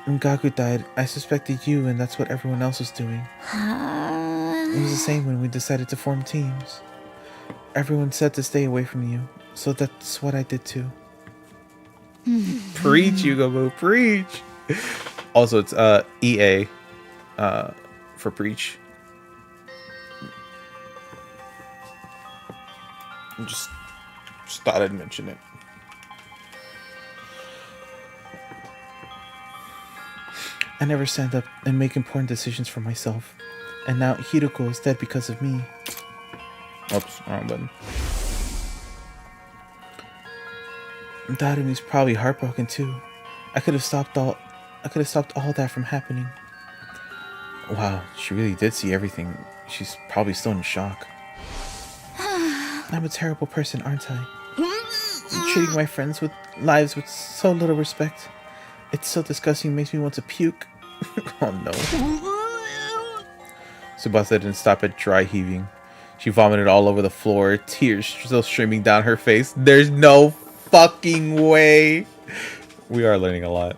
When Gaku died, I suspected you, and that's what everyone else was doing. It was the same when we decided to form teams. Everyone said to stay away from you, so that's what I did too. Preach, Yugumu, preach! Also, it's EA for preach. Just thought I'd mention it. I never stand up and make important decisions for myself. And now Hideko is dead because of me. Oops, wrong button. Darumi's probably heartbroken too. I could have stopped all that from happening. Wow, she really did see everything. She's probably still in shock. I'm a terrible person, aren't I? I'm treating my friends with lives with so little respect. It's so disgusting, makes me want to puke. Oh no. Tsubasa didn't stop at dry heaving. She vomited all over the floor, tears still streaming down her face. There's no fucking way. We are learning a lot.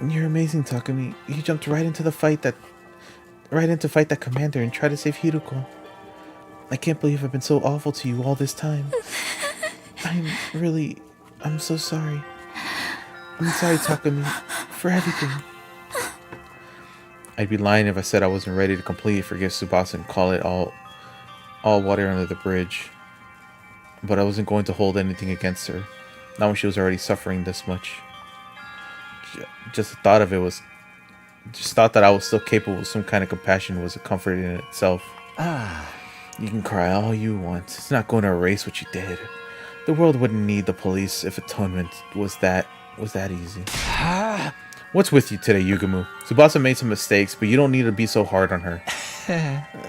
You're amazing, Takumi. You jumped right into fight that commander and tried to save Hideko. I can't believe I've been so awful to you all this time. I'm so sorry. I'm sorry, Takumi, for everything. I'd be lying if I said I wasn't ready to completely forgive Tsubasa and call it all water under the bridge. But I wasn't going to hold anything against her, not when she was already suffering this much. Just the thought of it was... Just thought that I was still capable of some kind of compassion was a comfort in itself. You can cry all you want. It's not going to erase what you did. The world wouldn't need the police if atonement was that easy. What's with you today, Yugumu? Tsubasa made some mistakes, but you don't need to be so hard on her.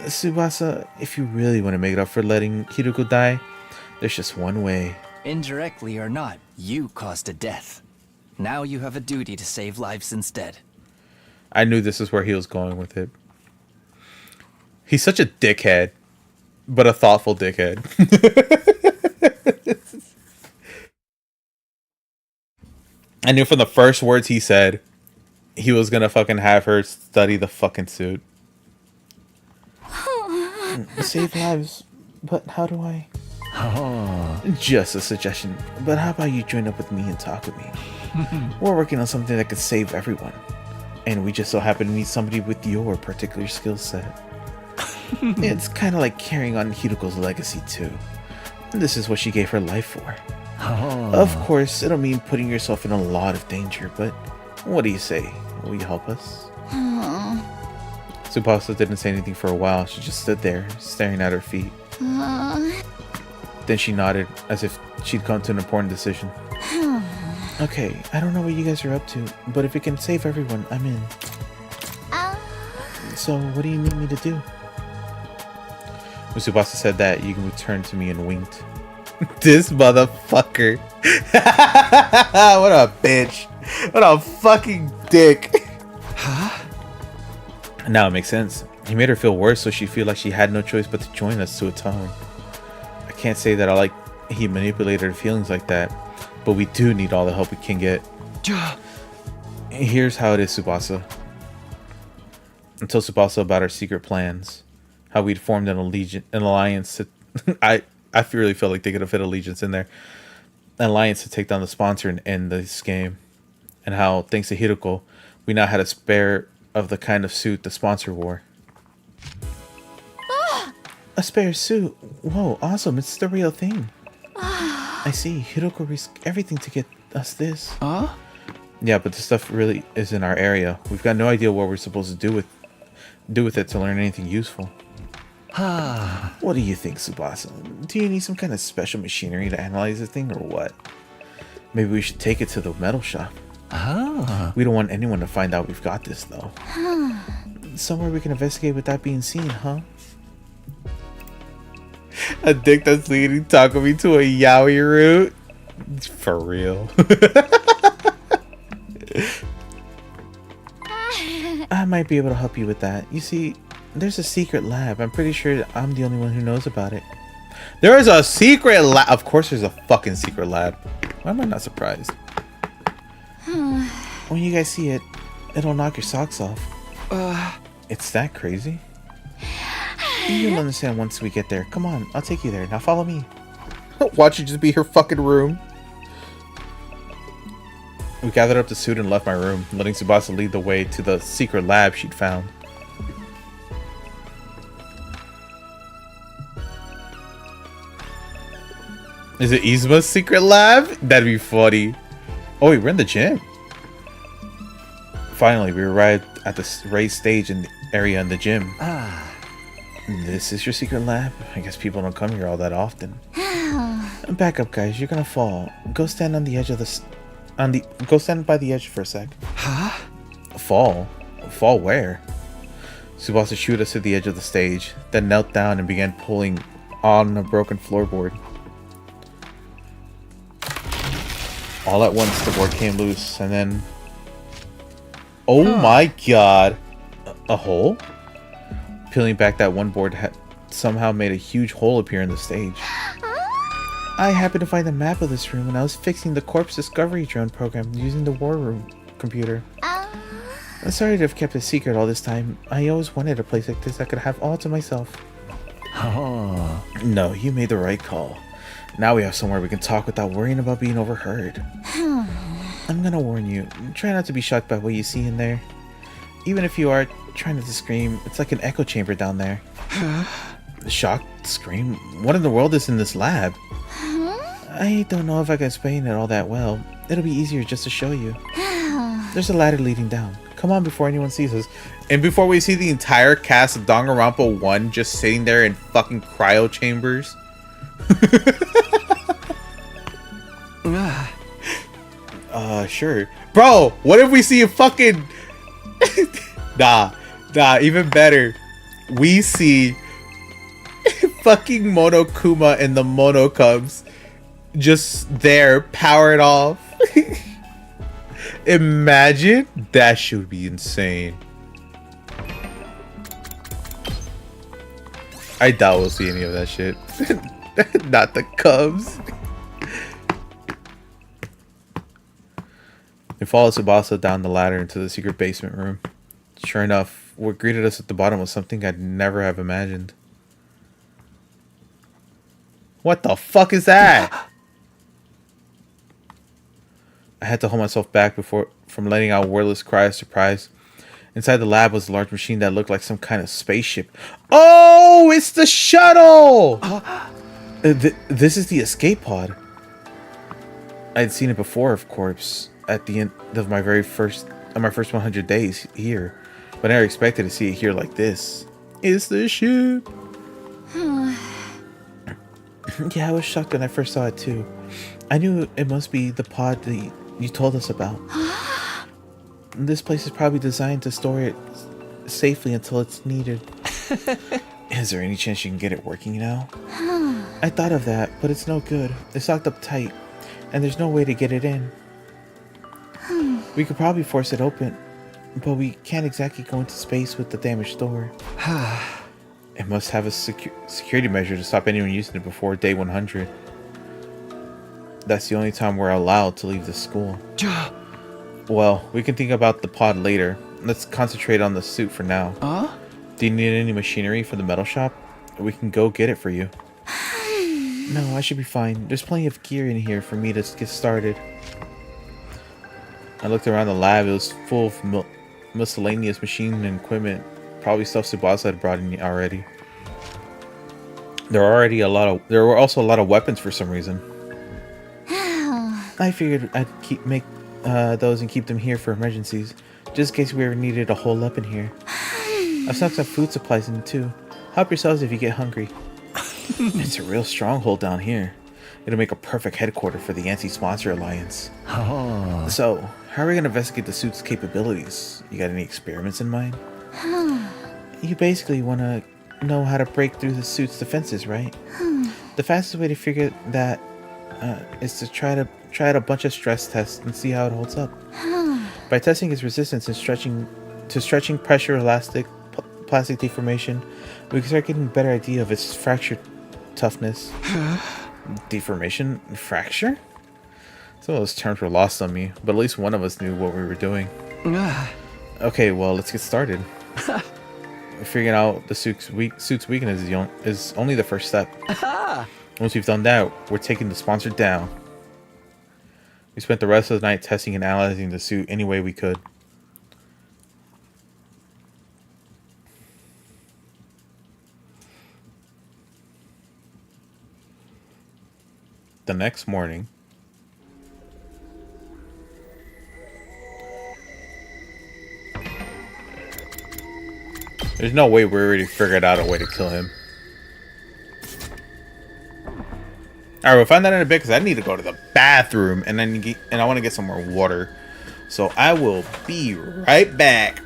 Tsubasa, if you really want to make it up for letting Hideko die, there's just one way. Indirectly or not, you caused a death. Now you have a duty to save lives instead. I knew this is where he was going with it. He's such a dickhead, but a thoughtful dickhead. I knew from the first words he said, he was gonna fucking have her study the fucking suit. Save lives, but how do I? Just a suggestion, but how about you join up with me and talk with me? We're working on something that could save everyone. And we just so happen to need somebody with your particular skill set. It's kind of like carrying on Hideko's legacy too. This is what she gave her life for. Of course, it'll mean putting yourself in a lot of danger, but what do you say? Will you help us? Tsubasa didn't say anything for a while. She just stood there, staring at her feet. Then she nodded, as if she'd come to an important decision. Okay, I don't know what you guys are up to, but if it can save everyone, I'm in. So, what do you need me to do? When Tsubasa said that, Yugumu turned to me and winked. This motherfucker. What a bitch. What a fucking dick. Now it makes sense. He made her feel worse, so she feel like she had no choice but to join us to atone. I can't say that I like he manipulated her feelings like that, but we do need all the help we can get. Here's how it is, Tsubasa. I told Tsubasa about our secret plans, how we'd formed an alliance to... I really felt like they could have fit allegiance in there. An alliance to take down the sponsor and end this game. And how, thanks to Hideko, we now had a spare of the kind of suit the sponsor wore. A spare suit? Whoa, awesome. It's the real thing. I see. Hiroko risked everything to get us this. Huh? Yeah, but the stuff really is in our area. We've got no idea what we're supposed to do with it to learn anything useful. What do you think, Tsubasa? Do you need some kind of special machinery to analyze the thing or what? Maybe we should take it to the metal shop. We don't want anyone to find out we've got this, though. Somewhere we can investigate without being seen, huh? A dick that's leading Takumi to a yaoi route? For real. I might be able to help you with that. You see, there's a secret lab. I'm pretty sure I'm the only one who knows about it. There is a secret lab. Of course there's a fucking secret lab. Why am I not surprised? When you guys see it, it'll knock your socks off. It's that crazy? You'll understand once we get there. Come on, I'll take you there. Now follow me. Watch it just be her fucking room. We gathered up the suit and left my room, letting Tsubasa lead the way to the secret lab she'd found. Is it Izuma's secret lab? That'd be funny. Oh, wait, we're in the gym. Finally, we arrived at the raised stage in the area in the gym. This is your secret lab? I guess people don't come here all that often. Back up, guys. You're gonna fall. Go stand on the edge of the... Go stand by the edge for a sec. Huh? Fall? Fall where? Tsubasa shooed us to the edge of the stage, then knelt down and began pulling on a broken floorboard. All at once, the board came loose, and then... Oh my god! A hole? Peeling back that one board had somehow made a huge hole appear in the stage. I happened to find the map of this room when I was fixing the corpse discovery drone program using the war room computer. I'm sorry to have kept it secret all this time. I always wanted a place like this I could have all to myself. No, you made the right call. Now we have somewhere we can talk without worrying about being overheard. I'm gonna warn you, try not to be shocked by what you see in there. Even if you are trying not to scream, it's like an echo chamber down there. Shocked? Scream? What in the world is in this lab? I don't know if I can explain it all that well. It'll be easier just to show you. There's a ladder leading down. Come on before anyone sees us. And before we see the entire cast of Danganronpa 1 just sitting there in fucking cryo chambers. Sure. Bro, what if we see a fucking... Nah, even better. We see fucking Monokuma and the Mono Cubs just there, powered off. Imagine that should be insane. I doubt we'll see any of that shit. Not the Cubs. We followed Tsubasa down the ladder into the secret basement room. Sure enough, what greeted us at the bottom was something I'd never have imagined. What the fuck is that? I had to hold myself back from letting out a wordless cry of surprise. Inside the lab was a large machine that looked like some kind of spaceship. Oh, it's the shuttle! This is the escape pod. I'd seen it before, of course, at the end of my first 100 days here, but I never expected to see it here like this. It's the ship. Yeah, I was shocked when I first saw it too. I knew it must be the pod that you told us about. This place is probably designed to store it safely until it's needed. Is there any chance you can get it working now? I thought of that, but it's no good. It's locked up tight, and there's no way to get it in. We could probably force it open, but we can't exactly go into space with the damaged door. It must have a security measure to stop anyone using it before day 100. That's the only time we're allowed to leave the school. Well, we can think about the pod later. Let's concentrate on the suit for now. Do you need any machinery for the metal shop? We can go get it for you. No, I should be fine. There's plenty of gear in here for me to get started. I looked around the lab. It was full of miscellaneous machine and equipment. Probably stuff Tsubasa had brought in already. There were also a lot of weapons for some reason. I figured I'd make those and keep them here for emergencies, just in case we ever needed to hole up in here. I've stuck some food supplies in it too. Help yourselves if you get hungry. It's a real stronghold down here. It'll make a perfect headquarters for the Anti-Sponsor Alliance. Oh. So, how are we gonna investigate the suit's capabilities? You got any experiments in mind? You basically want to know how to break through the suit's defenses, right? The fastest way to figure that is to try out a bunch of stress tests and see how it holds up. By testing its resistance and stretching pressure, elastic, plastic deformation, we can start getting a better idea of its fracture toughness. Deformation? Fracture? Some of those terms were lost on me, but at least one of us knew what we were doing. Okay, well, let's get started. Figuring out the suit's weakness is only the first step. Once we've done that, we're taking the sponsor down. We spent the rest of the night testing and analyzing the suit any way we could. The next morning, there's no way we already figured out a way to kill him. Alright, we'll find that in a bit because I need to go to the bathroom and I want to get some more water. So I will be right back.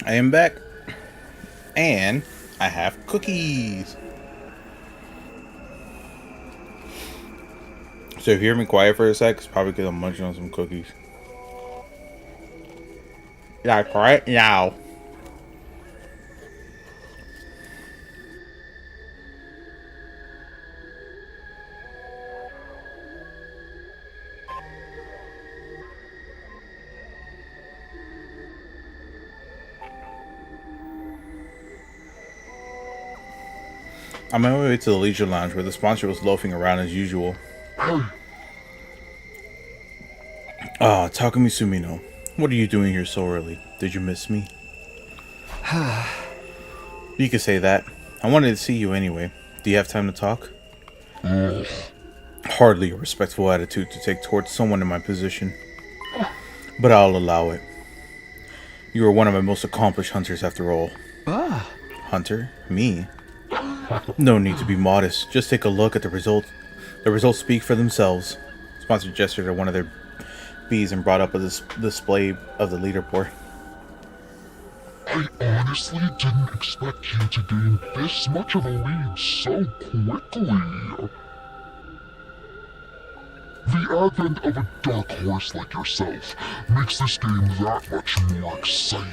I am back. And I have cookies. So if you hear me quiet for a sec, it's probably because I'm munching on some cookies. Yeah, right now. I'm on my way to the Leisure Lounge where the sponsor was loafing around as usual. Takumi Sumino, what are you doing here so early? Did you miss me? You could say that. I wanted to see you anyway. Do you have time to talk? Hardly a respectful attitude to take towards someone in my position. But I'll allow it. You are one of my most accomplished hunters after all. Hunter? Me? No need to be modest. Just take a look at the results. The results speak for themselves. Sponsor gestured at one of their bees and brought up a display of the leaderboard. I honestly didn't expect you to gain this much of a lead so quickly. The advent of a dark horse like yourself makes this game that much more exciting.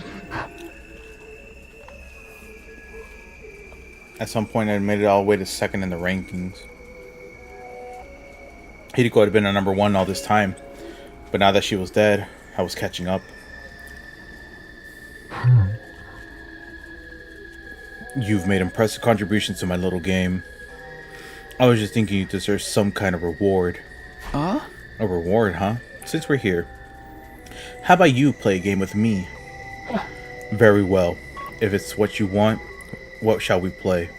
At some point, I made it all the way to second in the rankings. Hideko had been a number 1 all this time, but now that she was dead, I was catching up. You've made impressive contributions to my little game. I was just thinking you deserve some kind of reward. A reward, huh? Since we're here, how about you play a game with me? Very well. If it's what you want, what shall we play?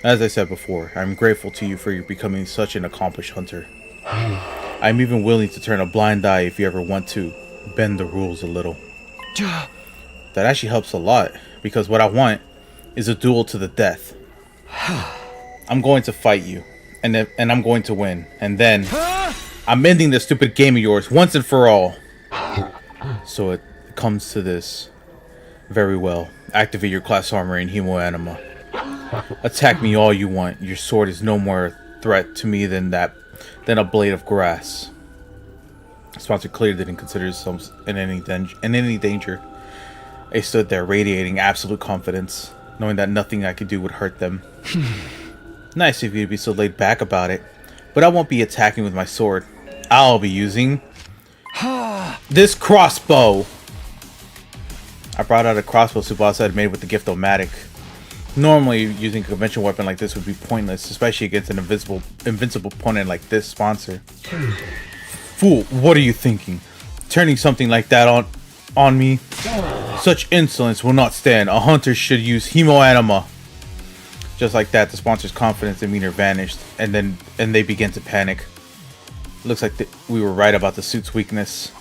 As I said before, I'm grateful to you for your becoming such an accomplished hunter. I'm even willing to turn a blind eye if you ever want to bend the rules a little. That actually helps a lot, because what I want is a duel to the death. I'm going to fight you, and I'm going to win, and then I'm ending this stupid game of yours once and for all. So it comes to this. Very well. Activate your class armor in Himo Anima. Attack me all you want. Your sword is no more a threat to me than a blade of grass. Sponsor clearly didn't consider themselves in any danger. They stood there radiating absolute confidence, knowing that nothing I could do would hurt them. Nice of you to be so laid back about it, but I won't be attacking with my sword. I'll be using this crossbow. I brought out a crossbow Tsubasa had made with the Gift-O-Matic. Normally, using a conventional weapon like this would be pointless, especially against an invincible opponent like this sponsor. Fool, what are you thinking? Turning something like that on me? Such insolence will not stand. A hunter should use Himo Anima. Just like that, the sponsor's confidence demeanor vanished, and they began to panic. Looks like we were right about the suit's weakness.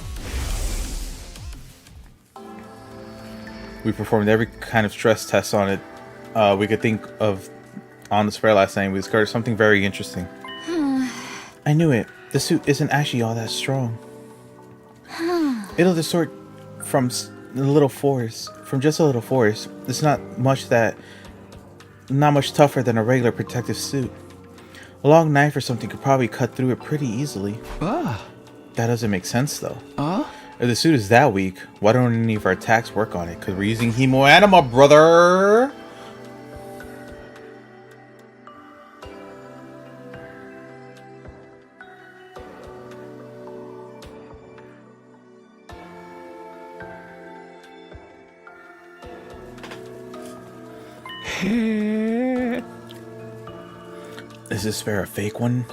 We performed every kind of stress test on it we could think of on the spare last night. We discovered something very interesting. I knew it. The suit isn't actually all that strong. It'll distort from just a little force. It's not much tougher than a regular protective suit. A long knife or something could probably cut through it pretty easily. That doesn't make sense though. If the suit is that weak, why don't any of our attacks work on it? Because we're using Himo Anima, brother! Is this spare a fake one?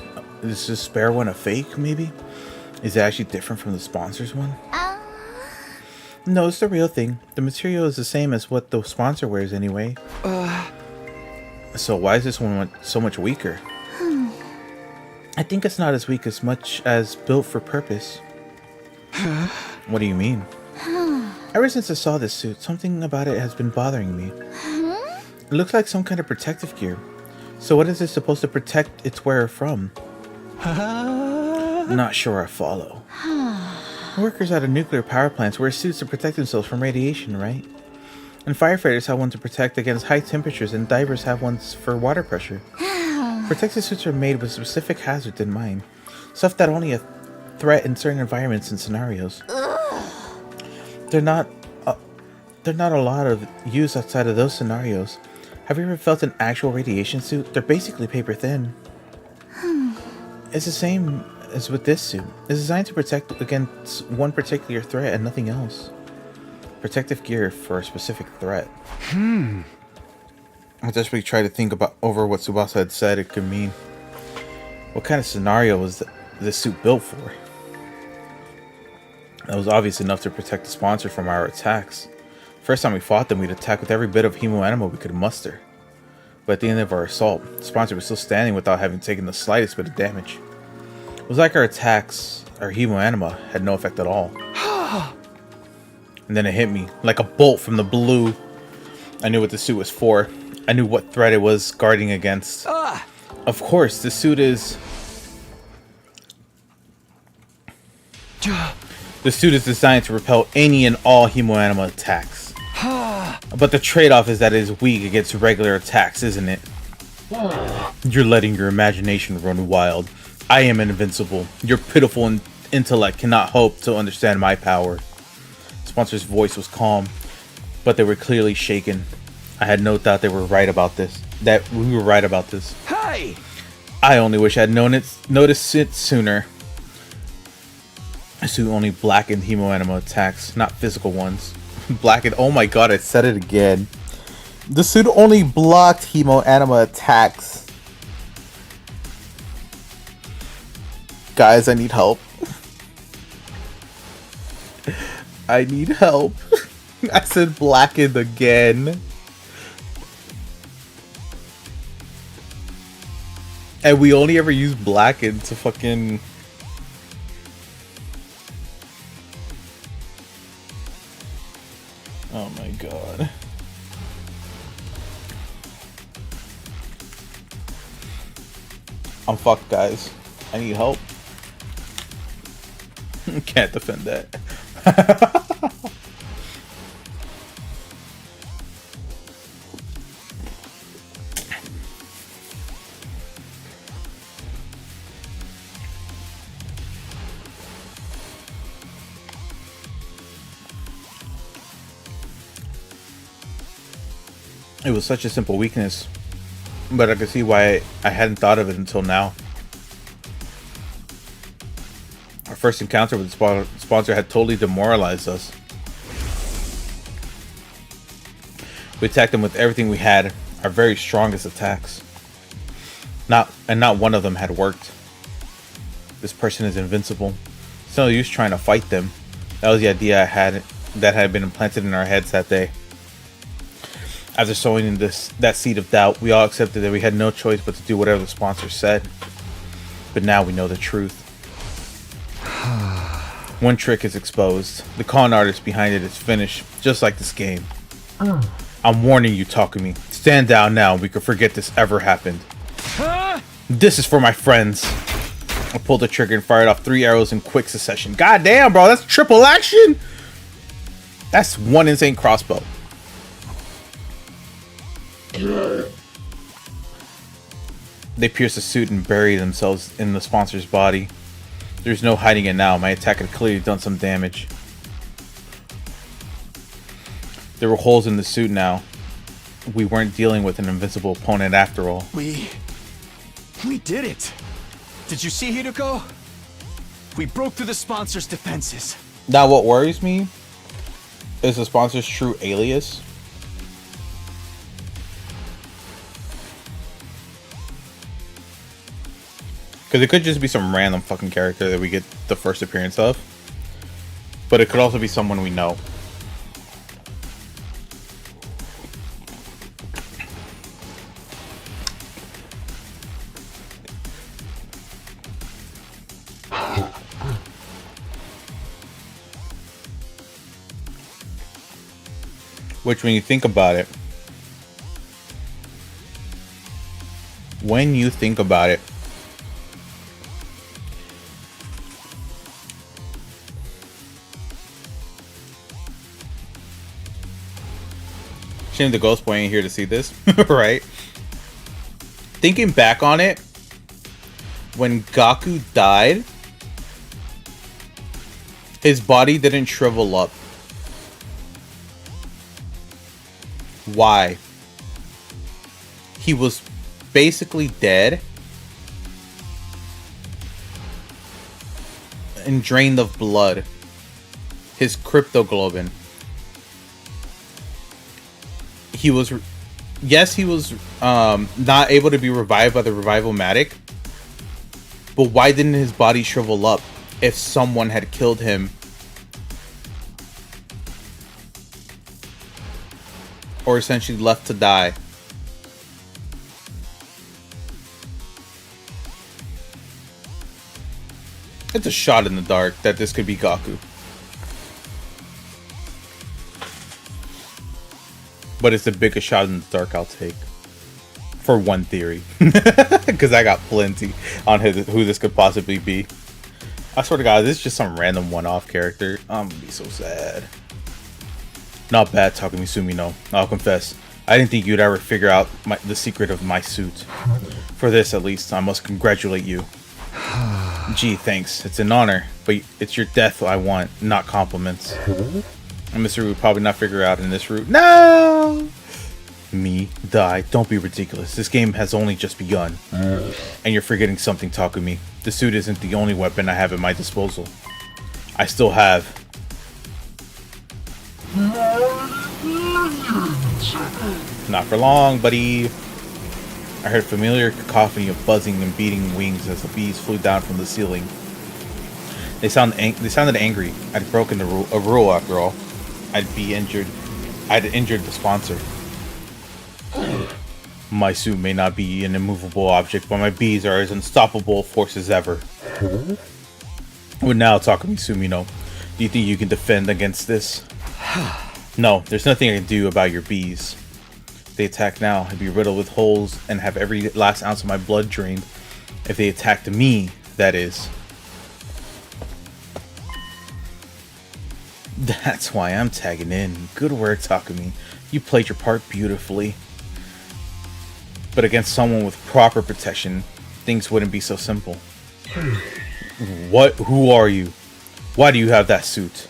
Is this spare one a fake, maybe? Is it actually different from the sponsor's one? No, it's the real thing. The material is the same as what the sponsor wears anyway. So why is this one so much weaker? I think it's not as weak as much as built for purpose. What do you mean? Ever since I saw this suit, something about it has been bothering me. It looks like some kind of protective gear. So what is it supposed to protect its wearer from? Not sure I follow. Workers at a nuclear power plant wear suits to protect themselves from radiation, right? And firefighters have one to protect against high temperatures, and divers have ones for water pressure. Protective suits are made with specific hazards in mind. Stuff that only a threat in certain environments and scenarios. They're not a lot of use outside of those scenarios. Have you ever felt an actual radiation suit? They're basically paper thin. It's the same as with this suit. It's designed to protect against one particular threat and nothing else. Protective gear for a specific threat. I desperately try to think over what Tsubasa had said it could mean. What kind of scenario was this suit built for? That was obvious enough to protect the sponsor from our attacks. First time we fought them, we'd attack with every bit of hemo anima we could muster. But at the end of our assault, the sponsor was still standing without having taken the slightest bit of damage. It was like our attacks, our hemo anima, had no effect at all. And then it hit me, like a bolt from the blue. I knew what the suit was for. I knew what threat it was guarding against. Of course, the suit is... The suit is designed to repel any and all hemo anima attacks. But the trade-off is that it is weak against regular attacks, isn't it? You're letting your imagination run wild. I am invincible. Your pitiful intellect cannot hope to understand my power. The sponsor's voice was calm, but they were clearly shaken. I had no doubt they were right about this. That we were right about this. Hey! I only wish I'd noticed it sooner. The suit only blackened hemo anima attacks, not physical ones. Blackened. Oh my god, I said it again. The suit only blocked hemo anima attacks. Guys, I need help. I need help. I said blackened again. And we only ever use blackened to fucking... Oh my god. I'm fucked, guys. I need help. Can't defend that. It was such a simple weakness, but I could see why I hadn't thought of it until now. Our first encounter with the sponsor had totally demoralized us. We attacked them with everything we had, our very strongest attacks. Not one of them had worked. This person is invincible. It's no use trying to fight them. That was the idea I had that had been implanted in our heads that day. After sowing in that seed of doubt, we all accepted that we had no choice but to do whatever the sponsor said. But now we know the truth. One trick is exposed. The con artist behind it is finished, just like this game. I'm warning you, Takumi. Stand down now, we could forget this ever happened. This is for my friends. I pulled the trigger and fired off 3 arrows in quick succession. God damn, bro, that's triple action? That's one insane crossbow. They pierced the suit and buried themselves in the sponsor's body. There's no hiding it now. My attack had clearly done some damage. There were holes in the suit now. We weren't dealing with an invincible opponent after all. We did it. Did you see Hideko? We broke through the sponsor's defenses. Now what worries me is the sponsor's true alias. Because it could just be some random fucking character that we get the first appearance of. But it could also be someone we know. Which, when you think about it, Shame the Ghost Boy ain't here to see this, right? Thinking back on it, when Gaku died, his body didn't shrivel up. Why? He was basically dead and drained of blood. His cryptoglobin. He was, yes, he was not able to be revived by the Revival-matic. But why didn't his body shrivel up if someone had killed him? Or essentially left to die. It's a shot in the dark that this could be Gaku. But it's the biggest shot in the dark I'll take. For one theory. Because I got plenty on who this could possibly be. I swear to God, this is just some random one-off character. I'm gonna be so sad. Not bad, Takumi Sumino. I'll confess. I didn't think you'd ever figure out the secret of my suit. For this, at least, I must congratulate you. Gee, thanks. It's an honor. But it's your death I want, not compliments. And Mr. would probably not figure out in this route. No! Me? Die? Don't be ridiculous. This game has only just begun. And you're forgetting something, Takumi. The suit isn't the only weapon I have at my disposal. I still have... Not for long, buddy. I heard familiar cacophony of buzzing and beating wings as the bees flew down from the ceiling. They sounded angry. I'd broken a rule after all. I'd injured the sponsor. My suit may not be an immovable object, but my bees are as unstoppable a force as ever. Well, now, Takumi Sumino, do you think you can defend against this? No, there's nothing I can do about your bees. If they attack now, I'd be riddled with holes and have every last ounce of my blood drained. If they attacked me, that is. That's why I'm tagging in. Good work, Takumi. You played your part beautifully. But against someone with proper protection, things wouldn't be so simple. What? Who are you? Why do you have that suit?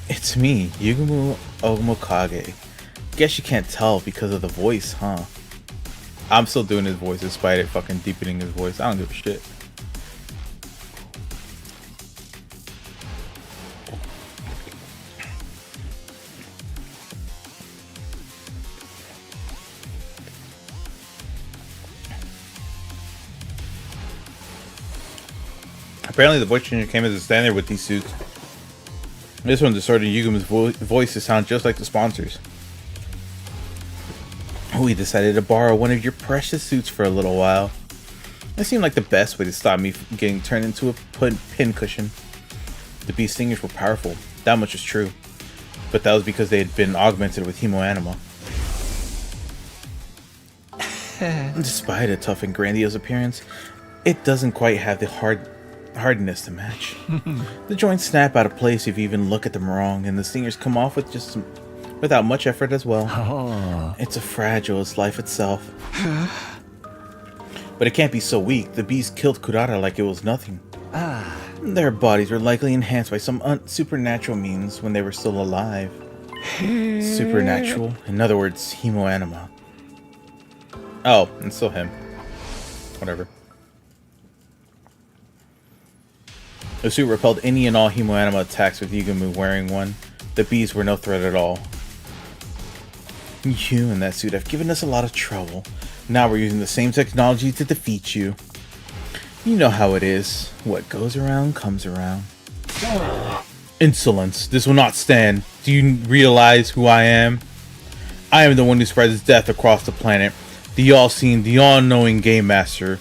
It's me, Yugumu Omokage. Guess you can't tell because of the voice, huh? I'm still doing his voice despite it fucking deepening his voice. I don't give a shit. Apparently the voice changer came as a standard with these suits. This one distorted Yugumu's voice to sound just like the sponsors. We decided to borrow one of your precious suits for a little while. It seemed like the best way to stop me from getting turned into a pin cushion. The bee stingers were powerful, that much is true. But that was because they had been augmented with hemoanima. Despite a tough and grandiose appearance, it doesn't quite have the hardness to match. The joints snap out of place if you even look at them wrong, and the stingers come off without much effort as well. Oh. It's as fragile as life itself. But it can't be so weak. The bees killed Kurara like it was nothing. Their bodies were likely enhanced by some supernatural means when they were still alive. Supernatural? In other words, hemoanima. Oh, and still him. Whatever. The suit repelled any and all hemoanima attacks with Yugumu wearing one. The bees were no threat at all. You and that suit have given us a lot of trouble. Now we're using the same technology to defeat you. You know how it is. What goes around comes around. Insolence. This will not stand. Do you realize who I am? I am the one who spreads death across the planet. The all-seeing, the all-knowing Game Master.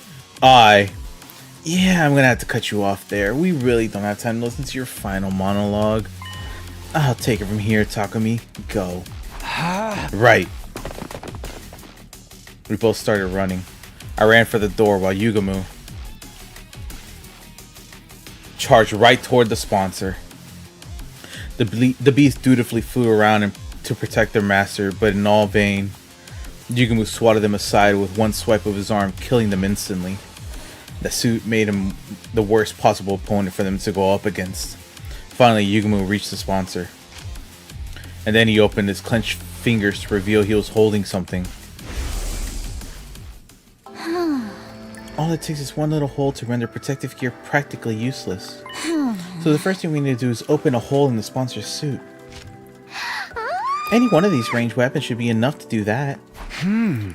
Yeah, I'm gonna have to cut you off there. We really don't have time to listen to your final monologue. I'll take it from here, Takumi. Go. Right. We both started running. I ran for the door while Yugumu charged right toward the sponsor. The beast dutifully flew around to protect their master, but in all vain. Yugumu swatted them aside with one swipe of his arm, killing them instantly. The suit made him the worst possible opponent for them to go up against. Finally, Yugumu reached the sponsor. And then he opened his clenched fingers to reveal he was holding something. All it takes is one little hole to render protective gear practically useless. So the first thing we need to do is open a hole in the sponsor's suit. Any one of these ranged weapons should be enough to do that.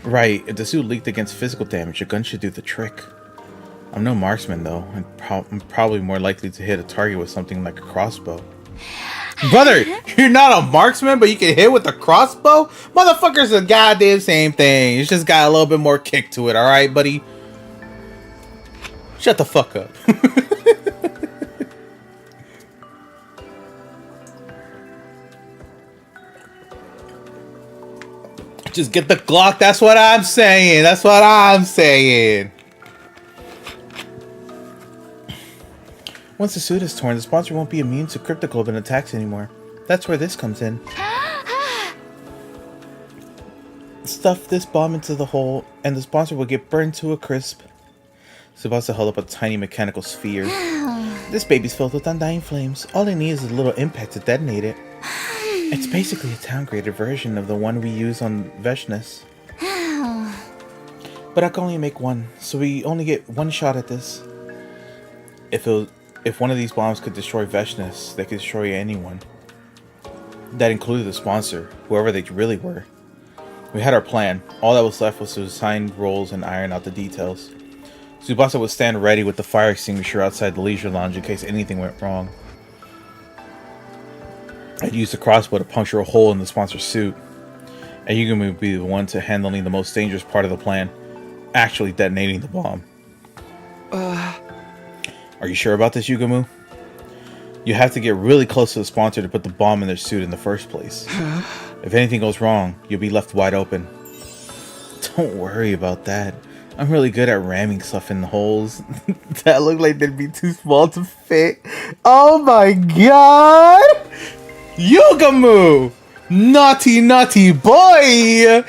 Right, if the suit leaked against physical damage, a gun should do the trick. I'm no marksman though, and I'm probably more likely to hit a target with something like a crossbow. Brother, you're not a marksman, but you can hit with a crossbow? Motherfucker's the goddamn same thing. It's just got a little bit more kick to it, alright, buddy? Shut the fuck up. Just get the Glock, that's what I'm saying. That's what I'm saying. Once the suit is torn, the sponsor won't be immune to cryptoglobin attacks anymore. That's where this comes in. Stuff this bomb into the hole, and the sponsor will get burned to a crisp. Tsubasa held up a tiny mechanical sphere. This baby's filled with undying flames. All it needs is a little impact to detonate it. It's basically a downgraded version of the one we use on Veshness. But I can only make one, so we only get one shot at this. If one of these bombs could destroy Veshness, they could destroy anyone. That included the sponsor, whoever they really were. We had our plan. All that was left was to assign roles and iron out the details. Tsubasa would stand ready with the fire extinguisher outside the leisure lounge in case anything went wrong. I'd use the crossbow to puncture a hole in the sponsor's suit. And Yugumu would be the one to handling the most dangerous part of the plan, actually detonating the bomb. Are you sure about this, Yugumu? You have to get really close to the sponsor to put the bomb in their suit in the first place. If anything goes wrong, you'll be left wide open. Don't worry about that. I'm really good at ramming stuff in the holes that look like they'd be too small to fit. Oh my god! Yugumu! Naughty, naughty boy!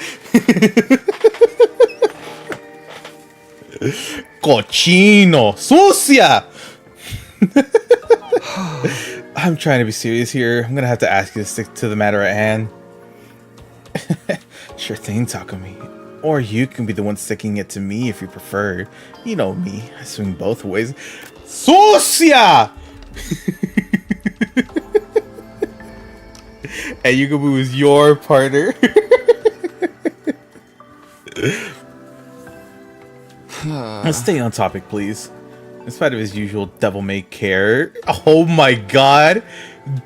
Cochino! Sucia! I'm trying to be serious here. I'm gonna have to ask you to stick to the matter at hand. Sure thing, Takumi. Or you can be the one sticking it to me if you prefer. You know me. I swing both ways. Sucia! And Yugumu is your partner. Let's stay on topic, please. In spite of his usual devil-may-care. Oh my god!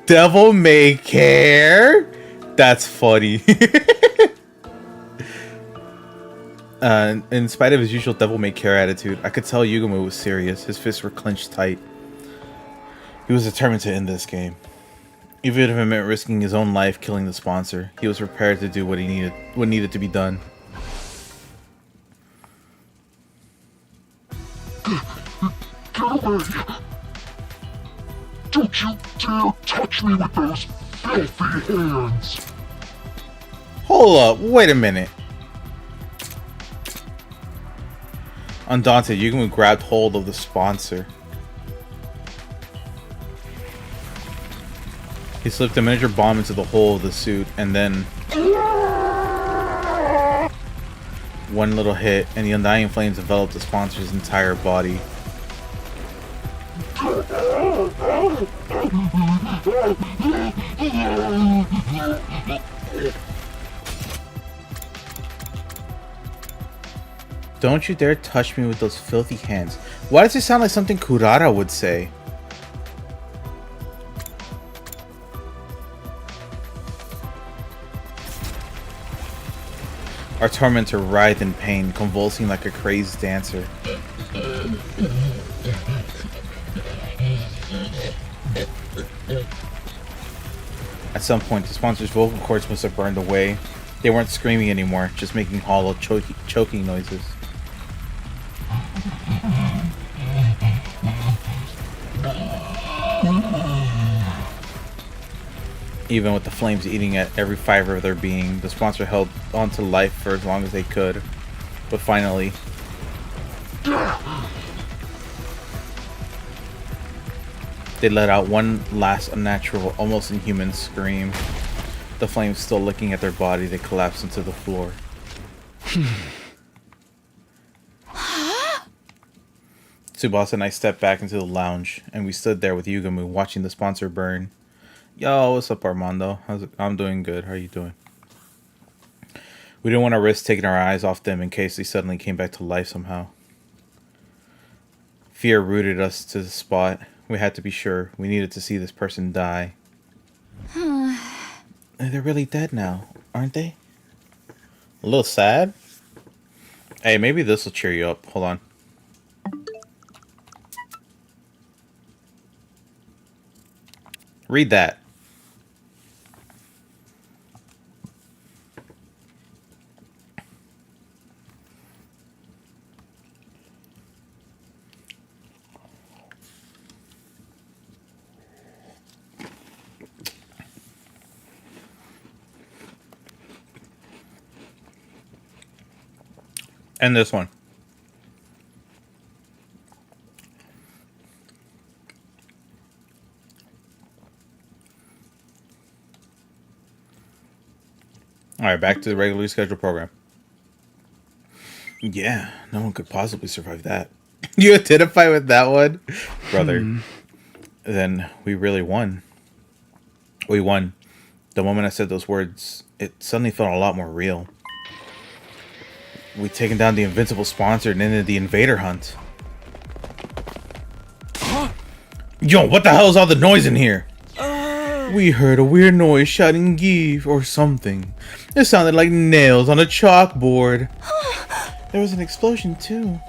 Devil-may-care? That's funny. In spite of his usual devil-may-care attitude, I could tell Yugumu was serious. His fists were clenched tight. He was determined to end this game. Even if it meant risking his own life killing the sponsor, he was prepared to do what needed to be done. Get away! Don't you dare touch me with those filthy hands! Hold up, wait a minute. Undaunted, Yugumu grabbed hold of the sponsor. He slipped a miniature bomb into the hole of the suit, and then one little hit, and the undying flames enveloped the sponsor's entire body. Don't you dare touch me with those filthy hands. Why does it sound like something Kurara would say? Our tormentor writhed in pain, convulsing like a crazed dancer. At some point, the sponsor's vocal cords must have burned away. They weren't screaming anymore, just making hollow, choking noises. Even with the flames eating at every fiber of their being, the sponsor held on to life for as long as they could. But finally, they let out one last unnatural, almost inhuman scream. The flames still licking at their body, they collapsed into the floor. Tsubasa and I stepped back into the lounge, and we stood there with Yugamu watching the sponsor burn. Yo, what's up, Armando? I'm doing good. How are you doing? We didn't want to risk taking our eyes off them in case they suddenly came back to life somehow. Fear rooted us to the spot. We had to be sure. We needed to see this person die. They're really dead now, aren't they? A little sad? Hey, maybe this will cheer you up. Hold on. Read that. And this one. Alright, back to the regularly scheduled program. Yeah, no one could possibly survive that. You identify with that one? Brother. Then we really won. We won. The moment I said those words, it suddenly felt a lot more real. We'd taken down the invincible sponsor and ended the invader hunt. Yo, what the hell is all the noise in here? We heard a weird noise shouting "Give" or something. It sounded like nails on a chalkboard. There was an explosion too.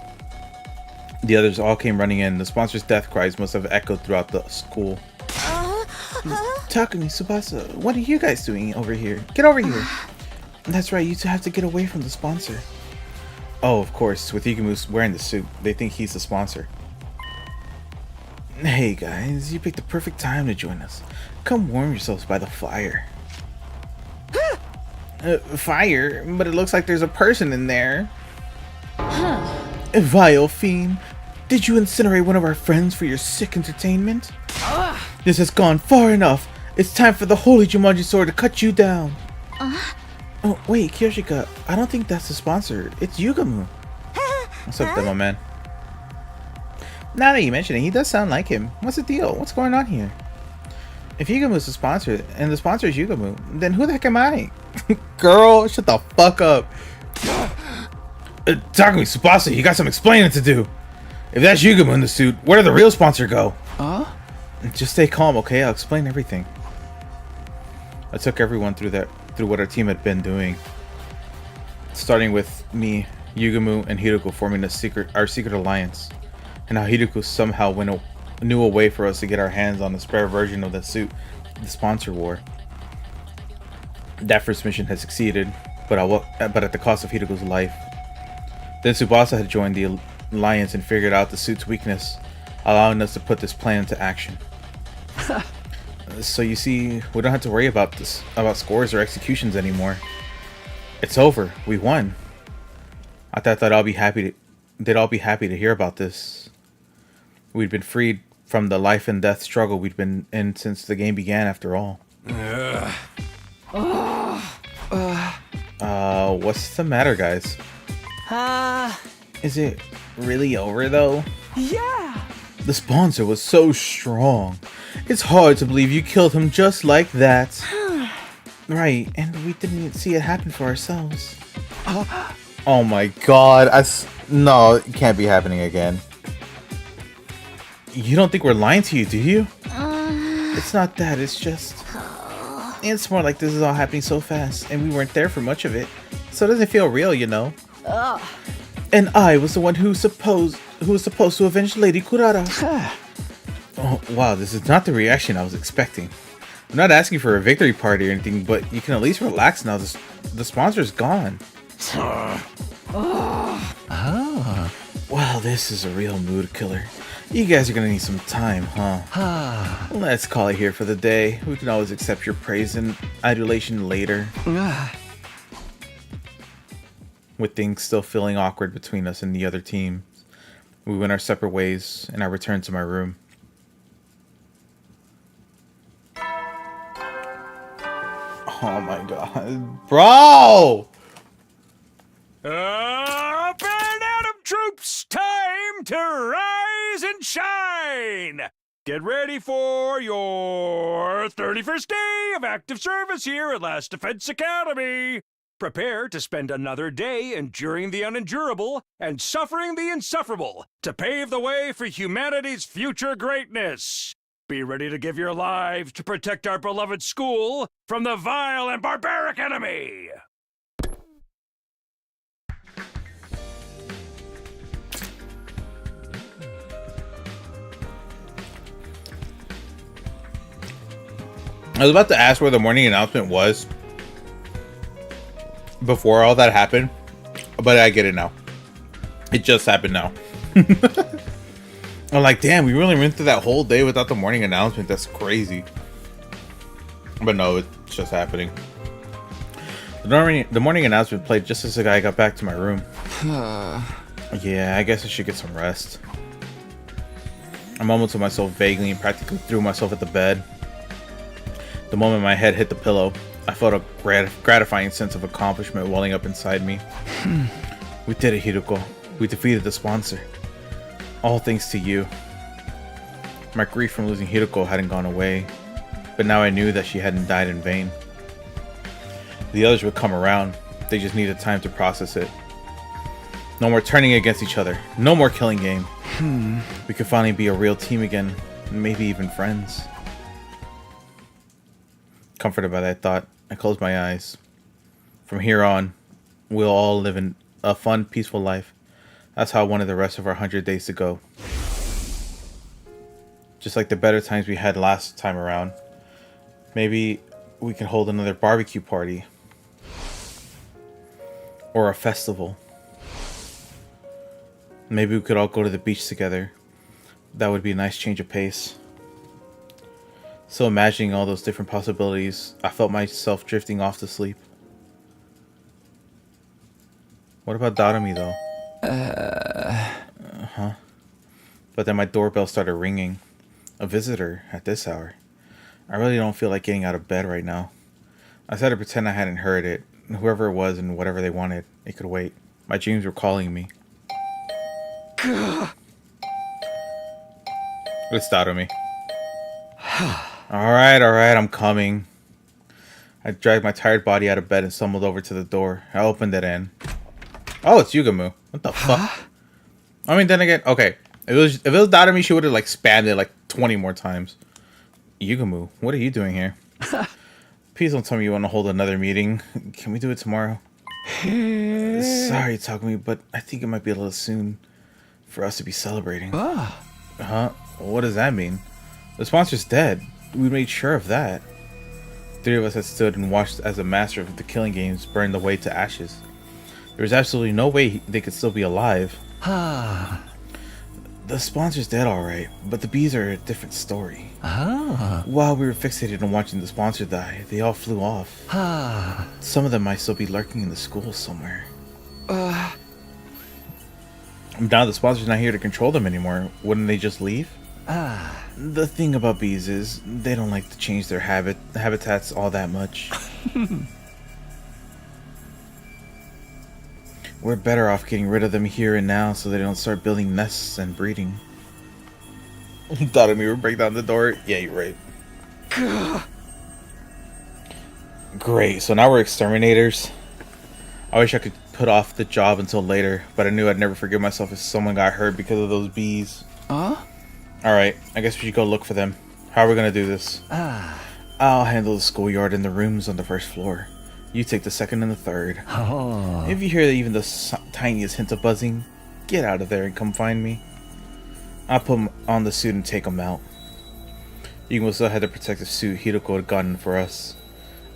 The others all came running in. The sponsor's death cries must have echoed throughout the school. Takumi, Tsubasa, what are you guys doing over here? Get over here. That's right, you two have to get away from the sponsor. Oh, of course, with Yugamu wearing the suit, they think he's the sponsor. Hey guys, you picked the perfect time to join us. Come warm yourselves by the fire. Fire? But it looks like there's a person in there. Vile fiend, did you incinerate one of our friends for your sick entertainment? This has gone far enough. It's time for the holy Jumanji sword to cut you down. Oh, wait, Kiyoshika, I don't think that's the sponsor. It's Yugamu. What's up, demo man? Now that you mention it, he does sound like him. What's the deal? What's going on here? If Yugamu's the sponsor, and the sponsor is Yugamu, then who the heck am I? Girl, shut the fuck up. Takumi, Tsubasa, you got some explaining to do. If that's Yugamu in the suit, where did the real sponsor go? Just stay calm, okay? I'll explain everything. I took everyone through what our team had been doing. Starting with me, Yugamu, and Hiroko forming our secret alliance. And how Hiroko somehow knew a way for us to get our hands on the spare version of the suit the sponsor wore. That first mission had succeeded, but at the cost of Hiroko's life. Then Tsubasa had joined the alliance and figured out the suit's weakness, allowing us to put this plan into action. So you see, we don't have to worry about scores or executions anymore. It's over. We won. I thought they'd all be happy to hear about this. We'd been freed from the life and death struggle we'd been in since the game began, after all. What's the matter, guys? Is it really over, though? Yeah! The sponsor was so strong. It's hard to believe you killed him just like that. Right, and we didn't even see it happen for ourselves. Oh my god, no, it can't be happening again. You don't think we're lying to you, do you? It's not that, it's more like this is all happening so fast, and we weren't there for much of it. So it doesn't feel real, you know? And I was the one who was supposed to avenge Lady Kurara. Oh, wow, this is not the reaction I was expecting. I'm not asking for a victory party or anything, but you can at least relax now. The sponsor's gone. Wow, this is a real mood killer. You guys are gonna need some time, huh? Let's call it here for the day. We can always accept your praise and adulation later. With things still feeling awkward between us and the other teams, we went our separate ways, and I returned to my room. Oh my god. Bro! Up and Atom troops! Time to rise and shine! Get ready for your 31st day of active service here at Last Defense Academy! Prepare to spend another day enduring the unendurable and suffering the insufferable to pave the way for humanity's future greatness. Be ready to give your lives to protect our beloved school from the vile and barbaric enemy! I was about to ask where the morning announcement was before all that happened, but I get it now. It just happened now. I'm like, damn, we really went through that whole day without the morning announcement. That's crazy. But no, it's just happening. The morning announcement played just as I got back to my room. Yeah, I guess I should get some rest. I mumbled to myself vaguely and practically threw myself at the bed. The moment my head hit the pillow, I felt a gratifying sense of accomplishment welling up inside me. We did it, Hiruko. We defeated the sponsor. All thanks to you. My grief from losing Hiruko hadn't gone away, but now I knew that she hadn't died in vain. The others would come around. They just needed time to process it. No more turning against each other. No more killing game. We could finally be a real team again, and maybe even friends. Comforted by that thought, I closed my eyes. From here on, we'll all live in a fun, peaceful life. That's how I wanted the rest of our 100 days to go. Just like the better times we had last time around. Maybe we can hold another barbecue party. Or a festival. Maybe we could all go to the beach together. That would be a nice change of pace. So imagining all those different possibilities, I felt myself drifting off to sleep. What about Darumi though? But then my doorbell started ringing. A visitor at this hour. I really don't feel like getting out of bed right now. I tried to pretend I hadn't heard it. Whoever it was and whatever they wanted, it could wait. My dreams were calling me. It's Darumi. Alright, I'm coming. I dragged my tired body out of bed and stumbled over to the door. I opened it in. Oh, it's Yugamu. What the fuck? I mean, then again, okay. If it was Darumi, she would have like spammed it like 20 more times. Yugamu, what are you doing here? Please don't tell me you want to hold another meeting. Can we do it tomorrow? Sorry, Takumi, but I think it might be a little soon for us to be celebrating. Huh? What does that mean? The sponsor's dead. We made sure of that. 3 of us had stood and watched as the master of the killing games burned away to ashes. There was absolutely no way they could still be alive. The sponsor's dead, alright, but the bees are a different story. While we were fixated on watching the sponsor die, they all flew off. Some of them might still be lurking in the school somewhere. Now the sponsor's not here to control them anymore. Wouldn't they just leave? The thing about bees is they don't like to change their habitats all that much. We're better off getting rid of them here and now so they don't start building nests and breeding. Thought of me would break down the door. Yeah, you're right. Great, so now we're exterminators. I wish I could put off the job until later, but I knew I'd never forgive myself if someone got hurt because of those bees. Alright, I guess we should go look for them. How are we gonna do this? I'll handle the schoolyard and the rooms on the first floor. You take the second and the third. If you hear even the tiniest hint of buzzing, get out of there and come find me. I'll put on the suit and take them out. You can still have the protective suit Hiroko had gotten for us.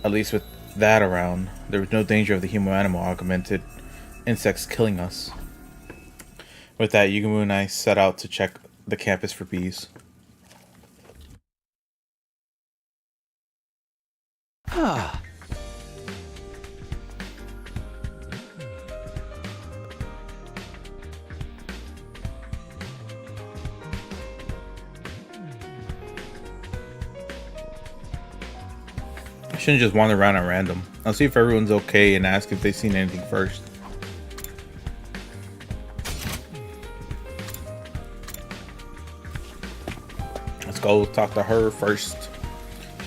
At least with that around, there was no danger of the human-animal augmented insects killing us. With that, Yugamu and I set out to check the campus for bees. Ah. I shouldn't just wander around at random. I'll see if everyone's okay and ask if they've seen anything first. Let's go talk to her first.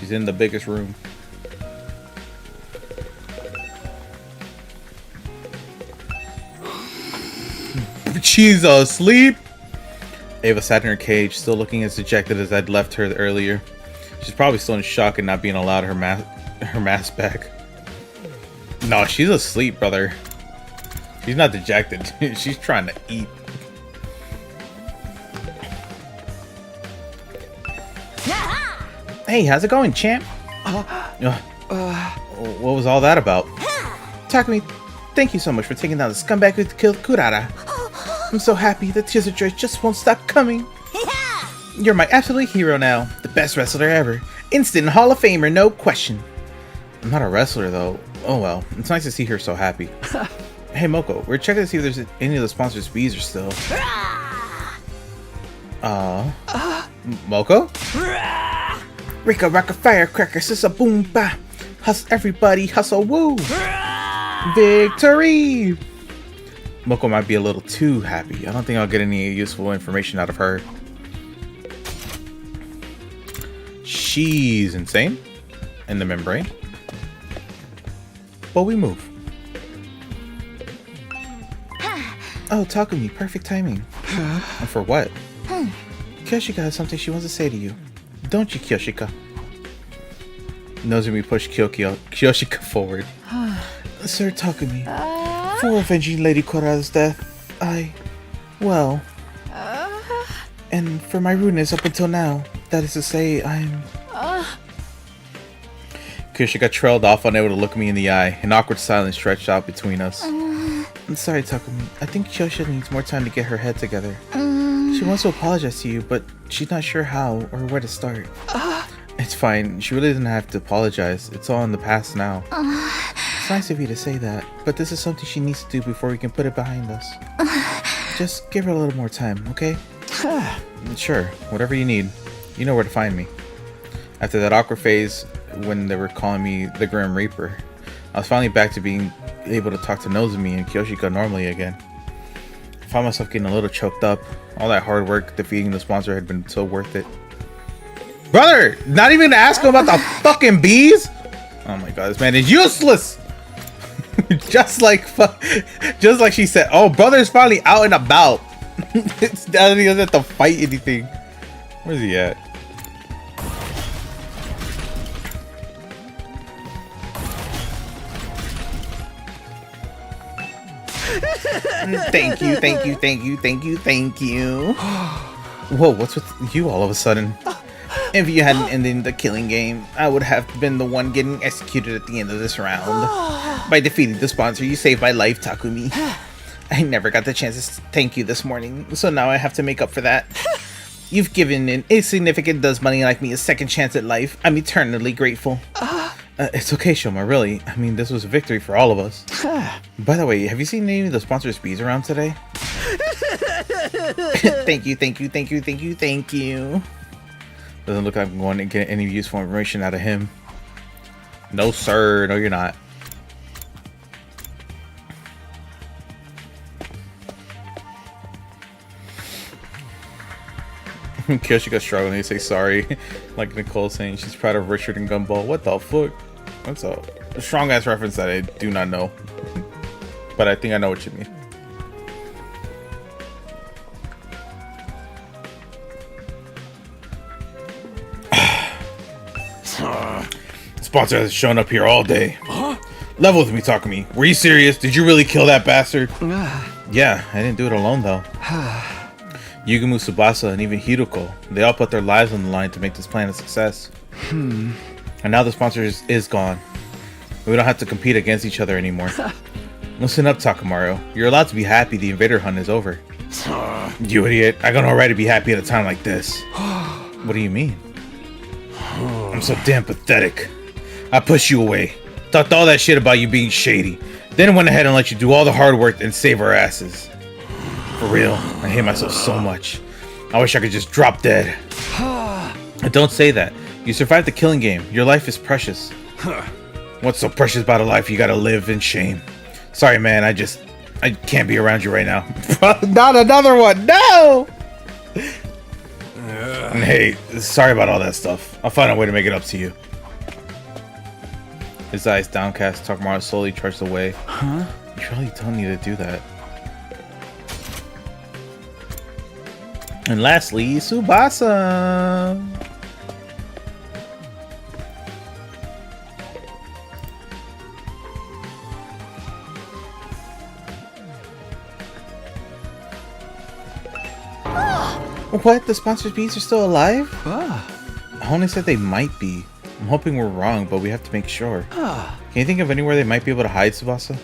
She's in the biggest room. She's asleep. Ava sat in her cage, still looking as dejected as I'd left her earlier. She's probably still in shock and not being allowed her mask back. No, she's asleep, brother. She's not dejected. She's trying to eat. Hey, how's it going, champ? What was all that about? Takumi, thank you so much for taking down the scumbag who killed Kurara. I'm so happy the tears of joy just won't stop coming. You're my absolute hero now. The best wrestler ever. Instant Hall of Famer, no question. I'm not a wrestler, though. Oh well, it's nice to see her so happy. Hey, Moko, we're checking to see if there's any of the sponsors' bees are still. Moko? Rika Rocka Firecracker, Sissa Boom Ba. Everybody hustle, woo! Victory! Moko might be a little too happy. I don't think I'll get any useful information out of her. She's insane in the membrane. But we move. Oh, Takumi, perfect timing. And for what? Kyoshika has something she wants to say to you. Don't you, Kyoshika? Nozomi pushed Kyoshika forward. Sir Takumi, for avenging Lady Korra's death, well... And for my rudeness up until now, that is to say, I'm... Kyoshika trailed off, unable to look me in the eye. An awkward silence stretched out between us. I'm sorry, Takumi. I think Kyoshika needs more time to get her head together. She wants to apologize to you, but she's not sure how or where to start. It's fine. She really doesn't have to apologize. It's all in the past now. It's nice of you to say that, but this is something she needs to do before we can put it behind us. Just give her a little more time, okay? Sure, whatever you need. You know where to find me. After that awkward phase when they were calling me the Grim Reaper, I was finally back to being able to talk to Nozomi and Kyoshika normally again. I found myself getting a little choked up. All that hard work defeating the sponsor had been so worth it. Brother, not even to ask him about the fucking bees? Oh my god, this man is useless. just like she said. Oh, brother's finally out and about. He doesn't have to fight anything. Where's he at? Thank you, thank you, thank you, thank you, thank you. Whoa, what's with you all of a sudden? If you hadn't ended the killing game, I would have been the one getting executed at the end of this round. By defeating the sponsor, you saved my life, Takumi. I never got the chance to thank you this morning, so now I have to make up for that. You've given an insignificant does money like me a second chance at life. I'm eternally grateful. It's okay, Shoma, really. I mean, this was a victory for all of us. By the way, have you seen any of the sponsors' bees around today? Thank you, thank you, thank you, thank you, thank you. Doesn't look like I'm going to get any useful information out of him. No, sir. No, you're not. Kyoshika's struggling to say sorry. Like Nicole saying she's proud of Richard and Gumball. What the fuck? What's a strong ass reference that I do not know. But I think I know what you mean. Sponsor has shown up here all day. Level with me, Takumi. Were you serious? Did you really kill that bastard? Yeah, I didn't do it alone though. Yugumu, Tsubasa, and even Hiruko, they all put their lives on the line to make this plan a success. And now the sponsor is gone. We don't have to compete against each other anymore. Listen up, Takamaru. You're allowed to be happy the invader hunt is over. You idiot. I got no right to be happy at a time like this. What do you mean? I'm so damn pathetic. I pushed you away. Talked all that shit about you being shady. Then went ahead and let you do all the hard work and save our asses. For real, I hate myself so much. I wish I could just drop dead. Don't say that. You survived the killing game. Your life is precious. What's so precious about a life you gotta live in shame? Sorry, man. I can't be around you right now. Not another one. No! And hey, sorry about all that stuff. I'll find a way to make it up to you. His eyes downcast, Takamaru slowly trudged away. Huh? You really don't need to do that. And lastly, Tsubasa. What? The sponsored bees are still alive? I only said they might be. I'm hoping we're wrong, but we have to make sure. Can you think of anywhere they might be able to hide, Tsubasa?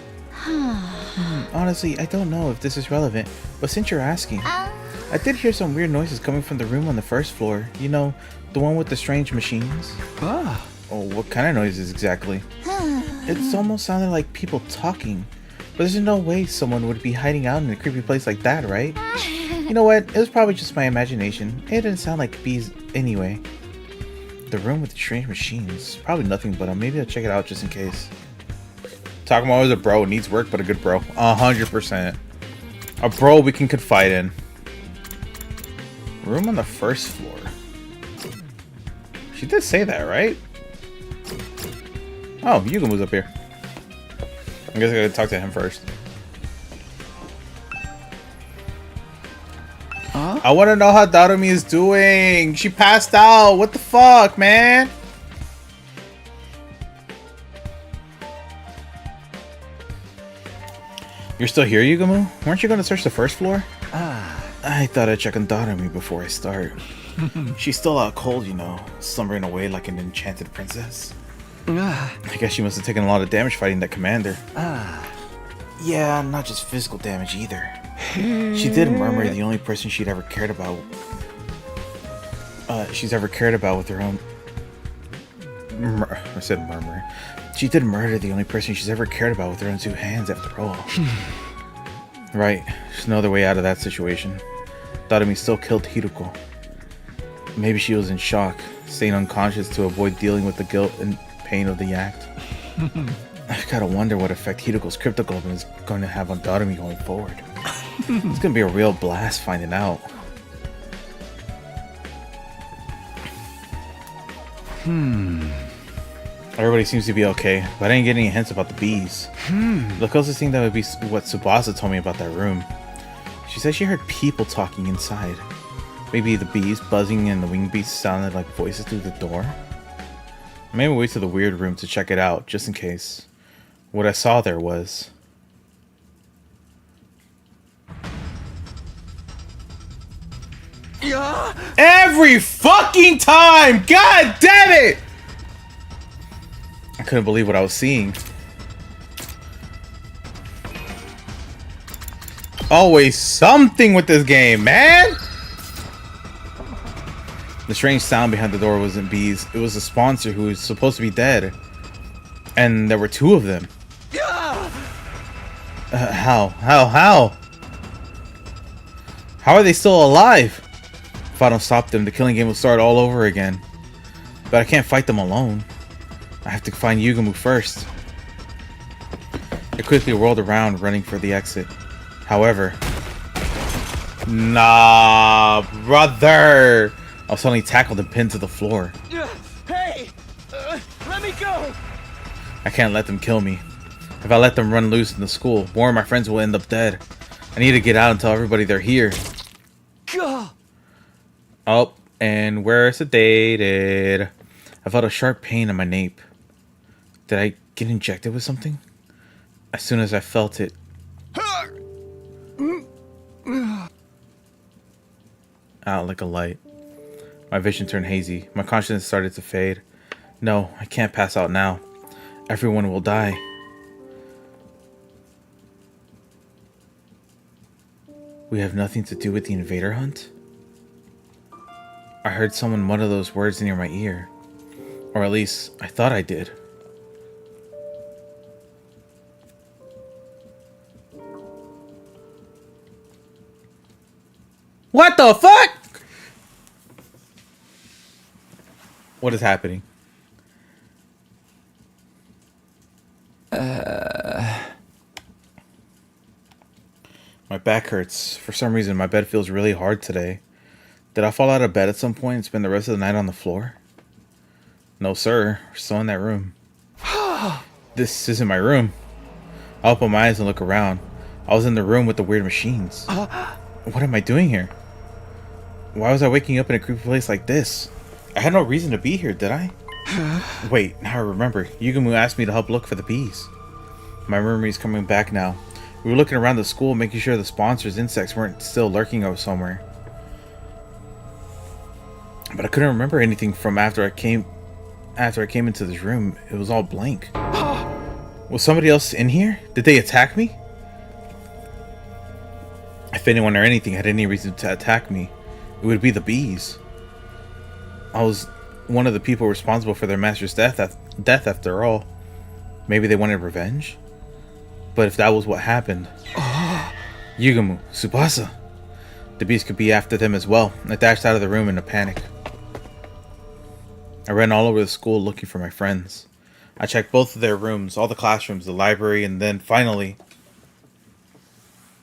Honestly, I don't know if this is relevant, but since you're asking, I did hear some weird noises coming from the room on the first floor. You know, the one with the strange machines? Oh, what kind of noises exactly? It's almost sounded like people talking, but there's no way someone would be hiding out in a creepy place like that, right? You know what? It was probably just my imagination. It didn't sound like bees anyway. The room with the strange machines. Probably nothing, but maybe I'll check it out just in case. Takamaru is a bro. Needs work, but a good bro. 100%. A bro we can confide in. Room on the first floor. She did say that, right? Oh, Yugamu's up here. I guess I gotta talk to him first. I want to know how Darumi is doing. She passed out. What the fuck, man? You're still here, Yugamu? Weren't you going to search the first floor? I thought I'd check on Darumi before I start. She's still out cold, you know, slumbering away like an enchanted princess. I guess she must have taken a lot of damage fighting that commander. Yeah, not just physical damage either. She did murmur the only person she'd ever cared about. She's ever cared about with her own. I said murmur. She did murder the only person she's ever cared about with her own two hands, after all. Right. There's no other way out of that situation. Darumi still killed Hiruko. Maybe she was in shock, staying unconscious to avoid dealing with the guilt and pain of the act. I've gotta wonder what effect Hiruko's cryptoglobin is going to have on Darumi going forward. It's gonna be a real blast finding out. Everybody seems to be okay, but I didn't get any hints about the bees. The closest thing that would be what Tsubasa told me about that room. She said she heard people talking inside. Maybe the bees buzzing and the wing beats sounded like voices through the door. Maybe wait to the weird room to check it out, just in case. What I saw there was... Every fucking time! God damn it! I couldn't believe what I was seeing. Always something with this game, man! The strange sound behind the door wasn't bees. It was a sponsor who was supposed to be dead. And there were two of them. How? How are they still alive? If I don't stop them, the killing game will start all over again. But I can't fight them alone. I have to find Yugamu first. I quickly whirled around, running for the exit. However... Nah, brother! I was suddenly tackled and pinned to the floor. Hey! Let me go! I can't let them kill me. If I let them run loose in the school, more of my friends will end up dead. I need to get out and tell everybody they're here. Oh, and we're sedated. I felt a sharp pain in my nape. Did I get injected with something? As soon as I felt it... out like a light. My vision turned hazy. My consciousness started to fade. No, I can't pass out now. Everyone will die. We have nothing to do with the invader hunt? I heard someone mutter those words near my ear. Or at least, I thought I did. What the fuck? What is happening? My back hurts. For some reason, my bed feels really hard today. Did I fall out of bed at some point and spend the rest of the night on the floor? No, sir. We're still in that room. This isn't my room. I open my eyes and look around. I was in the room with the weird machines. What am I doing here? Why was I waking up in a creepy place like this? I had no reason to be here, did I? Wait, now I remember. Yugumu asked me to help look for the bees. My memory's coming back now. We were looking around the school, making sure the sponsors' insects weren't still lurking over somewhere. But I couldn't remember anything from after I came into this room. It was all blank. Was somebody else in here? Did they attack me? If anyone or anything had any reason to attack me, it would be the bees. I was one of the people responsible for their master's death after all. Maybe they wanted revenge? But if that was what happened... Yugumu, Tsubasa! The bees could be after them as well. I dashed out of the room in a panic. I ran all over the school looking for my friends. I checked both of their rooms, all the classrooms, the library, and then finally...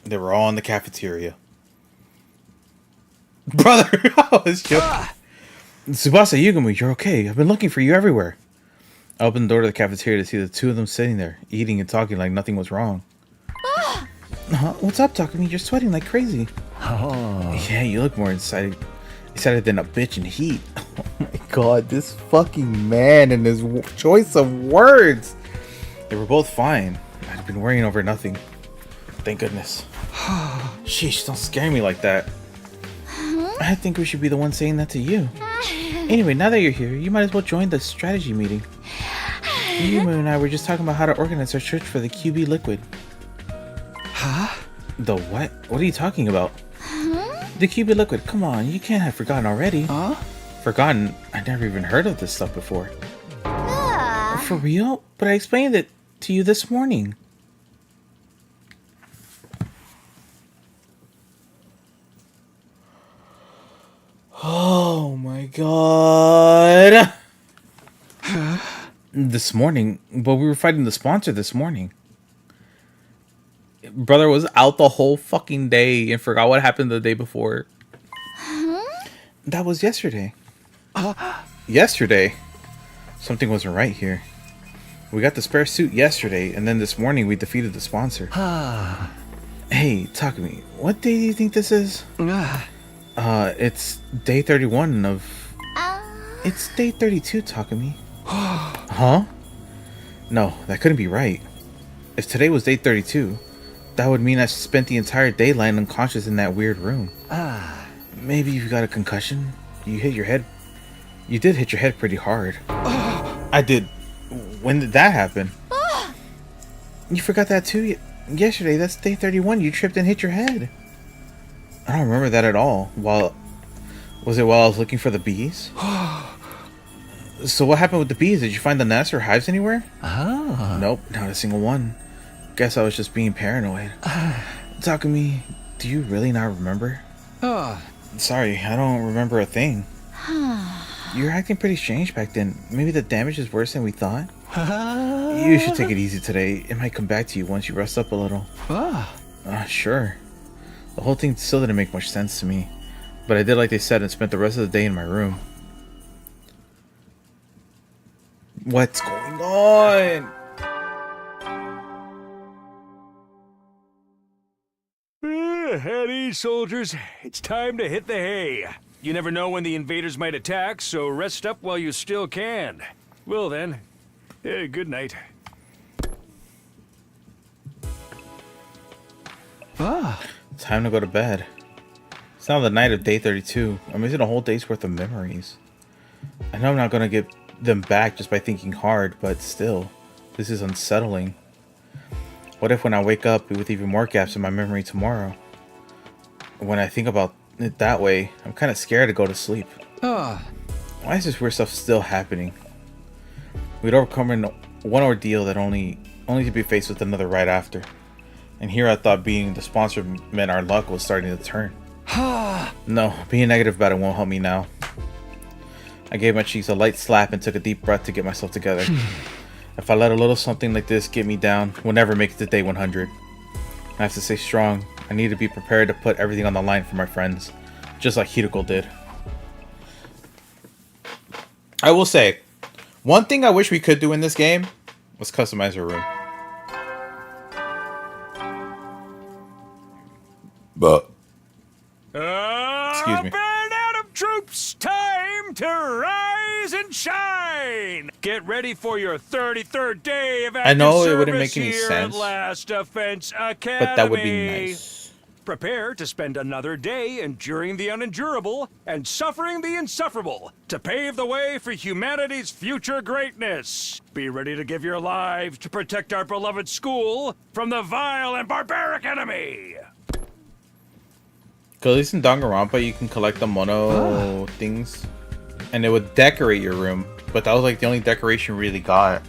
they were all in the cafeteria. Brother! I was joking. Tsubasa, Yugumu, you're okay. I've been looking for you everywhere. I opened the door to the cafeteria to see the two of them sitting there, eating and talking like nothing was wrong. What's up, Takumi? You're sweating like crazy. Oh. Yeah, you look more excited than a bitch in heat. Oh my god, this fucking man and his choice of words. They were both fine. I'd been worrying over nothing. Thank goodness. Sheesh, don't scare me like that. I think we should be the one saying that to you. Anyway, now that you're here, you might as well join the strategy meeting. Yumu and I were just talking about how to organize our church for the QB liquid. Huh? The what? What are you talking about? The QB liquid, come on, you can't have forgotten already. Huh? Forgotten? I never even heard of this stuff before. For real? But I explained it to you this morning. Oh my god. This morning? But we were fighting the sponsor this morning. Brother was out the whole fucking day and forgot what happened the day before. That was yesterday. Yesterday? Something wasn't right here. We got the spare suit yesterday, and then this morning we defeated the sponsor. Hey, Takumi, what day do you think this is? It's day 31 of... It's day 32, Takumi. Huh? No, that couldn't be right. If today was day 32, that would mean I spent the entire day lying unconscious in that weird room. Maybe you got a concussion? You hit your head... You did hit your head pretty hard. I did. When did that happen? You forgot that too? Yesterday, that's day 31. You tripped and hit your head. I don't remember that at all. Was it while I was looking for the bees? So what happened with the bees? Did you find the nests or hives anywhere? Nope, not a single one. Guess I was just being paranoid. Takumi, do you really not remember? Sorry, I don't remember a thing. You were acting pretty strange back then. Maybe the damage is worse than we thought. You should take it easy today. It might come back to you once you rest up a little. Sure. The whole thing still didn't make much sense to me. But I did like they said and spent the rest of the day in my room. What's going on? At ease, soldiers. It's time to hit the hay. You never know when the invaders might attack, so rest up while you still can. Well then, good night. Time to go to bed. It's now the night of day 32. I'm missing a whole day's worth of memories. I know I'm not going to get them back just by thinking hard, but still, this is unsettling. What if when I wake up with even more gaps in my memory tomorrow? when I think about it that way, I'm kind of scared to go to sleep. Why is this weird stuff still happening? We'd overcome one ordeal that only to be faced with another right after. And here I thought being the sponsor meant our luck was starting to turn. No, being negative about it won't help me now. I gave my cheeks a light slap and took a deep breath to get myself together. If I let a little something like this get me down, we'll never make it to day 100. I have to stay strong. I need to be prepared to put everything on the line for my friends, just like Hiroko did. I will say, one thing I wish we could do in this game was customize a room. But excuse me. Band out of troops, time to rise and shine. Get ready for your 33rd day of active I know it wouldn't service make any here sense, at Last Defense Academy. but that would be nice. Prepare to spend another day enduring the unendurable and suffering the insufferable to pave the way for humanity's future greatness. Be ready to give your lives to protect our beloved school from the vile and barbaric enemy. Cause at least in Danganronpa you can collect the mono things, and it would decorate your room. But that was like the only decoration we really got.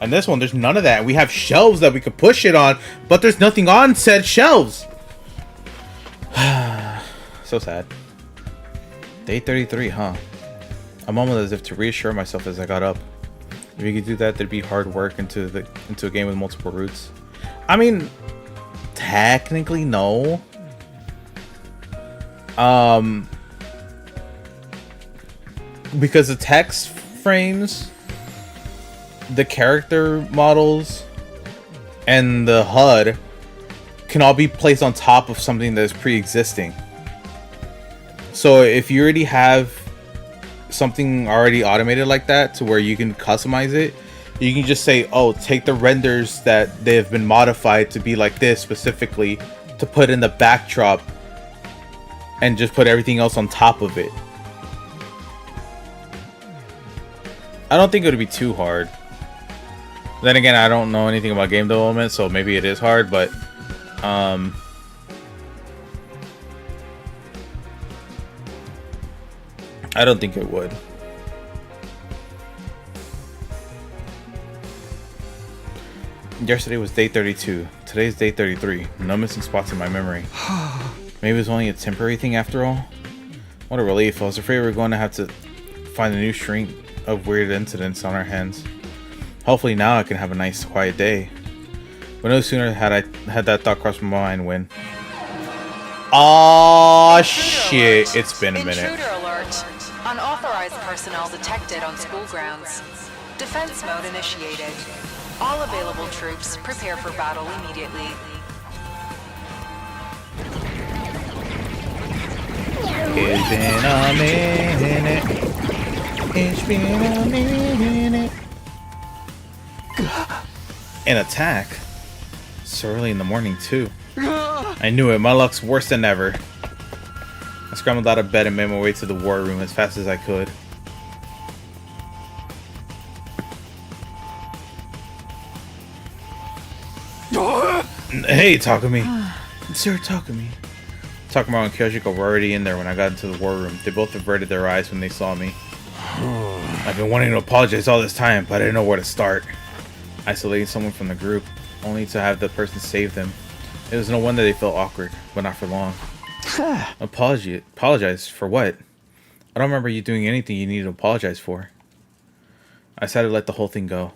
And this one, there's none of that. We have shelves that we could push it on, but there's nothing on said shelves. So sad. Day 33, huh? I mumbled as if to reassure myself as I got up. If you could do that, there'd be hard work into a game with multiple routes. I mean, technically no. Because the text frames, the character models, and the HUD can all be placed on top of something that is pre-existing. So if you already have something already automated like that to where you can customize it, you can just say, oh, take the renders that they have been modified to be like this specifically to put in the backdrop and just put everything else on top of it. I don't think it would be too hard. Then again, I don't know anything about game development, so maybe it is hard, but I don't think it would. Yesterday was day 32. Today's day 33. No missing spots in my memory. Maybe it was only a temporary thing after all. What a relief. I was afraid we were going to have to find a new string of weird incidents on our hands. Hopefully now I can have a nice quiet day. But no sooner had I had that thought cross my mind when... Aw, shit. It's been a minute. Intruder alert. Unauthorized personnel detected on school grounds. Defense mode initiated. All available troops prepare for battle immediately. It's been a minute. It's been a minute. An attack? So early in the morning, too. I knew it. My luck's worse than ever. I scrambled out of bed and made my way to the war room as fast as I could. Hey, Takumi. Sir, Takumi. Takuma and Kyoshiko were already in there when I got into the war room. They both averted their eyes when they saw me. I've been wanting to apologize all this time, but I didn't know where to start. Isolating someone from the group, only to have the person save them. It was no wonder they felt awkward, but not for long. Apologize for what? I don't remember you doing anything you needed to apologize for. I decided to let the whole thing go.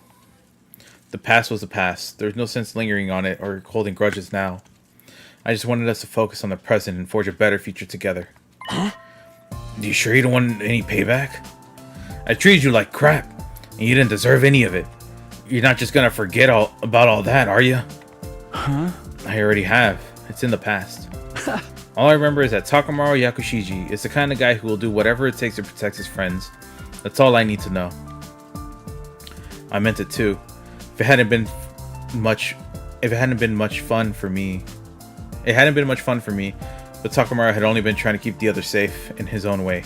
The past was the past. There's no sense lingering on it or holding grudges now. I just wanted us to focus on the present and forge a better future together. Huh? You sure you don't want any payback? I treated you like crap, and you didn't deserve any of it. You're not just gonna forget about all that, are you? Huh? I already have. It's in the past. All I remember is that Takamaru Yakushiji is the kind of guy who will do whatever it takes to protect his friends. That's all I need to know. I meant it too. If it hadn't been much fun for me, but Takamaru had only been trying to keep the others safe in his own way.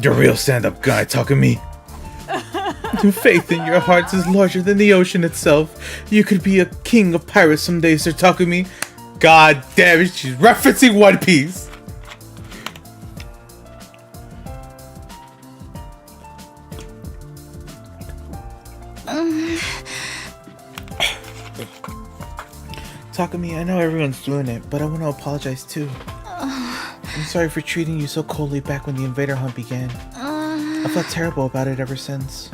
You're a real stand-up guy, Takumi. The faith in your hearts is larger than the ocean itself. You could be a king of pirates someday, Sir Takumi. God damn it, she's referencing One Piece. Takumi, I know everyone's doing it, but I want to apologize too. I'm sorry for treating you so coldly back when the invader hunt began. I felt terrible about it ever since.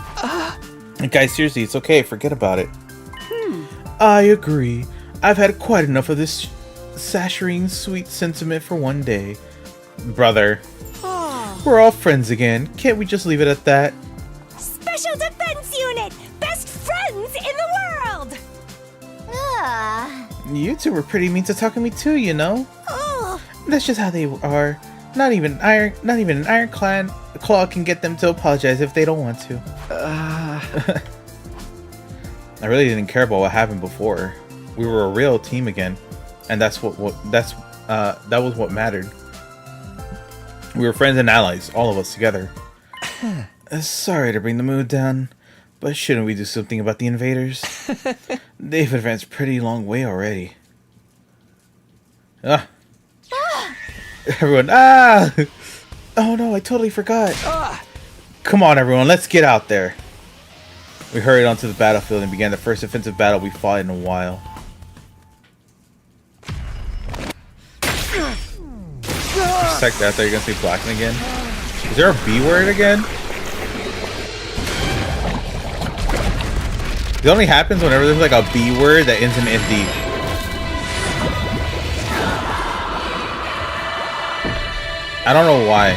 Guys, seriously, it's okay. Forget about it. I agree. I've had quite enough of this saccharine sweet sentiment for one day. Brother. We're all friends again. Can't we just leave it at that? Special Defense Unit! Best friends in the world! You two were pretty mean to Takumi too, you know? That's just how they are. Not even an Iron Claw can get them to apologize if they don't want to. I really didn't care about what happened before. We were a real team again, and that was what mattered. We were friends and allies, all of us together. Sorry to bring the mood down, but shouldn't we do something about the invaders? They've advanced pretty long way already. Everyone, oh no, I totally forgot. Come on, everyone, let's get out there. We hurried onto the battlefield and began the first offensive battle we fought in a while. Check that, I thought you were gonna say Blacken again. Is there a B word again? It only happens whenever there's like a B word that ends in ND. I don't know why.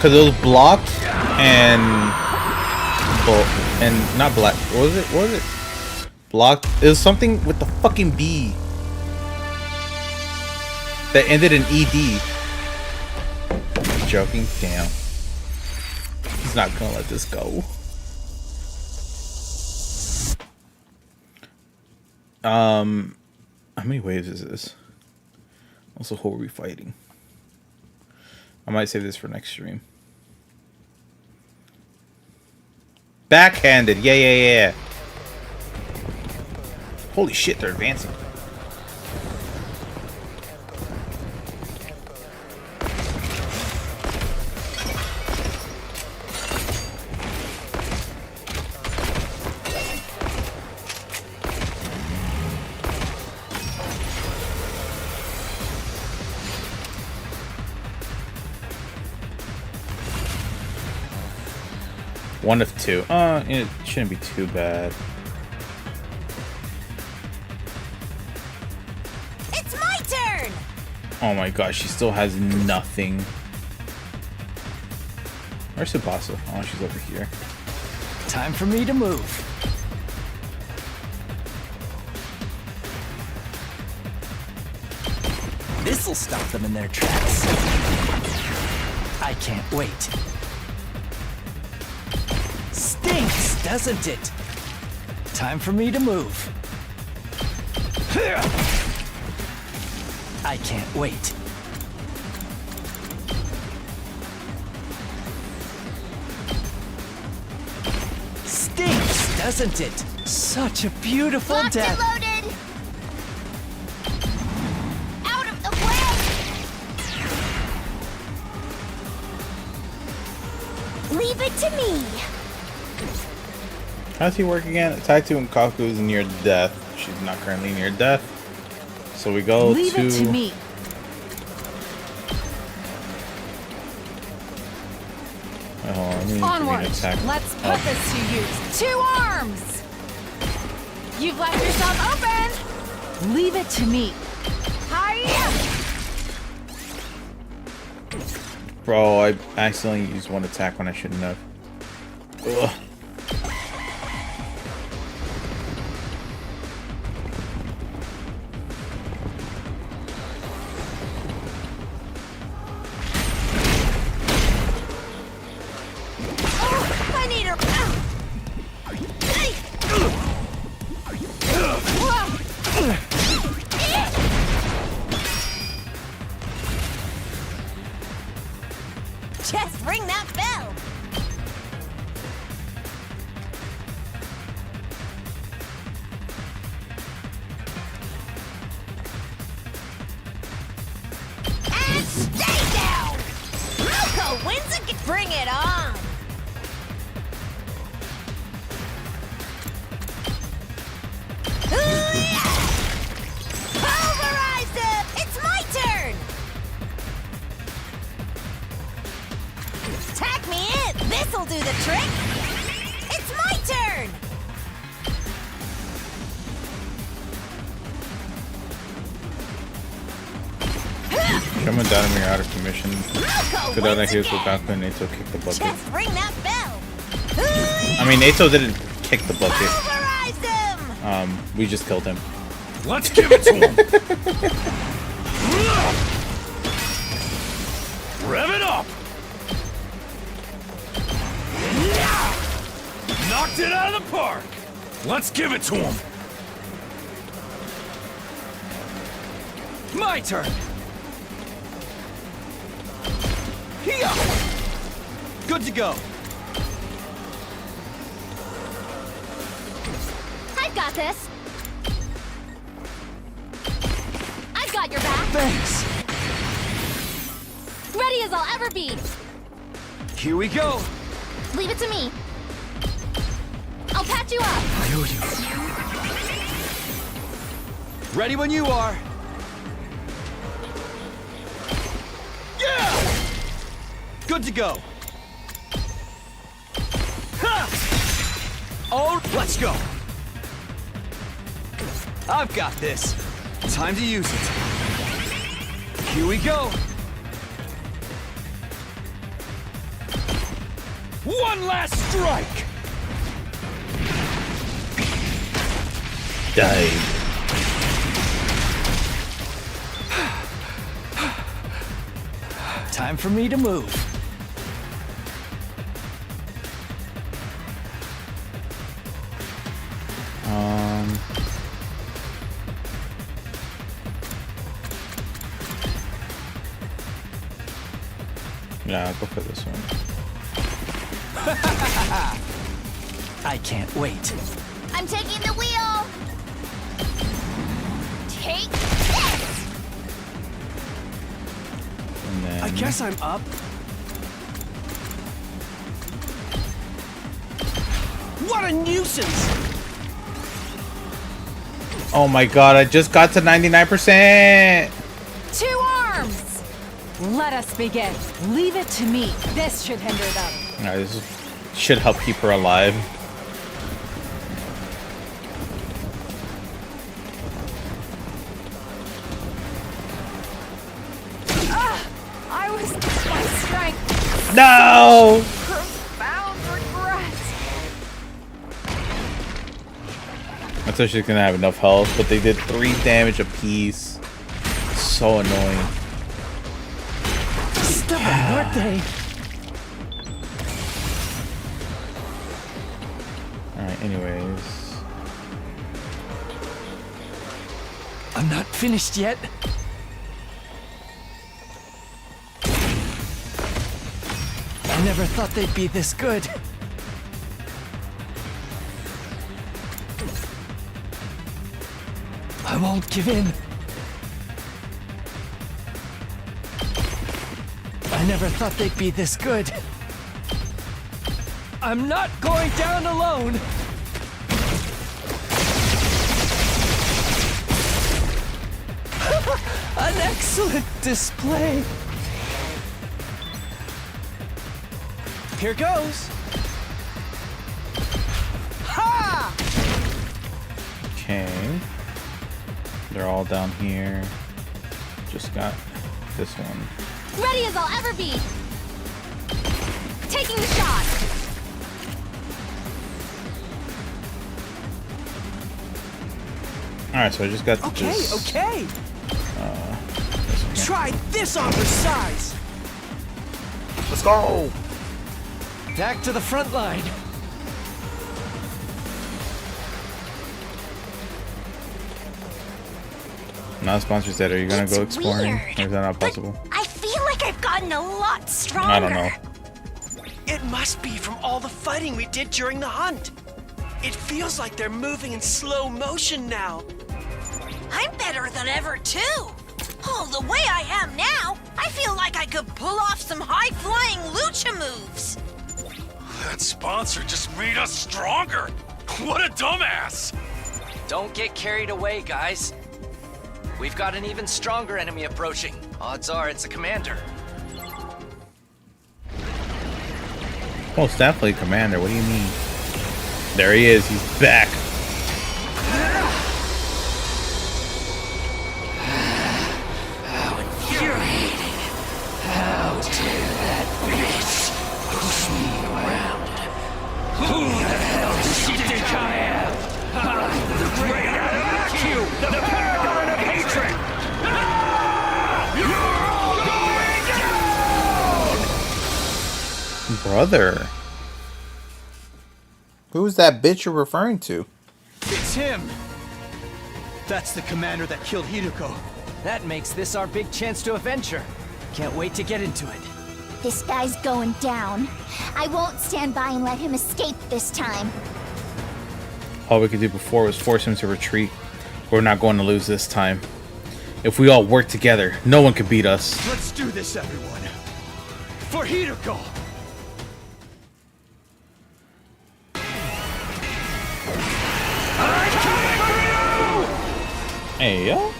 Cause it was blocked and not black. What was it? What was it? Blocked. It was something with the fucking B that ended in ED. I'm joking. Damn. He's not gonna let this go. How many waves is this? Also, who are we fighting? I might save this for next stream. Backhanded. Yeah. Holy shit, they're advancing. One of two. It shouldn't be too bad. It's my turn! Oh my gosh, she still has nothing. Where's Tsubasa? Oh, she's over here. Time for me to move. This'll stop them in their tracks. I can't wait. Stinks, doesn't it? Time for me to move. I can't wait. Stinks, doesn't it? Such a beautiful Locked death. and loaded! Out of the way! Leave it to me! How does he work again? Taitu and Kaku is near death. She's not currently near death. So we go Leave to... it to me. Oh, hold on, let me Onward! attack. Let's put this to use. 2 arms! You've left yourself open! Leave it to me. Hiya! Bro, I accidentally used one attack when I shouldn't have. Ugh. I need her. Just ring that bell. This'll do the trick! It's my turn! Coming down when you're out of commission. Good out of here so Gaku and Naito kick the bucket. Just ring that bell! I mean, Naito didn't kick the bucket. Pulverize them! We just killed him. Let's give it to him. Rev it up. Knocked it out of the park. Let's give it to him. My turn. Here. Good to go. I've got this! I've got your back! Thanks. Ready as I'll ever be! Here we go. Leave it to me. I'll patch you up! Ready when you are. Yeah! Good to go. Ha! Oh, let's go. I've got this. Time to use it. Here we go. One last strike. Die. Time for me to move. Yeah, I'll go for this one. I can't wait. I'm taking the wheel! Take this! And then I guess I'm up. What a nuisance! oh my god, I just got to 99%. 2 arms! Let us begin. Leave it to me. This should hinder them. Alright, this should help keep her alive. I was my strength. No! Profound regret. I thought she was gonna have enough health, but they did 3 damage apiece. So annoying. Stubborn, aren't they? Alright, anyways. I'm not finished yet. I never thought they'd be this good. I won't give in. I never thought they'd be this good. I'm not going down alone. An excellent display. Here goes. Ha! Okay. They're all down here. Just got this one. Ready as I'll ever be. Taking the shot. Alright, so I just got Okay, this. okay. This one here. Try this on for size. Let's go! Back to the front line. Now sponsors that, are you gonna It's go exploring? weird, Or is that not but possible? I feel like I've gotten a lot stronger. I don't know. It must be from all the fighting we did during the hunt. It feels like they're moving in slow motion now. I'm better than ever, too. Oh, the way I am now, I feel like I could pull off some high-flying lucha moves. That sponsor just made us stronger. What a dumbass. Don't get carried away, guys. We've got an even stronger enemy approaching. Odds are it's a commander. Most definitely, Commander. What do you mean? There he is. He's back. How infuriating. How dare that bitch push me around. Who the hell does she think I am? I'm the great IQ, the paragon of hatred. You're all going down! Brother. Who's that bitch you're referring to? It's him! That's the commander that killed Hiruko. That makes this our big chance to avenge her. Can't wait to get into it. This guy's going down. I won't stand by and let him escape this time. All we could do before was force him to retreat. We're not going to lose this time. If we all work together, no one can beat us. Let's do this, everyone. For Hiruko! Hey, yo.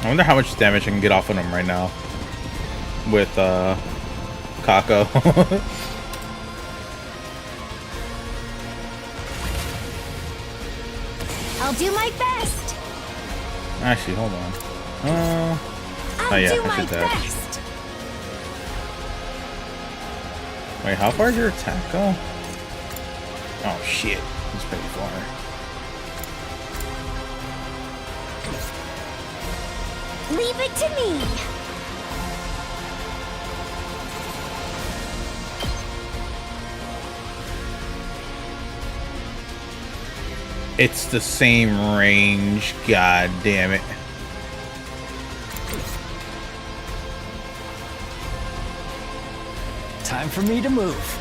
I wonder how much damage I can get off of him right now. With, Kako. I'll do my best. Actually, hold on. I'll yeah, do I my should dash. best. Wait, how far did your attack go? Oh shit, it's pretty far. Leave it to me. It's the same range, god damn it. Time for me to move.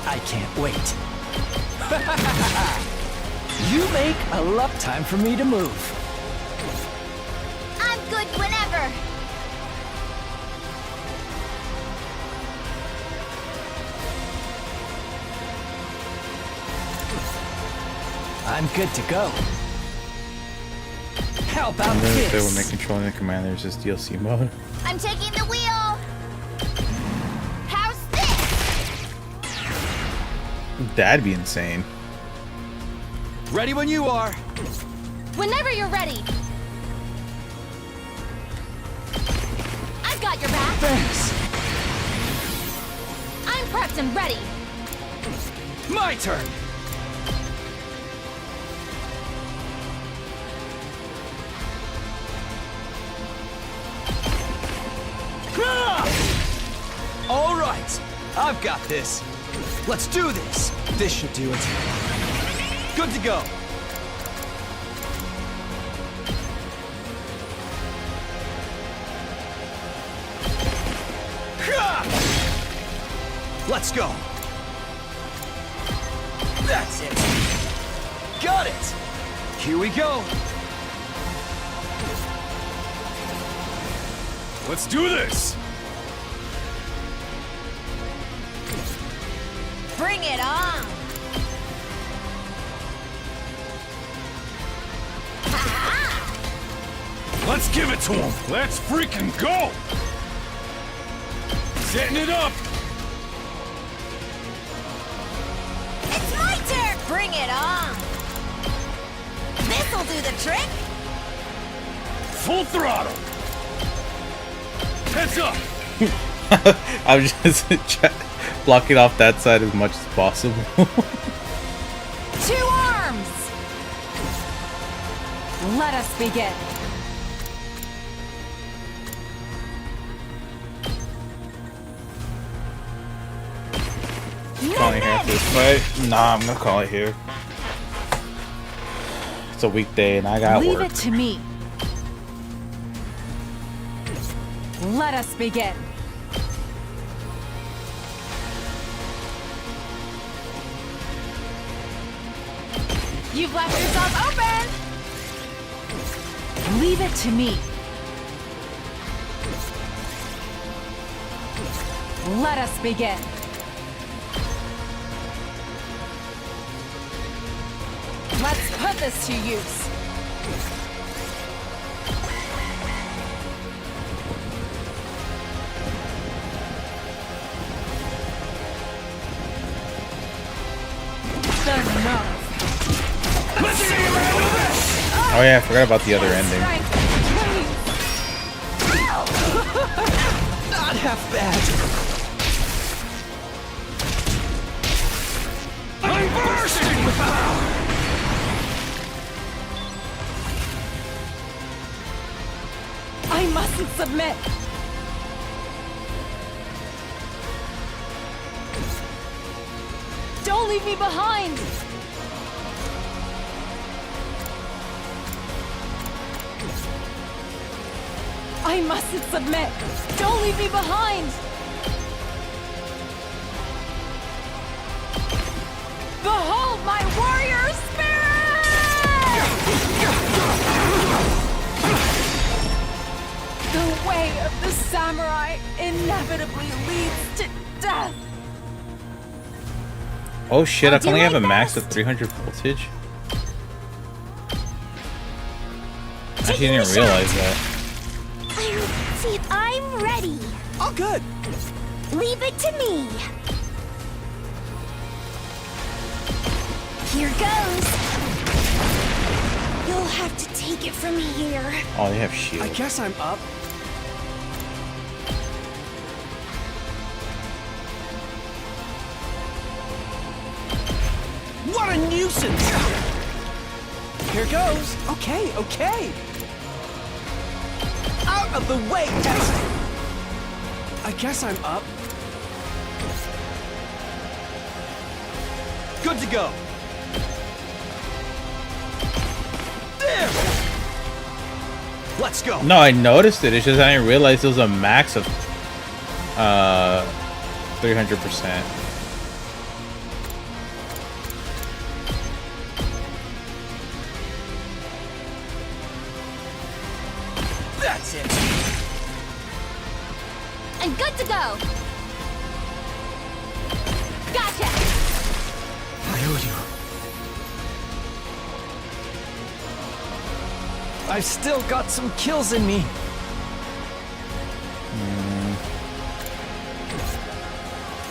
I can't wait. You make a lot. Time for me to move. I'm good whenever. I'm good to go. How about I'm gonna say this? when they controlling the commanders is DLC mode. I'm taking the wheel. How's this? That'd be insane. Ready when you are. Whenever you're ready. I've got your back. Thanks. I'm prepped and ready. My turn. All right, I've got this. Let's do this. This should do it. Good to go. Let's go. That's it. Got it. Here we go. Let's do this! Bring it on. Let's give it to him! Let's freaking go! Setting it up! It's my turn. Bring it on. This'll do the trick. Full throttle! Heads up! I'm just blocking off that side as much as possible. 2 arms! Let us begin. Calling here after this fight? Nah, I'm gonna call it here. It's a weekday and I got Leave work. it to me. Let us begin. You've left yourself open! Leave it to me. Let us begin. Let's put this to use. Oh yeah, I forgot about the other ending. Not half bad. I'm bursting with power! I mustn't submit. Don't leave me behind. I mustn't submit. Don't leave me behind. Behold my warrior spirit! The way of the samurai inevitably leads to death. Oh shit, I can only have a my max best. of 300 voltage? I actually didn't realize that. I'm ready. All good. Leave it to me. Here goes. You'll have to take it from here. Oh, they have I shield. guess I'm up. What a nuisance! Here goes. Okay, okay. Out of the way, Tessa! I guess I'm up. Good to go. There! Let's go. No, I noticed it. It's just I didn't realize it was a max of 300%. That's it. I'm good to go. Gotcha. I owe you. I've still got some kills in me.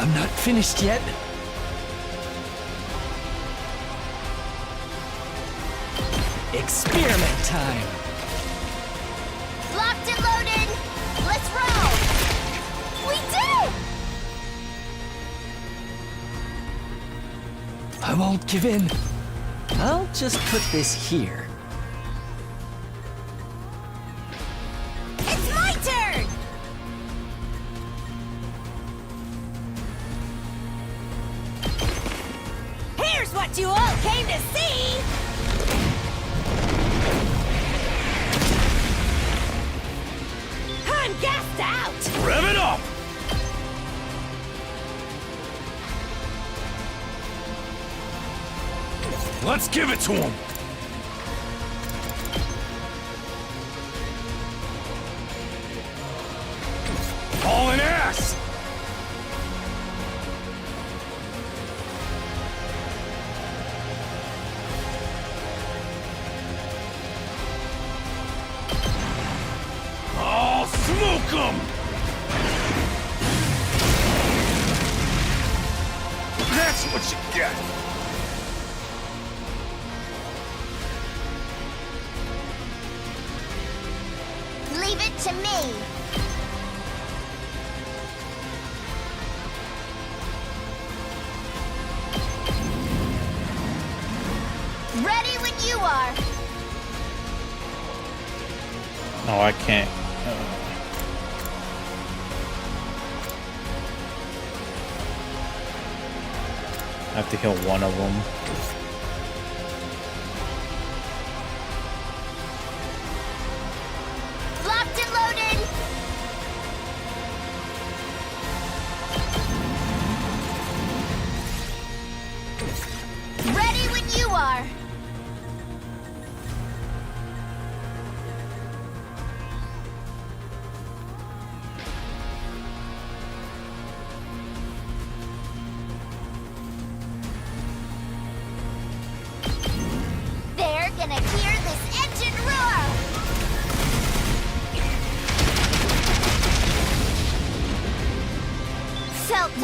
I'm not finished yet. Experiment time. Locked and loaded. Let's roll. We did. I won't give in. I'll just put this here. It's my turn. Here's what you all came to see. I'm gassed out. Rev it up! Let's give it to him! Hauling ass! I'll smoke 'em! That's what you get! Leave it to me. Ready when you are. No, I can't. I have to kill one of them. Locked and loaded. Ready when you are.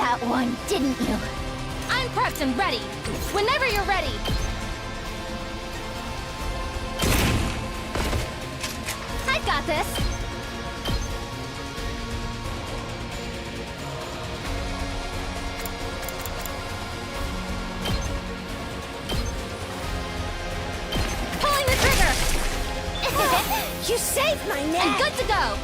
that one, didn't you? I'm prepped and ready. Whenever you're ready. I've got this. Pulling the trigger. You saved my neck. And good to go.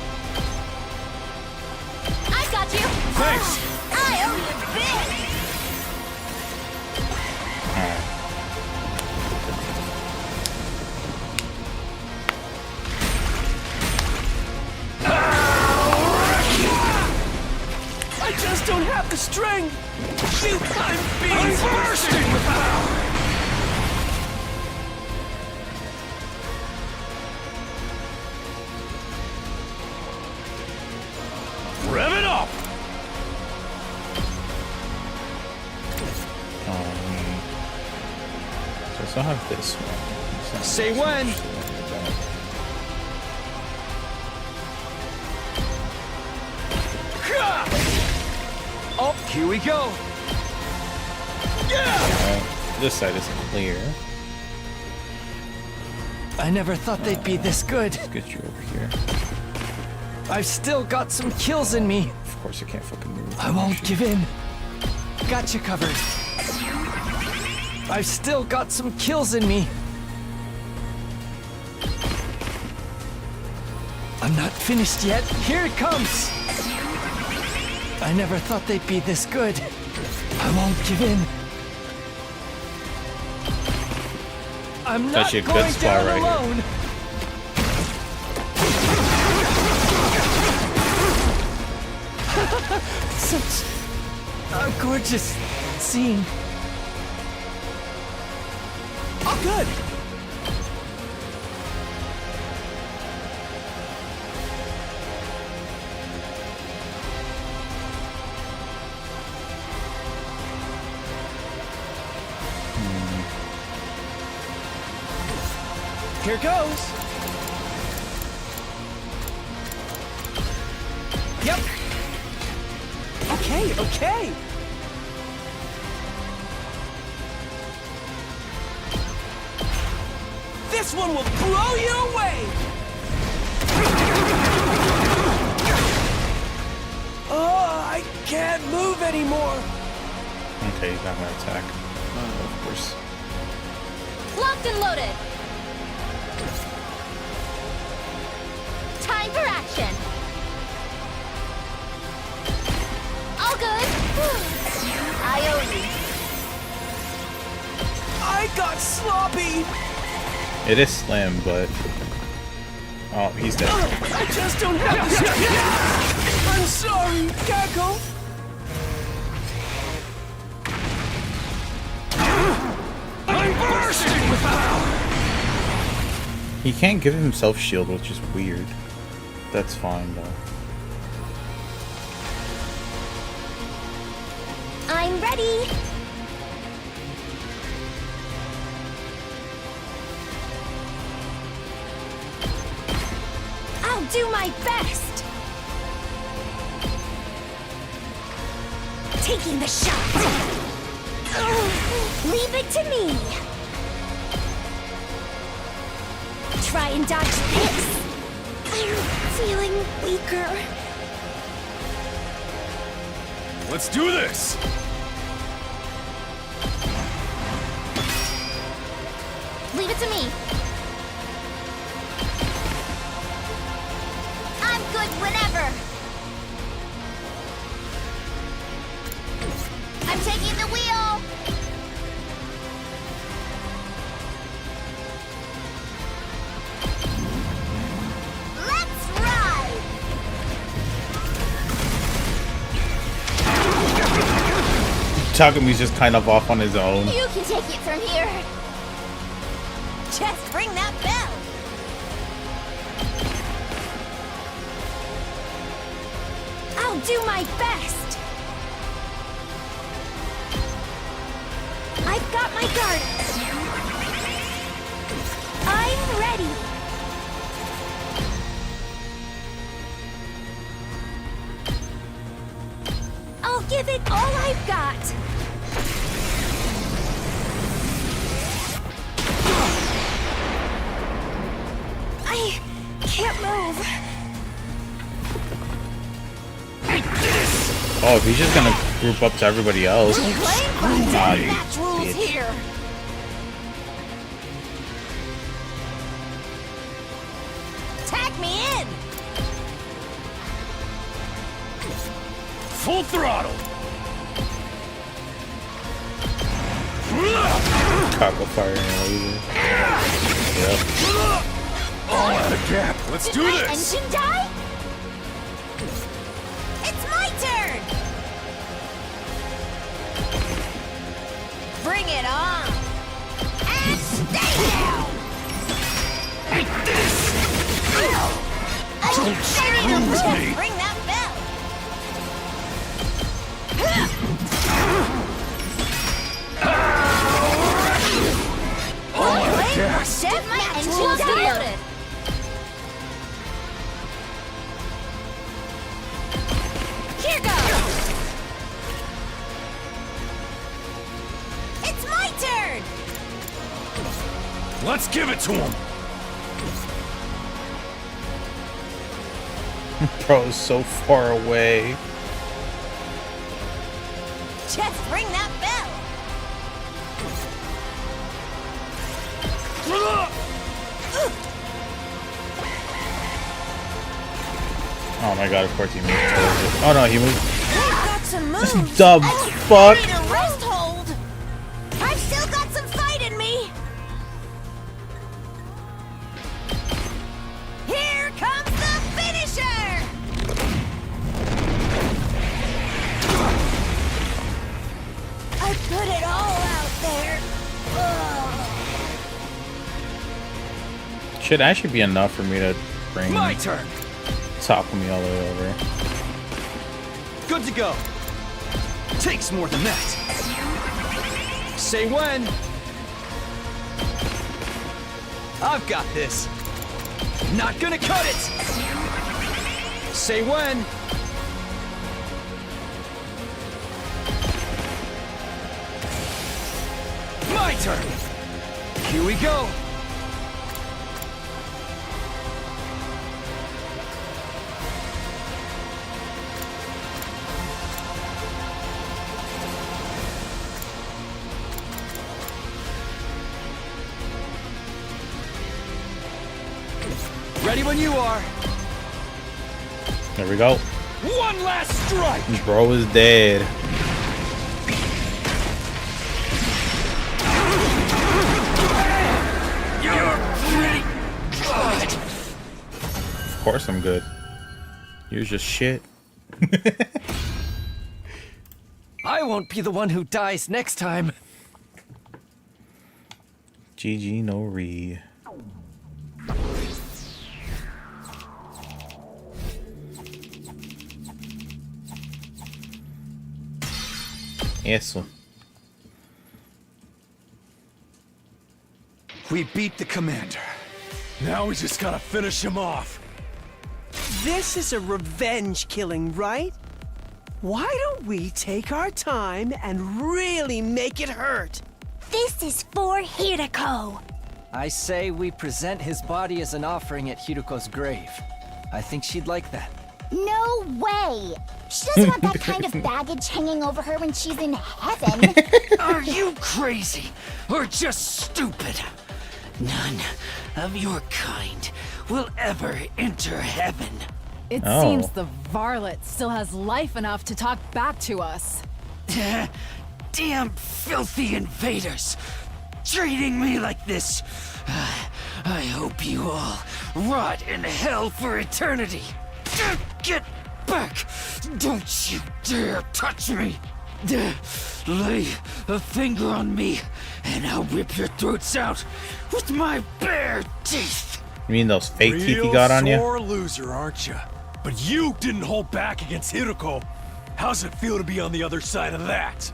I've got you. Thanks. I owe you big. I just don't have the strength. Shoot, I'm bursting with power. Rev it up! So I still have this one. It's not Say so when. much to worry about. Oh, here we go. This side isn't clear. I never thought they'd be this good. Let's get you over here. I've still got some kills in me. Of course, I can't fucking move. I won't give in. Got you covered. I've still got some kills in me. I'm not finished yet. Here it comes. I never thought they'd be this good. I won't give in. I'm not Actually a good going spot down right here. alone. Such a gorgeous scene. Oh, good. Here goes. Yep. Okay, okay. This one will blow you away. Oh, I can't move anymore. Okay, he's not gonna attack. Of course. Locked and loaded. Time for action. All good. I owe you. I got sloppy. It is slim, but oh, he's dead. I just don't have the strength. I'm sorry, Cackle. I'm bursting with power! He can't give himself shield, which is weird. That's fine though. I'm ready. I'll do my best. Taking the shot. Leave it to me. Try and dodge this. I'm feeling weaker. Let's do this! Leave it to me. I'm good whenever. I'm taking the wheel. Let's ride. Takumi's just kind of off on his own. You can take it from here. Just ring that bell. I'll do my best. I've got my guard. I'm ready. I'll give give it all I've got. I can't move. Oh, if he's just gonna group up to everybody else. Nah, you Match rules bitch. here. Tag me in. Full throttle. Cockle fire and laser. Yep. All out of gap. Let's do Did my this. engine die? It's my turn. Bring it on. And stay down. Don't screw with me. Ring that bell. All out of gas. Set my engine down. Here goes. It's my turn. Let's give it to him. Bro is so far away. Just ring that bell. Oh my god, of course he moved towards it. Oh no, he moved. I've got some moves. Dumb fuck. I need a rest hold. I've still got some fight in me. Here comes the finisher. I put it all out there. Ugh. Should actually be enough for me to bring My turn. Takumi all the way over. Good to go. Takes more than that. Say when. I've got this. Not gonna cut it. Say when. My turn. Here we go. Ready when you are. There we go. One last strike. Bro is dead. You're pretty good. Of course I'm good. You're just shit. I won't be the one who dies next time. GG no re. Eso. We beat the commander. Now we just gotta finish him off. This is a revenge killing, right? Why don't we take our time and really make it hurt? This is for Hirako. I say we present his body as an offering at Hiruko's grave. I think she'd like that. No way. She doesn't want that kind of baggage hanging over her when she's in heaven. Are you crazy or just stupid? None of your kind will ever enter heaven. It Oh. seems the varlet still has life enough to talk back to us. Damn filthy invaders! Treating me like this. I hope you all rot in hell for eternity. Get back! Don't you dare touch me! Lay a finger on me, and I'll rip your throats out with my bare teeth! You mean those fake teeth he got on you? Real sore loser, aren't you? But you didn't hold back against Hiroko. How's it feel to be on the other side of that?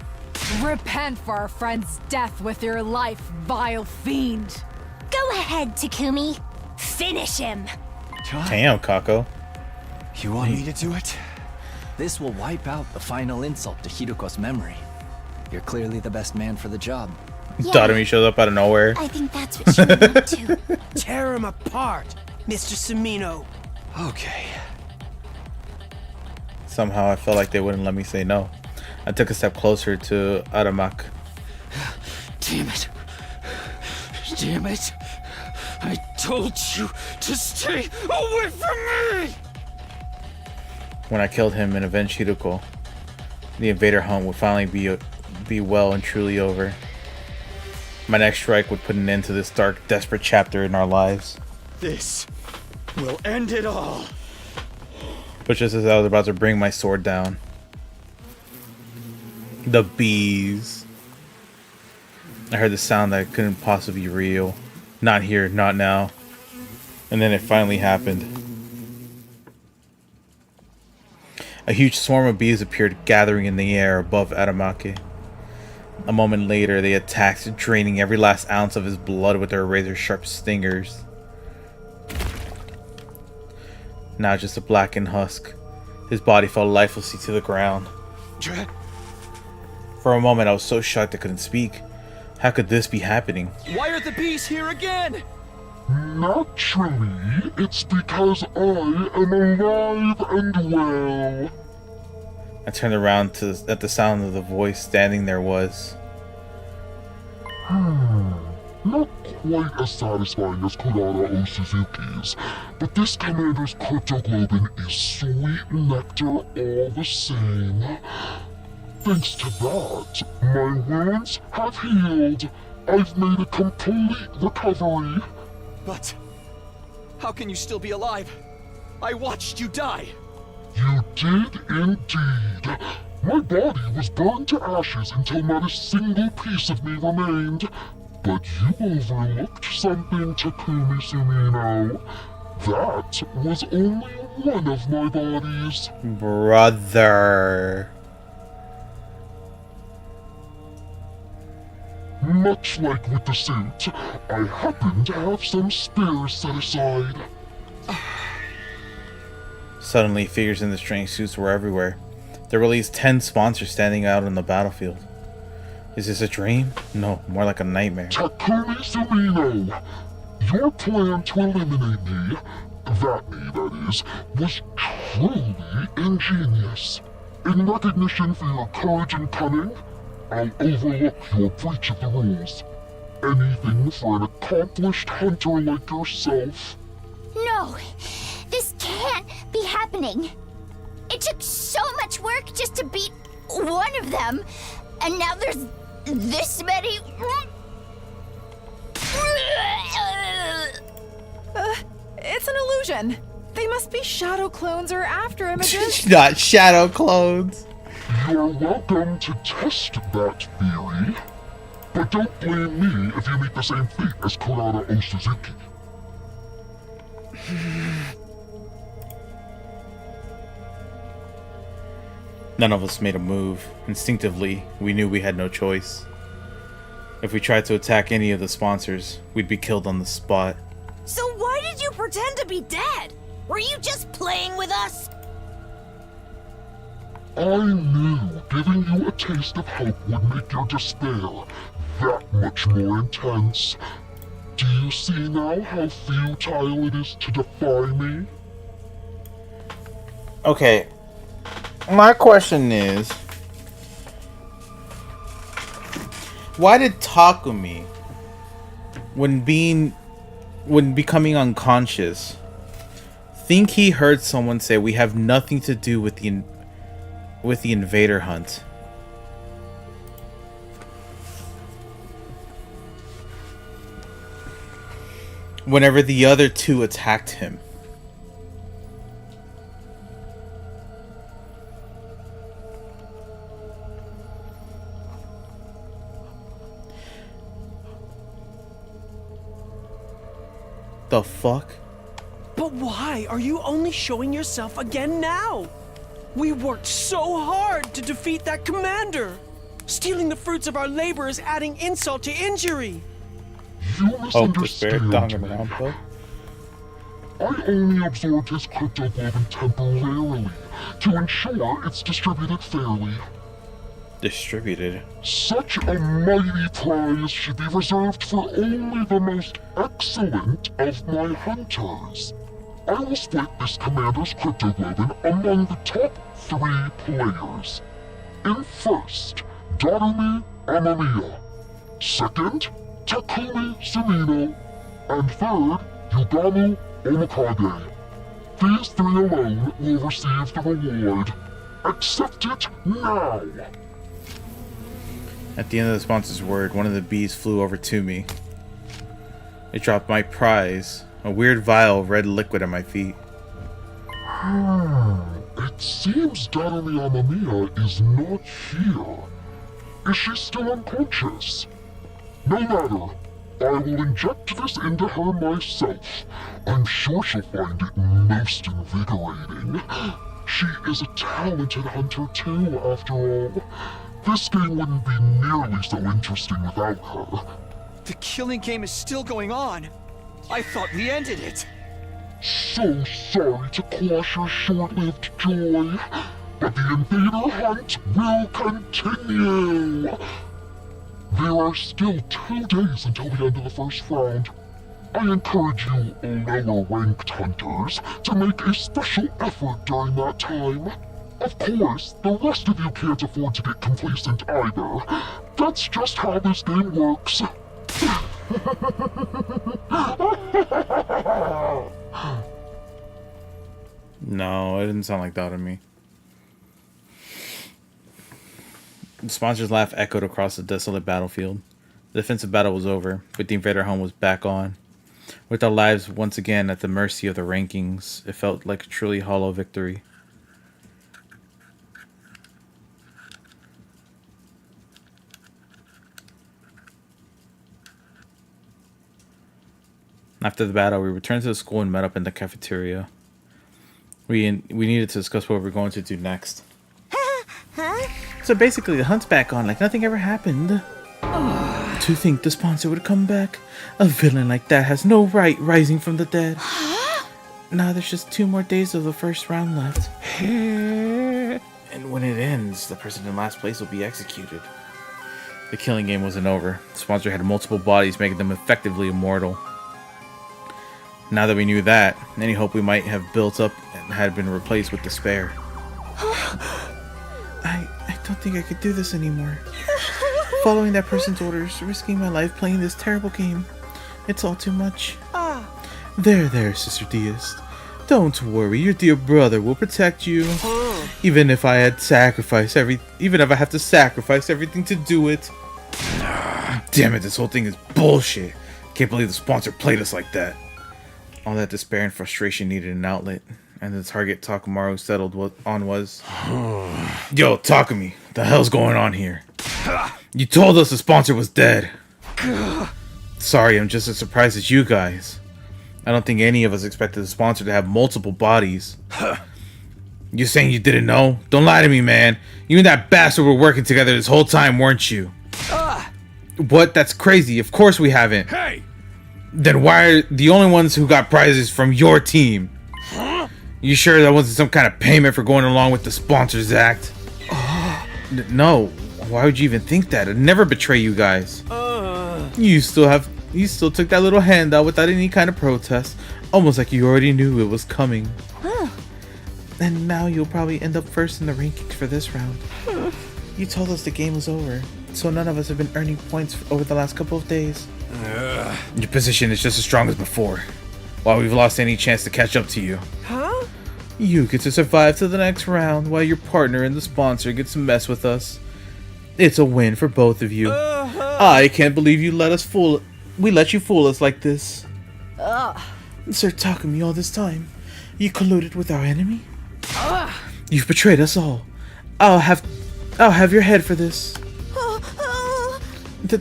Repent for our friend's death with your life, vile fiend. Go ahead, Takumi. Finish him. Damn, Kako. You want me to do it? This will wipe out the final insult to Hiruko's memory. You're clearly the best man for the job. Yeah, Tadami shows up out of nowhere. I think that's what you want to. Tear him apart, Mr. Sumino. Okay. Somehow I felt like they wouldn't let me say no. I took a step closer to Aramak. Damn it. Damn it. I told you to stay away from me! When I killed him and avenged Hiruko, the invader hunt would finally be well and truly over. My next strike would put an end to this dark, desperate chapter in our lives. This will end it all. But just as I was about to bring my sword down, the bees. I heard the sound that couldn't possibly be real. Not here, not now. And then it finally happened. A huge swarm of bees appeared, gathering in the air above Aramake. A moment later, they attacked, draining every last ounce of his blood with their razor-sharp stingers. Now just a blackened husk. His body fell lifelessly to the ground. For a moment, I was so shocked I couldn't speak. How could this be happening? Why are the bees here again? Naturally, it's because I am alive and well. I turned around at the sound of the voice. Standing there was... Not quite as satisfying as Kurara O Suzuki's, but this commander's cryptoglobin is sweet nectar all the same. Thanks to that, my wounds have healed. I've made a complete recovery. But how can you still be alive? I watched you die. You did indeed. My body was burned to ashes until not a single piece of me remained. But you overlooked something, Takumi Sumino. That was only one of my bodies. Brother. Much like with the suit, I happen to have some spares set aside. Suddenly, figures in the strange suits were everywhere. There were at least 10 sponsors standing out on the battlefield. Is this a dream? No, more like a nightmare. Takumi Sumino, your plan to eliminate me, that is, was truly ingenious. In recognition for your courage and cunning, I'll overlook your breach of the rules. Anything for an accomplished hunter like yourself. No, this can't be happening. It took so much work just to beat one of them, and now there's this many. It's an illusion. They must be shadow clones or after images. Not shadow clones. You're welcome to test that theory, but don't blame me if you meet the same fate as Kurara O Suzuki. None of us made a move. Instinctively, we knew we had no choice. If we tried to attack any of the sponsors, we'd be killed on the spot. So why did you pretend to be dead? Were you just playing with us? I knew giving you a taste of hope would make your despair that much more intense. Do you see now how futile it is to defy me? Okay. My question is, why did Takumi, when becoming unconscious, think he heard someone say we have nothing to do with the invader hunt? Whenever the other two attacked him. The fuck? But why are you only showing yourself again now? We worked so hard to defeat that commander. Stealing the fruits of our labor is adding insult to injury. You misunderstand me. I only absorbed his cryptoglobin temporarily to ensure it's distributed fairly. Distributed. Such a mighty prize should be reserved for only the most excellent of my hunters. I will split this commander's cryptoglobin among the top 3 players. In first, Darumi Amamiya. Second, Takumi Sumino. And third, Yugamu Omikage. These 3 alone will receive the reward. Accept it now! At the end of the sponsor's word, one of the bees flew over to me. It dropped my prize, a weird vial of red liquid at my feet. It seems Darumi Amamiya is not here. Is she still unconscious? No matter. I will inject this into her myself. I'm sure she'll find it most invigorating. She is a talented hunter too, after all. This game wouldn't be nearly so interesting without her. The killing game is still going on. I thought we ended it. So sorry to quash your short-lived joy, but the invader hunt will continue. There are still 2 days until the end of the first round. I encourage you lower-ranked hunters to make a special effort during that time. Of course, the rest of you can't afford to get complacent either. That's just how this game works. No, it didn't sound like that to me. The sponsor's laugh echoed across the desolate battlefield. The defensive battle was over, but the invader hunt was back on. With our lives once again at the mercy of the rankings, it felt like a truly hollow victory. After the battle, we returned to the school and met up in the cafeteria. We needed to discuss what we're going to do next. So basically, the hunt's back on like nothing ever happened. To think the sponsor would come back? A villain like that has no right rising from the dead. Now there's just 2 more days of the first round left. And when it ends, the person in last place will be executed. The killing game wasn't over. The sponsor had multiple bodies, making them effectively immortal. Now that we knew that, any hope we might have built up had been replaced with despair. I don't think I could do this anymore. Following that person's orders, risking my life playing this terrible game. It's all too much. There, Sister Deist. Don't worry, your dear brother will protect you. Even if I have to sacrifice everything to do it. Damn it, this whole thing is bullshit. Can't believe the sponsor played us like that. All that despair and frustration needed an outlet, and the target Takamaru settled on was... Yo, Takumi, what the hell's going on here? You told us the sponsor was dead. Sorry, I'm just as surprised as you guys. I don't think any of us expected the sponsor to have multiple bodies. You saying you didn't know? Don't lie to me, man. You and that bastard were working together this whole time, weren't you? What? That's crazy. Of course we haven't. Hey! Then why are the only ones who got prizes from your team? You sure that wasn't some kind of payment for going along with the sponsors act? No. Why would you even think that? I'd never betray you guys. You still took that little handout without any kind of protest. Almost like you already knew it was coming. And now you'll probably end up first in the rankings for this round. You told us the game was over, so none of us have been earning points over the last couple of days. Your position is just as strong as before, while we've lost any chance to catch up to you. You get to survive to the next round, while your partner and the sponsor gets to mess with us. It's a win for both of you. I can't believe we let you fool us like this. Sir Takumi, all this time, you colluded with our enemy? You've betrayed us all. I'll have your head for this.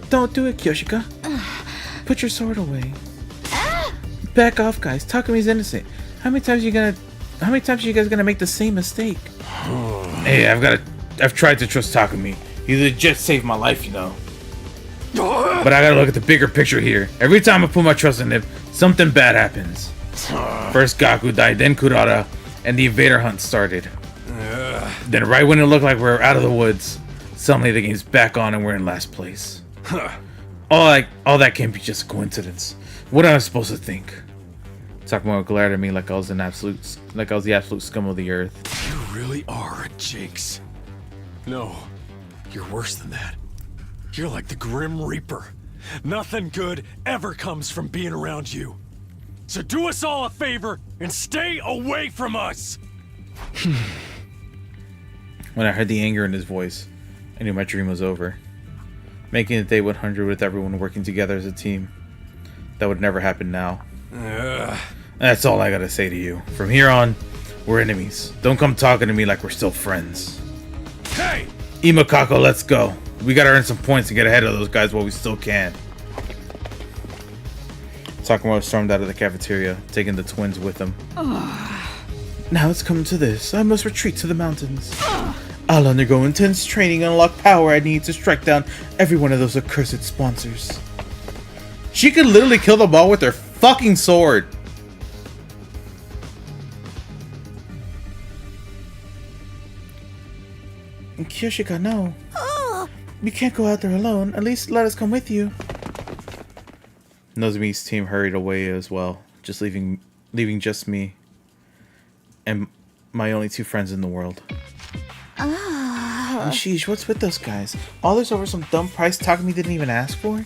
Don't do it, Kyoshika. Put your sword away. Back off, guys. Takumi's innocent. How many times are you guys gonna make the same mistake? Hey, I've tried to trust Takumi. He legit saved my life, you know. But I gotta look at the bigger picture here. Every time I put my trust in him, something bad happens. First Gaku died, then Kurara, and the invader hunt started. Then right when it looked like we were out of the woods, suddenly the game's back on and we're in last place. All that can't be just a coincidence. What am I supposed to think? Sakamoto glared at me like I was the absolute scum of the earth. You really are a jinx. No, you're worse than that. You're like the Grim Reaper. Nothing good ever comes from being around you. So do us all a favor and stay away from us! When I heard the anger in his voice, I knew my dream was over. Making it day 100 with everyone working together as a team. That would never happen now. That's all I gotta say to you. From here on, we're enemies. Don't come talking to me like we're still friends. Hey! Imakako, let's go. We gotta earn some points and get ahead of those guys while we still can. Sakamoto stormed out of the cafeteria, taking the twins with him. Now it's come to this. I must retreat to the mountains. I'll undergo intense training and unlock power I need to strike down every one of those accursed sponsors. She could literally kill them all with her fucking sword. Kyoshika, no. We can't go out there alone. At least let us come with you. Nozomi's team hurried away as well, just leaving just me and my only two friends in the world. Sheesh, what's with those guys? All this over some dumb price Takumi didn't even ask for?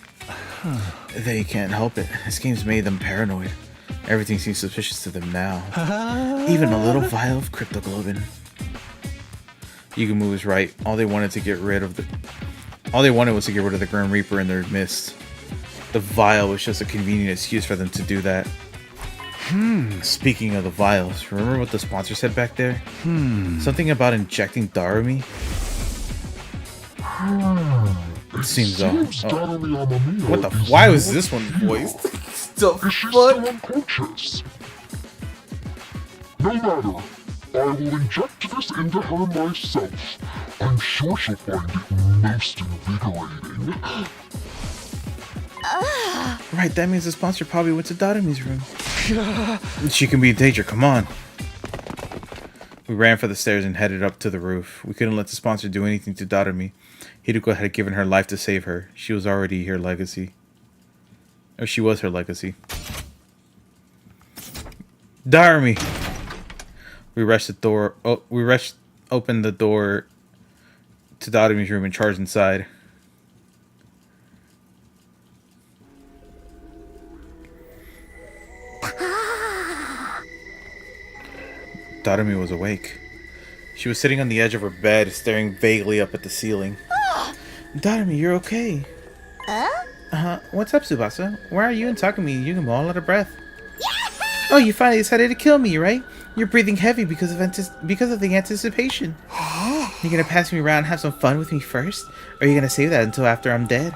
They can't help it. This game's made them paranoid. Everything seems suspicious to them now. Even a little vial of cryptoglobin. Yugumu was right. All they wanted was to get rid of the Grim Reaper in their midst. The vial was just a convenient excuse for them to do that. Speaking of the vials, remember what the sponsor said back there? Something about injecting Darumi? It seems so. What the? Why was this one voiced? Is she still unconscious? No matter. I will inject this into her myself. I'm sure she'll find it most invigorating. Right, that means the sponsor probably went to Darumi's room. She can be in danger, come on. We ran for the stairs and headed up to the roof. We couldn't let the sponsor do anything to Darumi. Hideko had given her life to save her. She was already her legacy. Or she was her legacy. Darumi! We rushed opened the door to Darumi's room and charged inside. Darumi was awake. She was sitting on the edge of her bed, staring vaguely up at the ceiling. Darumi, you're okay. What's up, Tsubasa? Why are you and Takumi and Yugumo all out of breath? Oh, you finally decided to kill me, right? You're breathing heavy because of the anticipation. You're gonna pass me around and have some fun with me first? Or are you gonna save that until after I'm dead?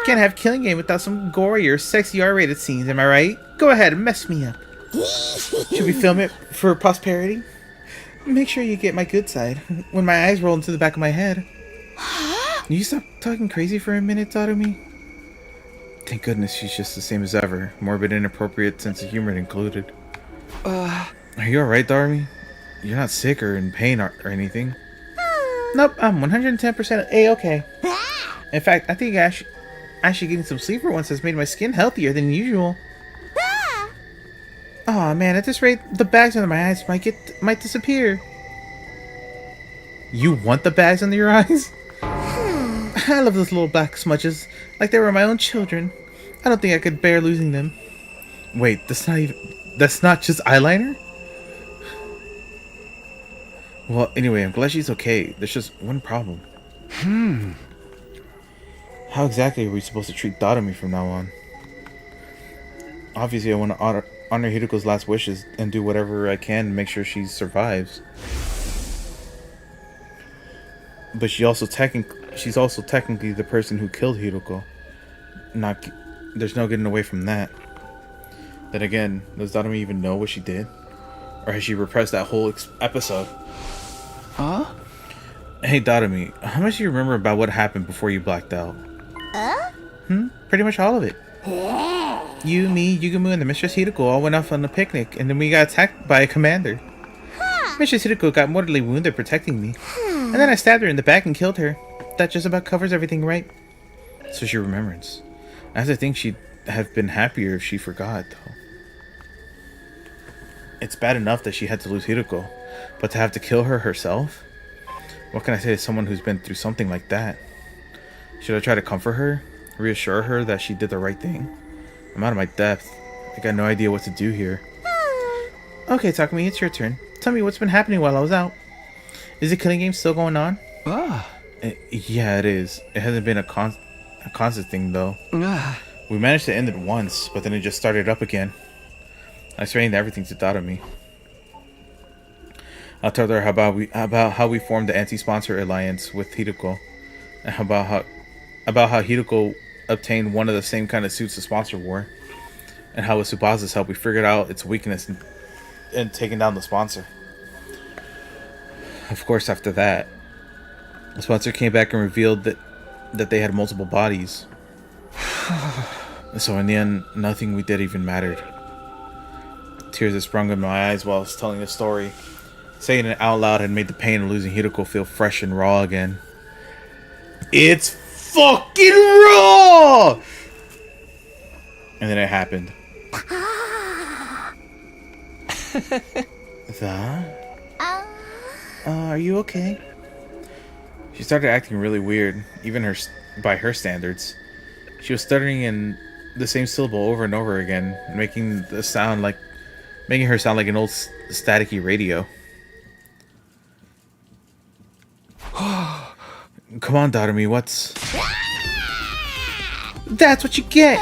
Can't have Killing Game without some gory or sexy R-rated scenes, am I right? Go ahead and mess me up. Should we film it for posterity? Make sure you get my good side. When my eyes roll into the back of my head. Can you stop talking crazy for a minute, Darumi? Thank goodness she's just the same as ever. Morbid, inappropriate sense of humor included. Are you alright, Darumi? You're not sick or in pain or anything? Nope, I'm 110% A-okay. In fact, I think actually getting some sleep for once has made my skin healthier than usual. Aw, man, at this rate, the bags under my eyes might disappear. You want the bags under your eyes? I love those little black smudges, like they were my own children. I don't think I could bear losing them. Wait, that's not just eyeliner? Well, anyway, I'm glad she's okay. There's just one problem. How exactly are we supposed to treat Darumi from now on? Obviously, I want to honor Hideko's last wishes and do whatever I can to make sure she survives. But she's also technically the person who killed Hideko. There's no getting away from that. Then again, does Darumi even know what she did? Or has she repressed that whole episode? Huh? Hey Darumi, how much do you remember about what happened before you blacked out? Pretty much all of it. You, me, Yugumu, and the Mistress Hideko all went off on a picnic, and then we got attacked by a commander. Mistress Hideko got mortally wounded protecting me, and then I stabbed her in the back and killed her. That just about covers everything, right? So she remembers. I have to think she'd have been happier if she forgot, though. It's bad enough that she had to lose Hideko, but to have to kill her herself? What can I say to someone who's been through something like that? Should I try to comfort her? Reassure her that she did the right thing? I'm out of my depth. I got no idea what to do here. Okay, Takumi, it's your turn. Tell me what's been happening while I was out. Is the killing game still going on? Yeah, it is. It hasn't been a constant thing, though. We managed to end it once, but then it just started up again. I explained everything to Tatami. I told her about how we formed the anti-sponsor alliance with Hideko, and about how Hideko obtained one of the same kind of suits the sponsor wore, and how with Tsubasa's help we figured out its weakness and taken down the sponsor. Of course, after that, the sponsor came back and revealed that they had multiple bodies. So in the end, nothing we did even mattered. Tears had sprung in my eyes while I was telling the story. Saying it out loud had made the pain of losing Hideko feel fresh and raw again. It's fucking raw! And then it happened. Are you okay? She started acting really weird, even by her standards. She was stuttering in the same syllable over and over again, making her sound like an old staticky radio. Come on, Tatami, what's... That's what you get!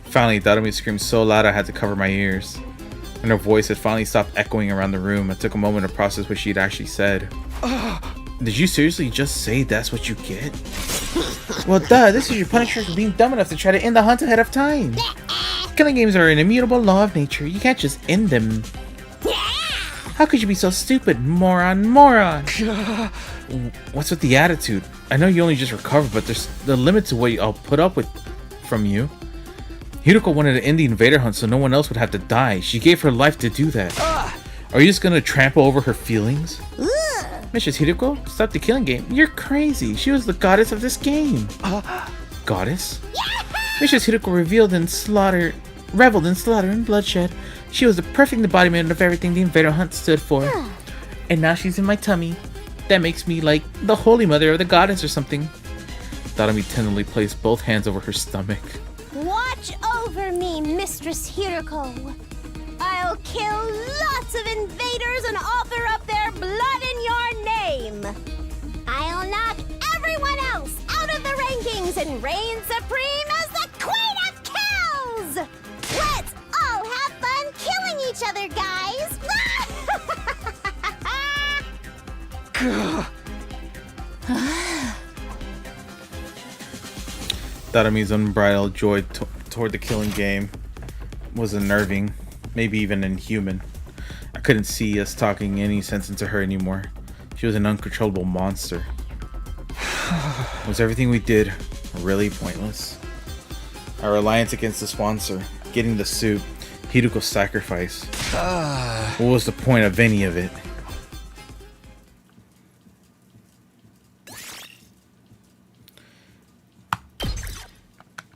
Finally, Tatami screamed so loud I had to cover my ears. When her voice had finally stopped echoing around the room, I took a moment to process what she'd actually said. Did you seriously just say that's what you get? Well, duh, this is your punishment for being dumb enough to try to end the hunt ahead of time. Killing games are an immutable law of nature. You can't just end them. How could you be so stupid, moron? What's with the attitude? I know you only just recovered, but there's the limit to what I'll put up with from you. Hideko wanted to end the invader hunt so no one else would have to die. She gave her life to do that. Are you just gonna trample over her feelings? Mistress Hideko, stop the killing game. You're crazy. She was the goddess of this game. Goddess? Mistress Hideko reveled in slaughter and bloodshed. She was the perfect embodiment of everything the invader hunt stood for. And now she's in my tummy. That makes me like the holy mother of the goddess or something. Tatami tenderly placed both hands over her stomach. Watch over me, Mistress Hideko. I'll kill lots of invaders and offer up their blood in your name. I'll knock everyone else out of the rankings and reign supreme as the Queen of Kills! Let's all have fun killing each other, guys! Tatami's unbridled joy toward the killing game was unnerving, maybe even inhuman. I couldn't see us talking any sense into her anymore. She was an uncontrollable monster. Was everything we did really pointless? Our alliance against the sponsor, getting the suit, Hideko's sacrifice. What was the point of any of it?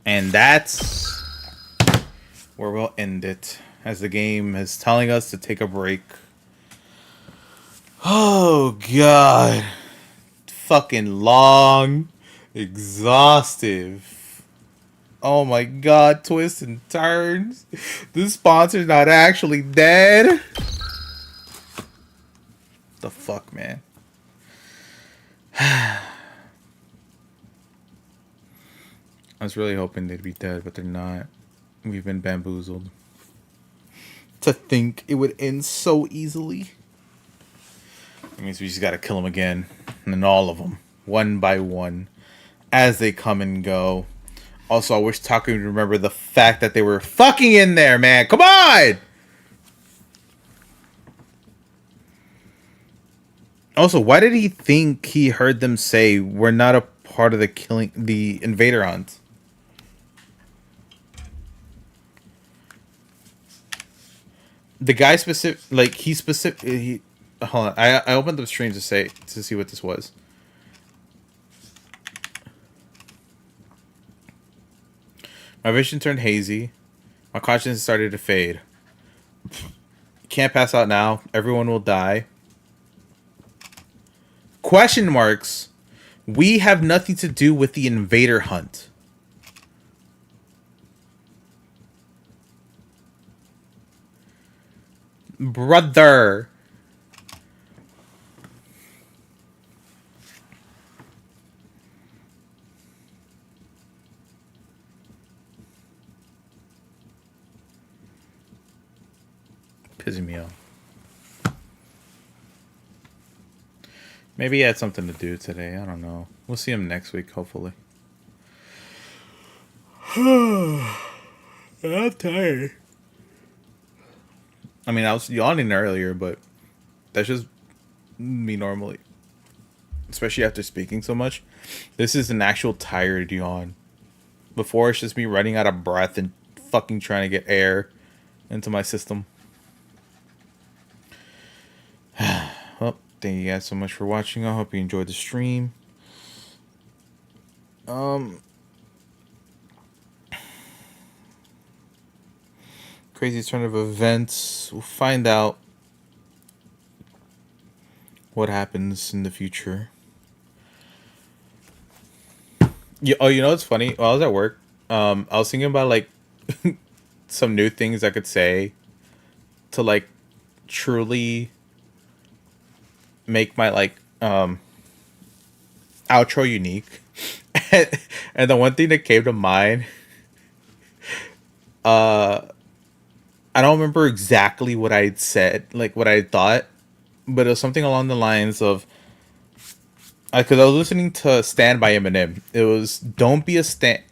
And that's where we'll end it, as the game is telling us to take a break. Oh god. Fucking long, exhaustive. Oh my god, twists and turns. This sponsor's not actually dead. The fuck, man. I was really hoping they'd be dead, but they're not. We've been bamboozled. To think it would end so easily. That means we just gotta kill them again. And then all of them. One by one. As they come and go. Also, I wish Taku would remember the fact that they were fucking in there, man. Come on! Also, why did he think he heard them say we're not a part of the invader hunt? the guy specific, like he specific. He, hold on, I opened the stream to see what this was. My vision turned hazy. My conscience started to fade. Can't pass out now. Everyone will die. Question marks. We have nothing to do with the invader hunt. Brother. Pissing me off. Maybe he had something to do today. I don't know. We'll see him next week, hopefully. I'm tired. I mean, I was yawning earlier, but that's just me normally. Especially after speaking so much. This is an actual tired yawn. Before, it's just me running out of breath and fucking trying to get air into my system. Well, thank you guys so much for watching. I hope you enjoyed the stream. Crazy turn of events. We'll find out what happens in the future. Yeah, oh, you know what's funny? While I was at work, I was thinking about like some new things I could say to like truly make my like outro unique. And the one thing that came to mind, I don't remember exactly what I had said, like what I thought, but it was something along the lines of, because I was listening to "Stand" by Eminem. It was don't be a stan,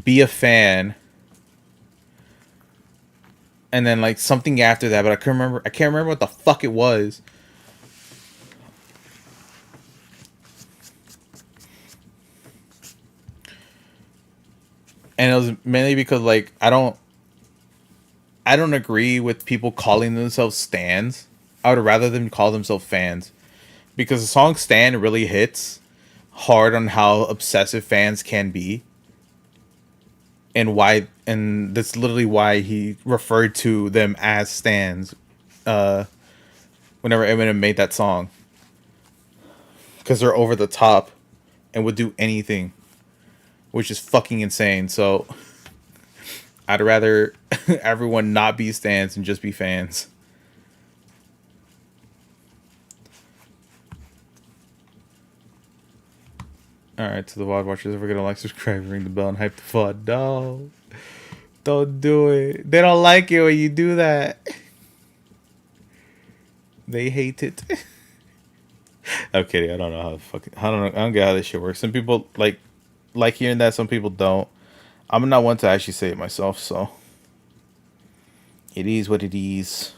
be a fan, and then like something after that, but I can't remember what the fuck it was. And it was mainly because like I don't agree with people calling themselves stans. I would rather them call themselves fans, because the song "Stan" really hits hard on how obsessive fans can be, and that's literally why he referred to them as stans whenever Eminem made that song, because they're over the top and would do anything, which is fucking insane. So I'd rather everyone not be stans and just be fans. Alright, to the VOD watchers, if we're gonna like, subscribe, ring the bell, and hype the VOD. No. Don't do it. They don't like it when you do that. They hate it. I'm kidding. I don't know how the fuck. I don't get how this shit works. Some people like hearing that. Some people don't. I'm not one to actually say it myself, so it is what it is.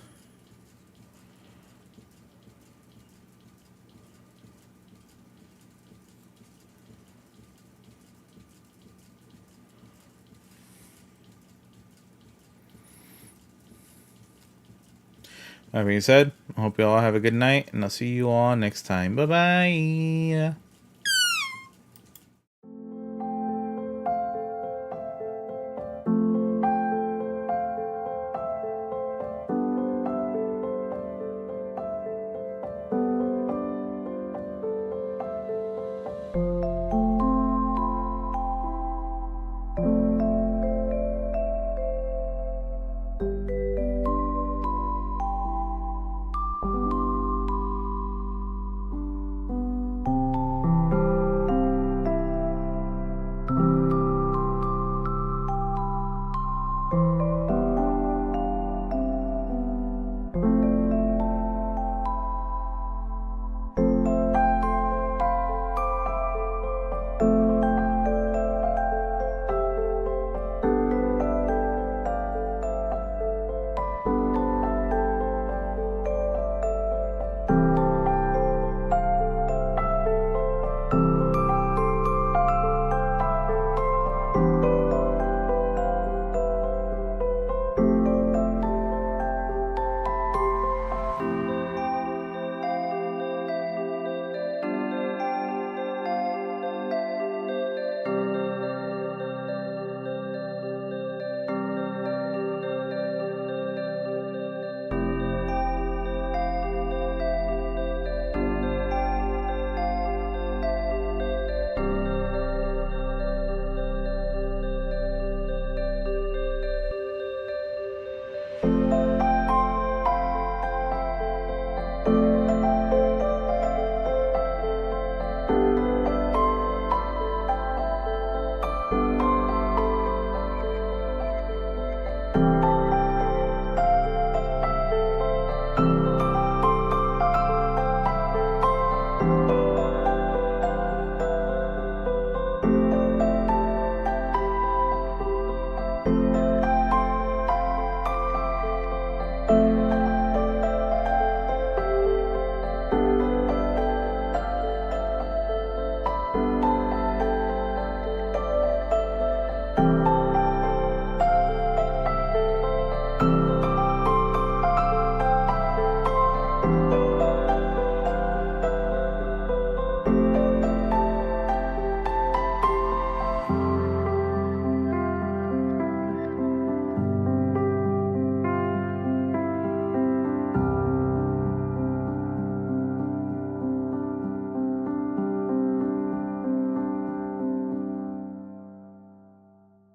That being said, I hope you all have a good night, and I'll see you all next time. Bye-bye.